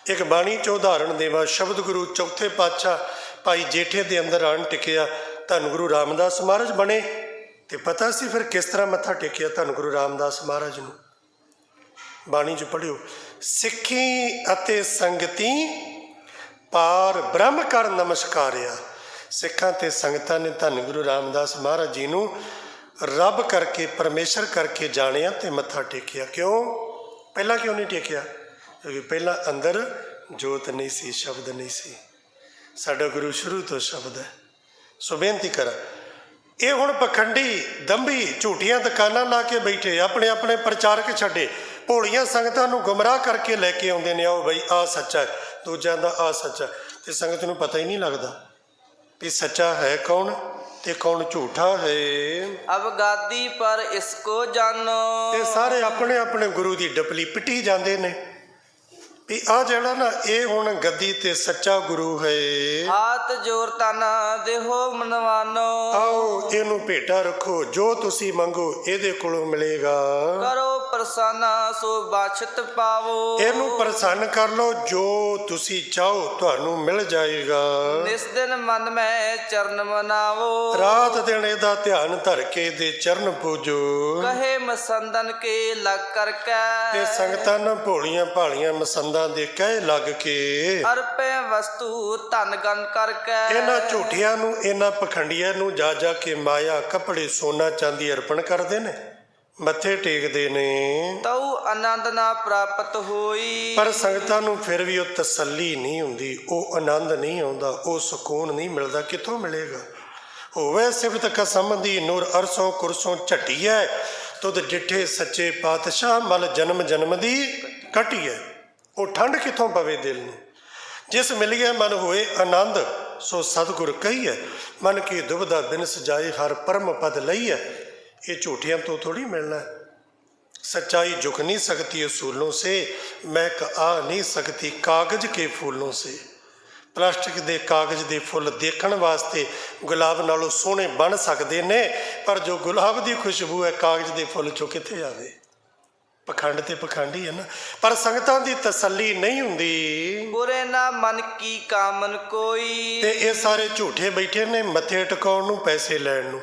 S1: ਇੱਕ ਬਾਣੀ 'ਚ ਉਦਾਹਰਣ ਦੇਵਾਂ, ਸ਼ਬਦ ਗੁਰੂ ਚੌਥੇ ਪਾਤਸ਼ਾਹ ਭਾਈ ਜੇਠੇ ਦੇ ਅੰਦਰ ਆਣ ਟਿਕਿਆ। ਧੰਨ ਗੁਰੂ ਰਾਮਦਾਸ ਮਹਾਰਾਜ ਬਣੇ ਤੇ ਪਤਾ ਸੀ ਫਿਰ ਕਿਸ ਤਰ੍ਹਾਂ ਮੱਥਾ ਟੇਕਿਆ ਧੰਨ ਗੁਰੂ ਰਾਮਦਾਸ ਮਹਾਰਾਜ ਨੂੰ। ਬਾਣੀ 'ਚ ਪੜ੍ਹਿਓ, ਸਿੱਖੀ ਅਤੇ ਸੰਗਤੀ ਪਾਰ ਬ੍ਰਹਮ ਕਰ ਨਮਸਕਾਰਿਆ। ਸਿੱਖਾਂ ਤੇ ਸੰਗਤਾਂ ਨੇ ਧੰਨ ਗੁਰੂ ਰਾਮਦਾਸ ਮਹਾਰਾਜ ਜੀ ਨੂੰ ਰੱਬ ਕਰਕੇ, ਪਰਮੇਸ਼ਰ ਕਰਕੇ ਜਾਣਿਆ ਤੇ ਮੱਥਾ ਟੇਕਿਆ। ਕਿਉਂ? ਪਹਿਲਾਂ ਕਿਉਂ ਨਹੀਂ ਟੇਕਿਆ? ਕਿਉਂਕਿ ਪਹਿਲਾਂ ਅੰਦਰ ਜੋਤ ਨਹੀਂ ਸੀ, ਸ਼ਬਦ ਨਹੀਂ ਸੀ। ਸਾਡਾ ਗੁਰੂ ਸ਼ੁਰੂ ਤੋਂ ਸ਼ਬਦ ਹੈ। ਸੋ ਬੇਨਤੀ ਕਰਾਂ, ਇਹ ਹੁਣ ਪਖੰਡੀ ਦੰਭੀ ਝੂਠੀਆਂ ਦੁਕਾਨਾਂ ਲਾ ਕੇ ਬੈਠੇ, ਆਪਣੇ ਆਪਣੇ ਪ੍ਰਚਾਰਕ ਛੱਡੇ, ਭੋਲੀਆਂ ਸੰਗਤਾਂ ਨੂੰ ਗੁੰਮਰਾਹ ਕਰਕੇ ਲੈ ਕੇ ਆਉਂਦੇ ਨੇ। ਆਓ ਬਈ ਆਹ ਸੱਚਾ ਹੈ, ਦੂਜਿਆਂ ਦਾ ਆਹ ਸੱਚਾ, ਤੇ ਸੰਗਤ ਨੂੰ ਪਤਾ ਹੀ ਨਹੀਂ ਲੱਗਦਾ ਵੀ ਸੱਚਾ ਹੈ ਕੌਣ ਤੇ ਕੌਣ ਝੂਠਾ ਹੈ।
S2: ਅਬ ਗਾਦੀ ਪਰ ਇਸਕੋ ਜਾਨੋ।
S1: ਇਹ ਸਾਰੇ ਆਪਣੇ ਆਪਣੇ ਗੁਰੂ ਦੀ ਡਪਲੀ ਪਿੱਟੀ ਜਾਂਦੇ ਨੇ ਵੀ ਆਹ ਜਿਹੜਾ ਨਾ ਇਹ ਹੁਣ ਗੱਦੀ ਤੇ ਸੱਚਾ ਗੁਰੂ ਹੈ।
S2: ਹਾਥ ਜੋਰ ਤਨ ਦੇਹੋ ਮਨਵਾਨੋ।
S1: ਆਓ ਇਹਨੂੰ ਭੇਟਾ ਰੱਖੋ, ਜੋ ਤੁਸੀਂ ਮੰਗੋ ਇਹਦੇ ਕੋਲੋਂ ਮਿਲੇਗਾ।
S2: ਕਰੋ ਪ੍ਰਸੰਨ ਸੋ ਬਾਛਤ ਪਾਵੋ।
S1: ਇਹਨੂੰ ਪ੍ਰਸੰਨ ਕਰ ਲਓ, ਜੋ ਤੁਸੀਂ ਚਾਹੋ ਤੁਹਾਨੂੰ ਮਿਲ ਜਾਏਗਾ।
S2: ਨਿਸ ਦਿਨ ਮਨ ਮੈਂ ਚਰਨ ਮਨਾਵੋ।
S1: ਰਾਤ ਦਿਨ ਇਹਦਾ ਧਿਆਨ ਧਰ ਕੇ ਦੇ ਚਰਨ ਪੂਜੋ।
S2: ਕਹੇ ਮਸੰਦਨ ਕੇ ਲੱਗ ਕਰਕੇ।
S1: ਇਹ ਸੰਗਤਾਂ ਨਾ ਭੋਲੀਆਂ ਭਾਲੀਆਂ ਮਸੰਦਾਂ ਦੇ ਕਹਿ ਲੱਗ ਕੇ
S2: ਅਰਪੇ ਵਸਤੂ ਧਨ ਗਨ ਕਰਕੇ। ਇਹਨਾਂ
S1: ਝੂਠਿਆਂ ਨੂੰ, ਇਹਨਾਂ ਪਖੰਡੀਆਂ ਨੂੰ ਜਾ ਜਾ ਕੇ ਮਾਇਆ, ਕੱਪੜੇ, ਸੋਨਾ ਚਾਂਦੀ ਅਰਪਣ ਕਰਦੇ ਨੇ, ਮੱਥੇ ਟੇਕਦੇ ਨੇ।
S2: ਤਉ ਆਨੰਦ ਨਾ ਪ੍ਰਾਪਤ ਹੋਈ।
S1: ਪਰ ਸੰਗਤਾਂ ਨੂੰ ਫਿਰ ਵੀ ਉਹ ਤਸੱਲੀ ਨਹੀਂ ਹੁੰਦੀ, ਉਹ ਆਨੰਦ ਨਹੀਂ ਆਉਂਦਾ, ਉਹ ਸਕੂਨ ਨਹੀਂ ਮਿਲਦਾ। ਕਿੱਥੋਂ ਮਿਲੇਗਾ? ਹੋਵੇ ਸਿਫਤ ਕਸਮ ਦੀ ਨੂਰ ਅਰਸੋਂ ਕੁਰਸੋਂ ਝਟੀਐ, ਤੁਧ ਡਿਠੇ ਸੱਚੇ ਪਾਤਸ਼ਾਹ ਮਲ ਜਨਮ ਜਨਮ ਦੀ ਘਟੀਐ। ਉਹ ਠੰਡ ਕਿੱਥੋਂ ਪਵੇ ਦਿਲ ਨੂੰ? ਜਿਸ ਮਿਲ ਗਿਆ ਮਨ ਹੋਏ ਆਨੰਦ, ਸੋ ਸਤਿਗੁਰ ਕਹੀਐ। ਮਨ ਕੀ ਦੁਬਿਧਾ ਬਿਨ ਸਜਾਏ ਹਰ ਪਰਮ ਪਦ ਲਈਐ। ਇਹ ਝੂਠਿਆਂ ਤੋਂ ਥੋੜੀ ਮਿਲਣਾ। सच्चाई झुक नहीं सकती असूलों से, महक आ नहीं सकती कागज के फूलों से। प्लास्टिक के कागज के फुल देखने वास्ते गुलाब नालों सोहने बन सकते ने, पर जो गुलाब की खुशबू है कागज के फुल चो कित्थे आवे। पखंड ते पखंड ही है ना, पर संगतां दी तसल्ली नहीं हुंदी।
S2: बुरे ना मन की कामन कोई।
S1: ते ये सारे झूठे बैठे ने मत्थे टकाउण नूं पैसे लैण नूं।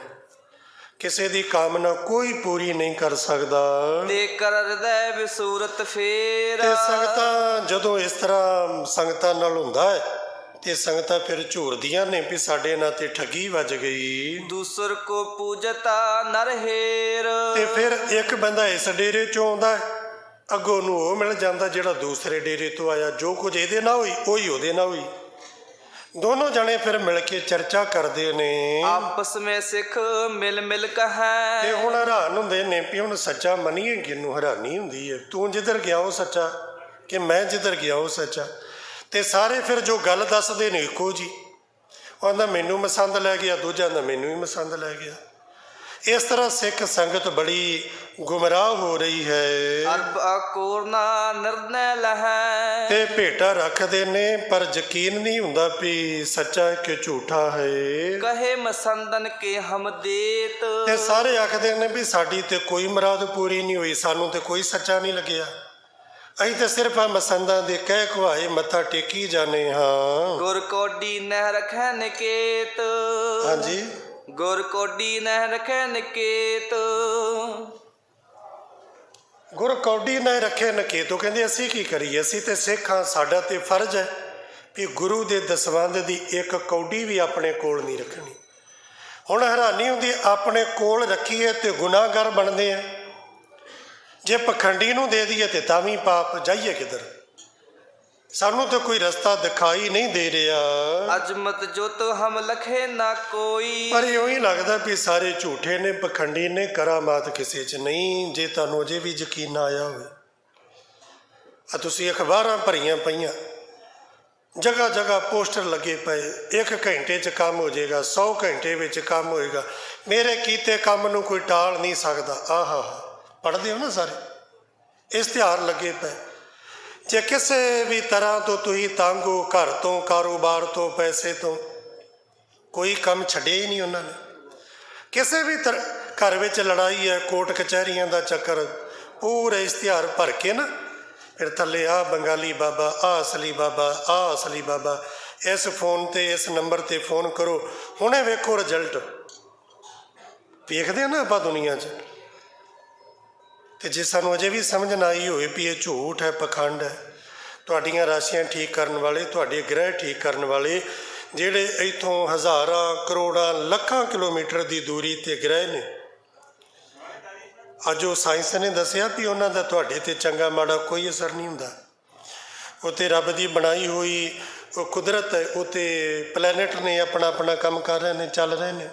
S1: ਕਿਸੇ ਦੀ ਕਾਮਨਾ ਕੋਈ ਪੂਰੀ ਨਹੀਂ ਕਰ ਸਕਦਾ।
S2: ਤੇ ਕਰ ਹਿਰਦੈ ਵਿਸੂਰਤ ਫੇਰ।
S1: ਤੇ ਸੰਗਤਾਂ ਜਦੋਂ ਇਸ ਤਰ੍ਹਾਂ ਸੰਗਤਾਂ ਨਾਲ ਹੁੰਦਾ ਹੈ ਤੇ ਸੰਗਤਾਂ ਫਿਰ ਝੂਰਦੀਆਂ ਨੇ ਵੀ ਸਾਡੇ ਨਾਲ ਤੇ ਠੱਗੀ ਵੱਜ ਗਈ।
S2: ਦੂਸਰ ਕੋ ਪੂਜਤਾ ਨਰ ਹੇਰ।
S1: ਤੇ ਫਿਰ ਇੱਕ ਬੰਦਾ ਇਸ ਡੇਰੇ ਚੋਂ ਆਉਂਦਾ ਹੈ, ਅੱਗੋਂ ਨੂੰ ਉਹ ਮਿਲ ਜਾਂਦਾ ਜਿਹੜਾ ਦੂਸਰੇ ਡੇਰੇ ਤੋਂ ਆਇਆ। ਜੋ ਕੁਝ ਇਹਦੇ ਨਾਲ ਹੋਈ ਉਹੀ ਉਹਦੇ ਨਾਲ ਹੋਈ। ਦੋਨੋਂ ਜਣੇ ਫਿਰ ਮਿਲ ਕੇ ਚਰਚਾ ਕਰਦੇ ਨੇ,
S2: ਆਪਸ ਵਿੱਚ ਸਿੱਖ ਮਿਲ ਮਿਲ ਕਹੈ।
S1: ਤੇ ਹੁਣ ਹੈਰਾਨ ਹੁੰਦੇ ਨੇ ਵੀ ਹੁਣ ਸੱਚਾ ਮੰਨੀਏ ਕਿਹਨੂੰ। ਹੈਰਾਨੀ ਹੁੰਦੀ ਹੈ, ਤੂੰ ਜਿੱਧਰ ਗਿਆ ਉਹ ਸੱਚਾ ਕਿ ਮੈਂ ਜਿੱਧਰ ਗਿਆ ਉਹ ਸੱਚਾ। ਤੇ ਸਾਰੇ ਫਿਰ ਜੋ ਗੱਲ ਦੱਸਦੇ ਨੇ ਇੱਕੋ ਜੀ। ਉਹਦਾ ਮੈਨੂੰ ਮਸੰਦ ਲੈ ਗਿਆ, ਦੂਜਾ ਦਾ ਮੈਨੂੰ ਹੀ ਮਸੰਦ ਲੈ ਗਿਆ। ਇਸ ਤਰ੍ਹਾਂ ਸਿੱਖ ਸੰਗਤ ਬੜੀ ਗੁੰਮਰਾਹ ਹੋ ਰਹੀ ਹੈ।
S2: ਅਰਬ ਅਕੋਰਨਾ ਨਿਰਣੈ ਲਹੈ।
S1: ਤੇ ਭੇਟਾ ਰੱਖਦੇ ਨੇ ਪਰ ਯਕੀਨ ਨਹੀਂ ਹੁੰਦਾ ਵੀ ਸੱਚਾ ਹੈ ਕਿ ਝੂਠਾ ਹੈ।
S2: ਕਹੇ ਮਸੰਦਨ ਕੇ ਹਮ ਦੇਤ।
S1: ਤੇ ਸਾਰੇ ਆਖਦੇ ਨੇ ਵੀ ਸਾਡੀ ਤੇ ਕੋਈ ਮੁਰਾਦ ਪੂਰੀ ਨਹੀਂ ਹੋਈ, ਸਾਨੂੰ ਤੇ ਕੋਈ ਸੱਚਾ ਨਹੀਂ ਲੱਗਿਆ। ਅਸੀਂ ਤੇ ਸਿਰਫ ਆ ਮਸੰਦਾਂ ਦੇ ਕਹਿ ਕੁਹਾਏ ਮੱਥਾ ਟੇਕੀ ਜਾਣੇ ਹਾਂ।
S2: ਗੁਰ ਕੋਡੀ ਨਹਿ ਰਖੈ ਨਿਕੇਤ।
S1: ਹਾਂਜੀ,
S2: ਗੁਰ ਕੋਡੀ ਨਹਿ ਰਖੈ ਨਿਕੇਤ।
S1: ਗੁਰ ਕੌਡੀ ਨਾ ਰੱਖੇ ਨਕੇਤੋ। ਕਹਿੰਦੇ ਅਸੀਂ ਕੀ ਕਰੀਏ, ਅਸੀਂ ਤੇ ਸਿੱਖ ਹਾਂ, ਸਾਡਾ ਤੇ ਫਰਜ਼ ਹੈ ਵੀ ਗੁਰੂ ਦੇ ਦਸਵੰਧ ਦੀ ਇੱਕ ਕੌਡੀ ਵੀ ਆਪਣੇ ਕੋਲ ਨਹੀਂ ਰੱਖਣੀ। ਹੁਣ ਹੈਰਾਨੀ ਹੁੰਦੀ, ਆਪਣੇ ਕੋਲ ਰੱਖੀਏ ਤੇ ਗੁਨਾਹਗਰ ਬਣਦੇ ਆ, ਜੇ ਪਖੰਡੀ ਨੂੰ ਦੇ ਦਈਏ ਤੇ ਤਾਂ ਵੀ ਪਾਪ। ਜਾਈਏ ਕਿੱਧਰ? ਸਾਨੂੰ ਤਾਂ ਕੋਈ ਰਸਤਾ ਦਿਖਾਈ ਨਹੀਂ ਦੇ ਰਿਹਾ।
S2: ਅਜਮਤ ਜੁਤ ਹਮ ਲਖੇ ਨਾ ਕੋਈ।
S1: ਪਰ ਇਉਂ ਹੀ ਲੱਗਦਾ ਵੀ ਸਾਰੇ ਝੂਠੇ ਨੇ, ਪਖੰਡੀ ਨੇ, ਕਰਾਮਾਤ ਕਿਸੇ 'ਚ ਨਹੀਂ। ਜੇ ਤੁਹਾਨੂੰ ਅਜੇ ਵੀ ਯਕੀਨ ਨਾ ਆਇਆ ਹੋਵੇ, ਆ ਤੁਸੀਂ ਅਖਬਾਰਾਂ ਭਰੀਆਂ ਪਈਆਂ, ਜਗ੍ਹਾ ਜਗ੍ਹਾ ਪੋਸਟਰ ਲੱਗੇ ਪਏ, 1 ਘੰਟੇ 'ਚ ਕੰਮ ਹੋ ਜਾਏਗਾ, 100 ਘੰਟੇ ਵਿੱਚ ਕੰਮ ਹੋਏਗਾ, ਮੇਰੇ ਕੀਤੇ ਕੰਮ ਨੂੰ ਕੋਈ ਟਾਲ ਨਹੀਂ ਸਕਦਾ। ਆਹਾ, ਪੜ੍ਹਦੇ ਹੋ ਨਾ ਸਾਰੇ, ਇਸ਼ਤਿਹਾਰ ਲੱਗੇ ਪਏ। ਜੇ ਕਿਸੇ ਵੀ ਤਰ੍ਹਾਂ ਤੋਂ ਤੁਸੀਂ ਤੰਗ ਹੋ, ਘਰ ਤੋਂ, ਕਾਰੋਬਾਰ ਤੋਂ, ਪੈਸੇ ਤੋਂ, ਕੋਈ ਕੰਮ ਛੱਡਿਆ ਹੀ ਨਹੀਂ ਉਹਨਾਂ ਨੇ। ਕਿਸੇ ਵੀ ਘਰ ਵਿੱਚ ਲੜਾਈ ਹੈ, ਕੋਰਟ ਕਚਹਿਰੀਆਂ ਦਾ ਚੱਕਰ, ਪੂਰੇ ਇਸ਼ਤਿਹਾਰ ਭਰ ਕੇ ਨਾ ਫਿਰ ਥੱਲੇ ਆਹ ਬੰਗਾਲੀ ਬਾਬਾ, ਆਹ ਅਸਲੀ ਬਾਬਾ, ਆਹ ਅਸਲੀ ਬਾਬਾ, ਇਸ ਫੋਨ 'ਤੇ, ਇਸ ਨੰਬਰ 'ਤੇ ਫੋਨ ਕਰੋ, ਹੁਣੇ ਵੇਖੋ ਰਿਜ਼ਲਟ। ਵੇਖਦੇ ਨਾ ਆਪਾਂ ਦੁਨੀਆ 'ਚ। ਤੇ ਜੇ ਸਾਨੂੰ ਅਜੇ ਵੀ ਸਮਝ ਨਾ ਆਈ ਹੋਵੇ ਵੀ ਇਹ ਝੂਠ ਹੈ, ਪਖੰਡ ਹੈ, ਤੁਹਾਡੀਆਂ ਰਾਸ਼ੀਆਂ ਠੀਕ ਕਰਨ ਵਾਲੇ, ਤੁਹਾਡੇ ਗ੍ਰਹਿ ਠੀਕ ਕਰਨ ਵਾਲੇ, ਜਿਹੜੇ ਇੱਥੋਂ ਹਜ਼ਾਰਾਂ, ਕਰੋੜਾਂ, ਲੱਖਾਂ ਕਿਲੋਮੀਟਰ ਦੀ ਦੂਰੀ 'ਤੇ ਗ੍ਰਹਿ ਨੇ, ਅੱਜ ਉਹ ਸਾਇੰਸ ਨੇ ਦੱਸਿਆ ਵੀ ਉਹਨਾਂ ਦਾ ਤੁਹਾਡੇ 'ਤੇ ਚੰਗਾ ਮਾੜਾ ਕੋਈ ਅਸਰ ਨਹੀਂ ਹੁੰਦਾ। ਉਹ ਤਾਂ ਰੱਬ ਦੀ ਬਣਾਈ ਹੋਈ ਉਹ ਕੁਦਰਤ ਹੈ, ਉਹ ਤਾਂ ਪਲੈਨਟ ਨੇ, ਆਪਣਾ ਆਪਣਾ ਕੰਮ ਕਰ ਰਹੇ ਨੇ, ਚੱਲ ਰਹੇ ਨੇ।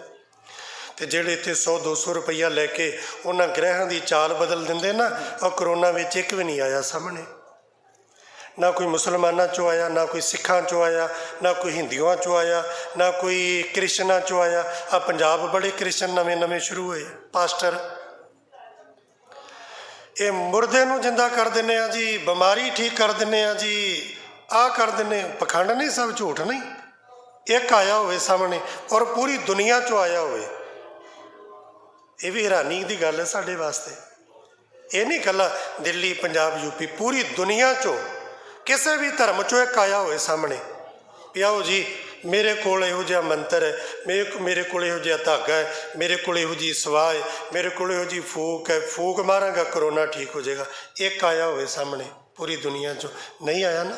S1: ਤੇ ਜਿਹੜੇ ਇੱਥੇ 100-200 ਰੁਪਈਆ ਲੈ ਕੇ ਉਹਨਾਂ ਗ੍ਰਹਿਾਂ ਦੀ ਚਾਲ ਬਦਲ ਦਿੰਦੇ ਨਾ, ਉਹ ਕਰੋਨਾ ਵਿੱਚ ਇੱਕ ਵੀ ਨਹੀਂ ਆਇਆ ਸਾਹਮਣੇ। ਨਾ ਕੋਈ ਮੁਸਲਮਾਨਾਂ 'ਚੋਂ ਆਇਆ, ਨਾ ਕੋਈ ਸਿੱਖਾਂ 'ਚੋਂ ਆਇਆ, ਨਾ ਕੋਈ ਹਿੰਦੂਆਂ 'ਚੋਂ ਆਇਆ, ਨਾ ਕੋਈ ਕ੍ਰਿਸ਼ਚਨਾਂ 'ਚੋਂ ਆਇਆ। ਆ ਪੰਜਾਬ ਬੜੇ ਕ੍ਰਿਸ਼ਚਨ ਨਵੇਂ ਨਵੇਂ ਸ਼ੁਰੂ ਹੋਏ, ਪਾਸਟਰ। ਇਹ ਮੁਰਦੇ ਨੂੰ ਜਿੰਦਾ ਕਰ ਦਿੰਦੇ ਆ ਜੀ, ਬਿਮਾਰੀ ਠੀਕ ਕਰ ਦਿੰਦੇ ਆ ਜੀ, ਆਹ ਕਰ ਦਿੰਦੇ। ਪਖੰਡ ਨਹੀਂ, ਸਭ ਝੂਠ ਨਹੀਂ। ਇੱਕ ਆਇਆ ਹੋਵੇ ਸਾਹਮਣੇ ਔਰ ਪੂਰੀ ਦੁਨੀਆ 'ਚੋਂ ਆਇਆ ਹੋਵੇ, ਇਹ ਵੀ ਹੈਰਾਨੀ ਦੀ ਗੱਲ ਹੈ ਸਾਡੇ ਵਾਸਤੇ। ਇਹ ਨਹੀਂ ਇਕੱਲਾ ਦਿੱਲੀ, ਪੰਜਾਬ, ਯੂਪੀ, ਪੂਰੀ ਦੁਨੀਆ 'ਚੋਂ ਕਿਸੇ ਵੀ ਧਰਮ 'ਚੋਂ ਇੱਕ ਆਇਆ ਹੋਵੇ ਸਾਹਮਣੇ ਵੀ ਆਓ ਜੀ, ਮੇਰੇ ਕੋਲ ਇਹੋ ਜਿਹਾ ਮੰਤਰ ਹੈ, ਮੇਰੇ ਕੋਲ ਇਹੋ ਜਿਹਾ ਧਾਗਾ ਹੈ, ਮੇਰੇ ਕੋਲ ਇਹੋ ਜਿਹੀ ਸਵਾਹ ਹੈ, ਮੇਰੇ ਕੋਲ ਇਹੋ ਜਿਹੀ ਫੂਕ ਹੈ, ਫੂਕ ਮਾਰਾਂਗਾ ਕਰੋਨਾ ਠੀਕ ਹੋ ਜਾਏਗਾ। ਇੱਕ ਆਇਆ ਹੋਵੇ ਸਾਹਮਣੇ ਪੂਰੀ ਦੁਨੀਆ 'ਚੋਂ। ਨਹੀਂ ਆਇਆ ਨਾ,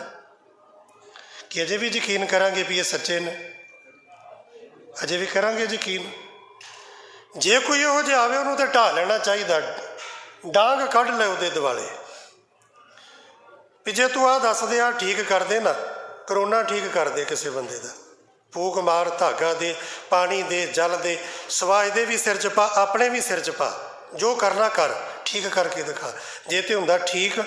S1: ਕਿ ਅਜੇ ਵੀ ਯਕੀਨ ਕਰਾਂਗੇ ਵੀ ਇਹ ਸੱਚੇ ਨੇ? ਅਜੇ ਵੀ ਕਰਾਂਗੇ ਯਕੀਨ? ਜੇ ਕੋਈ ਇਹੋ ਜਿਹਾ ਆਵੇ ਉਹਨੂੰ ਤਾਂ ਢਾਹ ਲੈਣਾ ਚਾਹੀਦਾ, ਡਾਂਗ ਕੱਢ ਲੈ ਉਹਦੇ ਦੁਆਲੇ ਵੀ ਜੇ ਤੂੰ ਆਹ ਦੱਸ ਦੇ, ਆਹ ਠੀਕ ਕਰ ਦੇ ਨਾ, ਕਰੋਨਾ ਠੀਕ ਕਰ ਦੇ ਕਿਸੇ ਬੰਦੇ ਦਾ, ਫੂਕ ਮਾਰ, ਧਾਗਾ ਦੇ, ਪਾਣੀ ਦੇ, ਜਲ ਦੇ, ਸਵਾਜ ਦੇ ਵੀ ਸਿਰ 'ਚ ਪਾ, ਆਪਣੇ ਵੀ ਸਿਰ 'ਚ ਪਾ, ਜੋ ਕਰਨਾ ਕਰ, ਠੀਕ ਕਰਕੇ ਦਿਖਾ। ਜੇ ਤੇ ਹੁੰਦਾ ਠੀਕ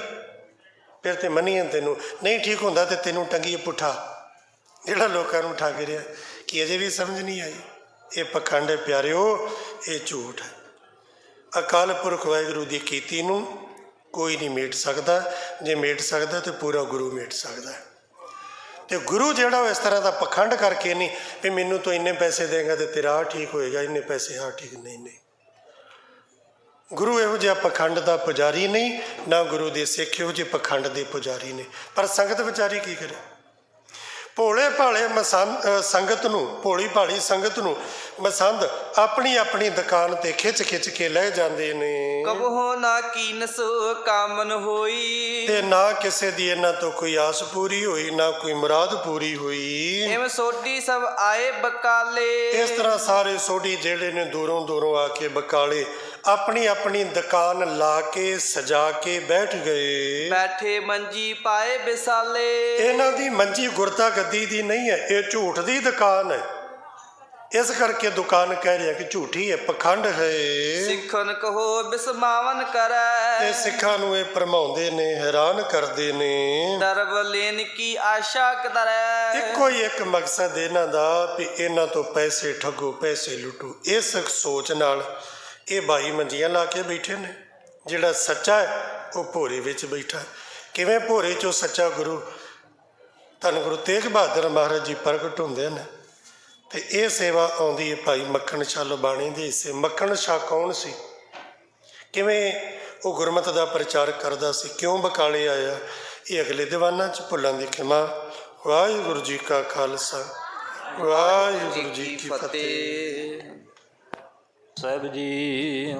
S1: ਫਿਰ ਤੇ ਮੰਨੀਏ ਤੈਨੂੰ, ਨਹੀਂ ਠੀਕ ਹੁੰਦਾ ਤੇ ਤੈਨੂੰ ਟੰਗੀ ਪੁੱਠਾ, ਜਿਹੜਾ ਲੋਕਾਂ ਨੂੰ ਠੱਗ ਰਿਹਾ। ਕਿ ਅਜੇ ਵੀ ਸਮਝ ਨਹੀਂ ਆਈ? ਇਹ ਪਖੰਡ ਹੈ ਪਿਆਰਿਓ, ਇਹ ਝੂਠ ਹੈ। ਅਕਾਲ ਪੁਰਖ ਵਾਹਿਗੁਰੂ ਦੀ ਕੀਤੀ ਨੂੰ ਕੋਈ ਨਹੀਂ ਮੇਟ ਸਕਦਾ। ਜੇ ਮੇਟ ਸਕਦਾ ਤੇ ਪੂਰਾ ਗੁਰੂ ਮੇਟ ਸਕਦਾ। ਤੇ ਗੁਰੂ ਜਿਹੜਾ ਉਹ ਇਸ ਤਰ੍ਹਾਂ ਦਾ ਪਖੰਡ ਕਰਕੇ ਨਹੀਂ ਵੀ ਮੈਨੂੰ ਤੂੰ ਇੰਨੇ ਪੈਸੇ ਦੇਂਗਾ ਤੇ ਤੇਰਾ ਆਹ ਠੀਕ ਹੋਏਗਾ, ਇੰਨੇ ਪੈਸੇ ਆਹ ਠੀਕ, ਨਹੀਂ ਨਹੀਂ। ਗੁਰੂ ਇਹੋ ਜਿਹਾ ਪਖੰਡ ਦਾ ਪੁਜਾਰੀ ਨਹੀਂ, ਨਾ ਗੁਰੂ ਦੇ ਸਿੱਖ ਇਹੋ ਜਿਹੇ ਪਖੰਡ ਦੇ ਪੁਜਾਰੀ ਨੇ। ਪਰ ਸੰਗਤ ਵਿਚਾਰੀ ਕੀ ਕਰੇ? ਭੋਲੇ ਭਾਲੇ ਸੰਗਤ ਨੂੰ, ਭੋਲੀ ਭਾਲੀ ਸੰਗਤ ਨੂੰ ਮਸੰਦ ਆਪਣੀ ਆਪਣੀ ਦੁਕਾਨ ਤੇ ਖਿੱਚ ਖਿੱਚ ਕੇ ਲੈ ਜਾਂਦੇ ਨੇ।
S2: ਕਬਹੁ ਨਾ ਕੀਨਸ ਕਾਮਨ ਹੋਈ,
S1: ਤੇ ਨਾ ਕਿਸੇ ਦੀ ਇਹਨਾਂ ਤੋਂ ਕੋਈ ਆਸ ਪੂਰੀ ਹੋਈ, ਨਾ ਕੋਈ ਮੁਰਾਦ ਪੂਰੀ ਹੋਈ।
S2: ਇਵ ਸੋਢੀ ਸਭ ਆਏ ਬਕਾਲੇ,
S1: ਇਸ ਤਰ੍ਹਾਂ ਸਾਰੇ ਸੋਢੀ ਜਿਹੜੇ ਨੇ ਦੂਰੋਂ ਦੂਰੋਂ ਆ ਕੇ ਬਕਾਲੇ ਆਪਣੀ ਆਪਣੀ ਦੁਕਾਨ ਲਾ ਕੇ ਸਜਾ ਕੇ ਬੈਠ ਗਏ।
S2: ਬੈਠੇ ਮੰਜੀ ਪਾਏ ਬਿਸਾਲੇ,
S1: ਇਹਨਾਂ ਦੀ ਮੰਜੀ ਗੁਰਤਾ ਗੱਦੀ ਦੀ ਨਹੀਂ ਹੈ, ਇਹ ਝੂਠ ਦੀ ਦੁਕਾਨ ਹੈ। ਇਸ ਕਰਕੇ ਦੁਕਾਨ ਕਹਿ ਰਿਹਾ ਕਿ ਝੂਠੀ ਹੈ, ਪਖੰਡ ਹੈ।
S2: ਸਿੱਖਨ ਕਹੋ ਬਿਸਮਾਵਨ ਕਰੈ,
S1: ਤੇ ਸਿੱਖਾਂ ਨੂੰ ਇਹ ਭਰਮਾਉਂਦੇ ਨੇ, ਹੈਰਾਨ ਕਰਦੇ ਨੇ।
S2: ਦਰਬ ਲੈਨ ਕੀ ਆਸ਼ਾ ਕਰੈ,
S1: ਇੱਕੋ ਹੀ ਇੱਕ ਮਕਸਦ ਇਹਨਾਂ ਦਾ ਵੀ ਇਹਨਾਂ ਤੋਂ ਪੈਸੇ ਠੱਗੋ, ਪੈਸੇ ਲੁੱਟੋ। ਇਸ ਸੋਚ ਨਾਲ ਇਹ ਭਾਈ ਮੰਜੀਆਂ ਲਾ ਕੇ ਬੈਠੇ ਨੇ। ਜਿਹੜਾ ਸੱਚਾ ਹੈ ਉਹ ਭੋਰੇ ਵਿੱਚ ਬੈਠਾ। ਕਿਵੇਂ ਭੋਰੇ 'ਚੋਂ ਸੱਚਾ ਗੁਰੂ ਧੰਨ ਗੁਰੂ ਤੇਗ ਬਹਾਦਰ ਮਹਾਰਾਜ ਜੀ ਪ੍ਰਗਟ ਹੁੰਦੇ ਨੇ। ਤੇ ਇਹ ਸੇਵਾ ਆਉਂਦੀ ਹੈ ਭਾਈ ਮੱਖਣ ਸ਼ਾਹ ਲੁਬਾਣੀ ਦੇ ਹਿੱਸੇ। ਮੱਖਣ ਸ਼ਾਹ ਕੌਣ ਸੀ? ਕਿਵੇਂ ਉਹ ਗੁਰਮਤ ਦਾ ਪ੍ਰਚਾਰ ਕਰਦਾ ਸੀ? ਕਿਉਂ ਬਕਾਲੇ ਆਇਆ? ਇਹ ਅਗਲੇ ਦੀਵਾਨਾਂ 'ਚ ਭੁੱਲਾਂ ਦੀ ਖਿਮਾ। ਵਾਹਿਗੁਰੂ ਜੀ ਕਾ ਖਾਲਸਾ, ਵਾਹਿਗੁਰੂ ਜੀ ਕੀ ਫਤਿਹ।
S3: ਸਾਹਿਬ ਜੀ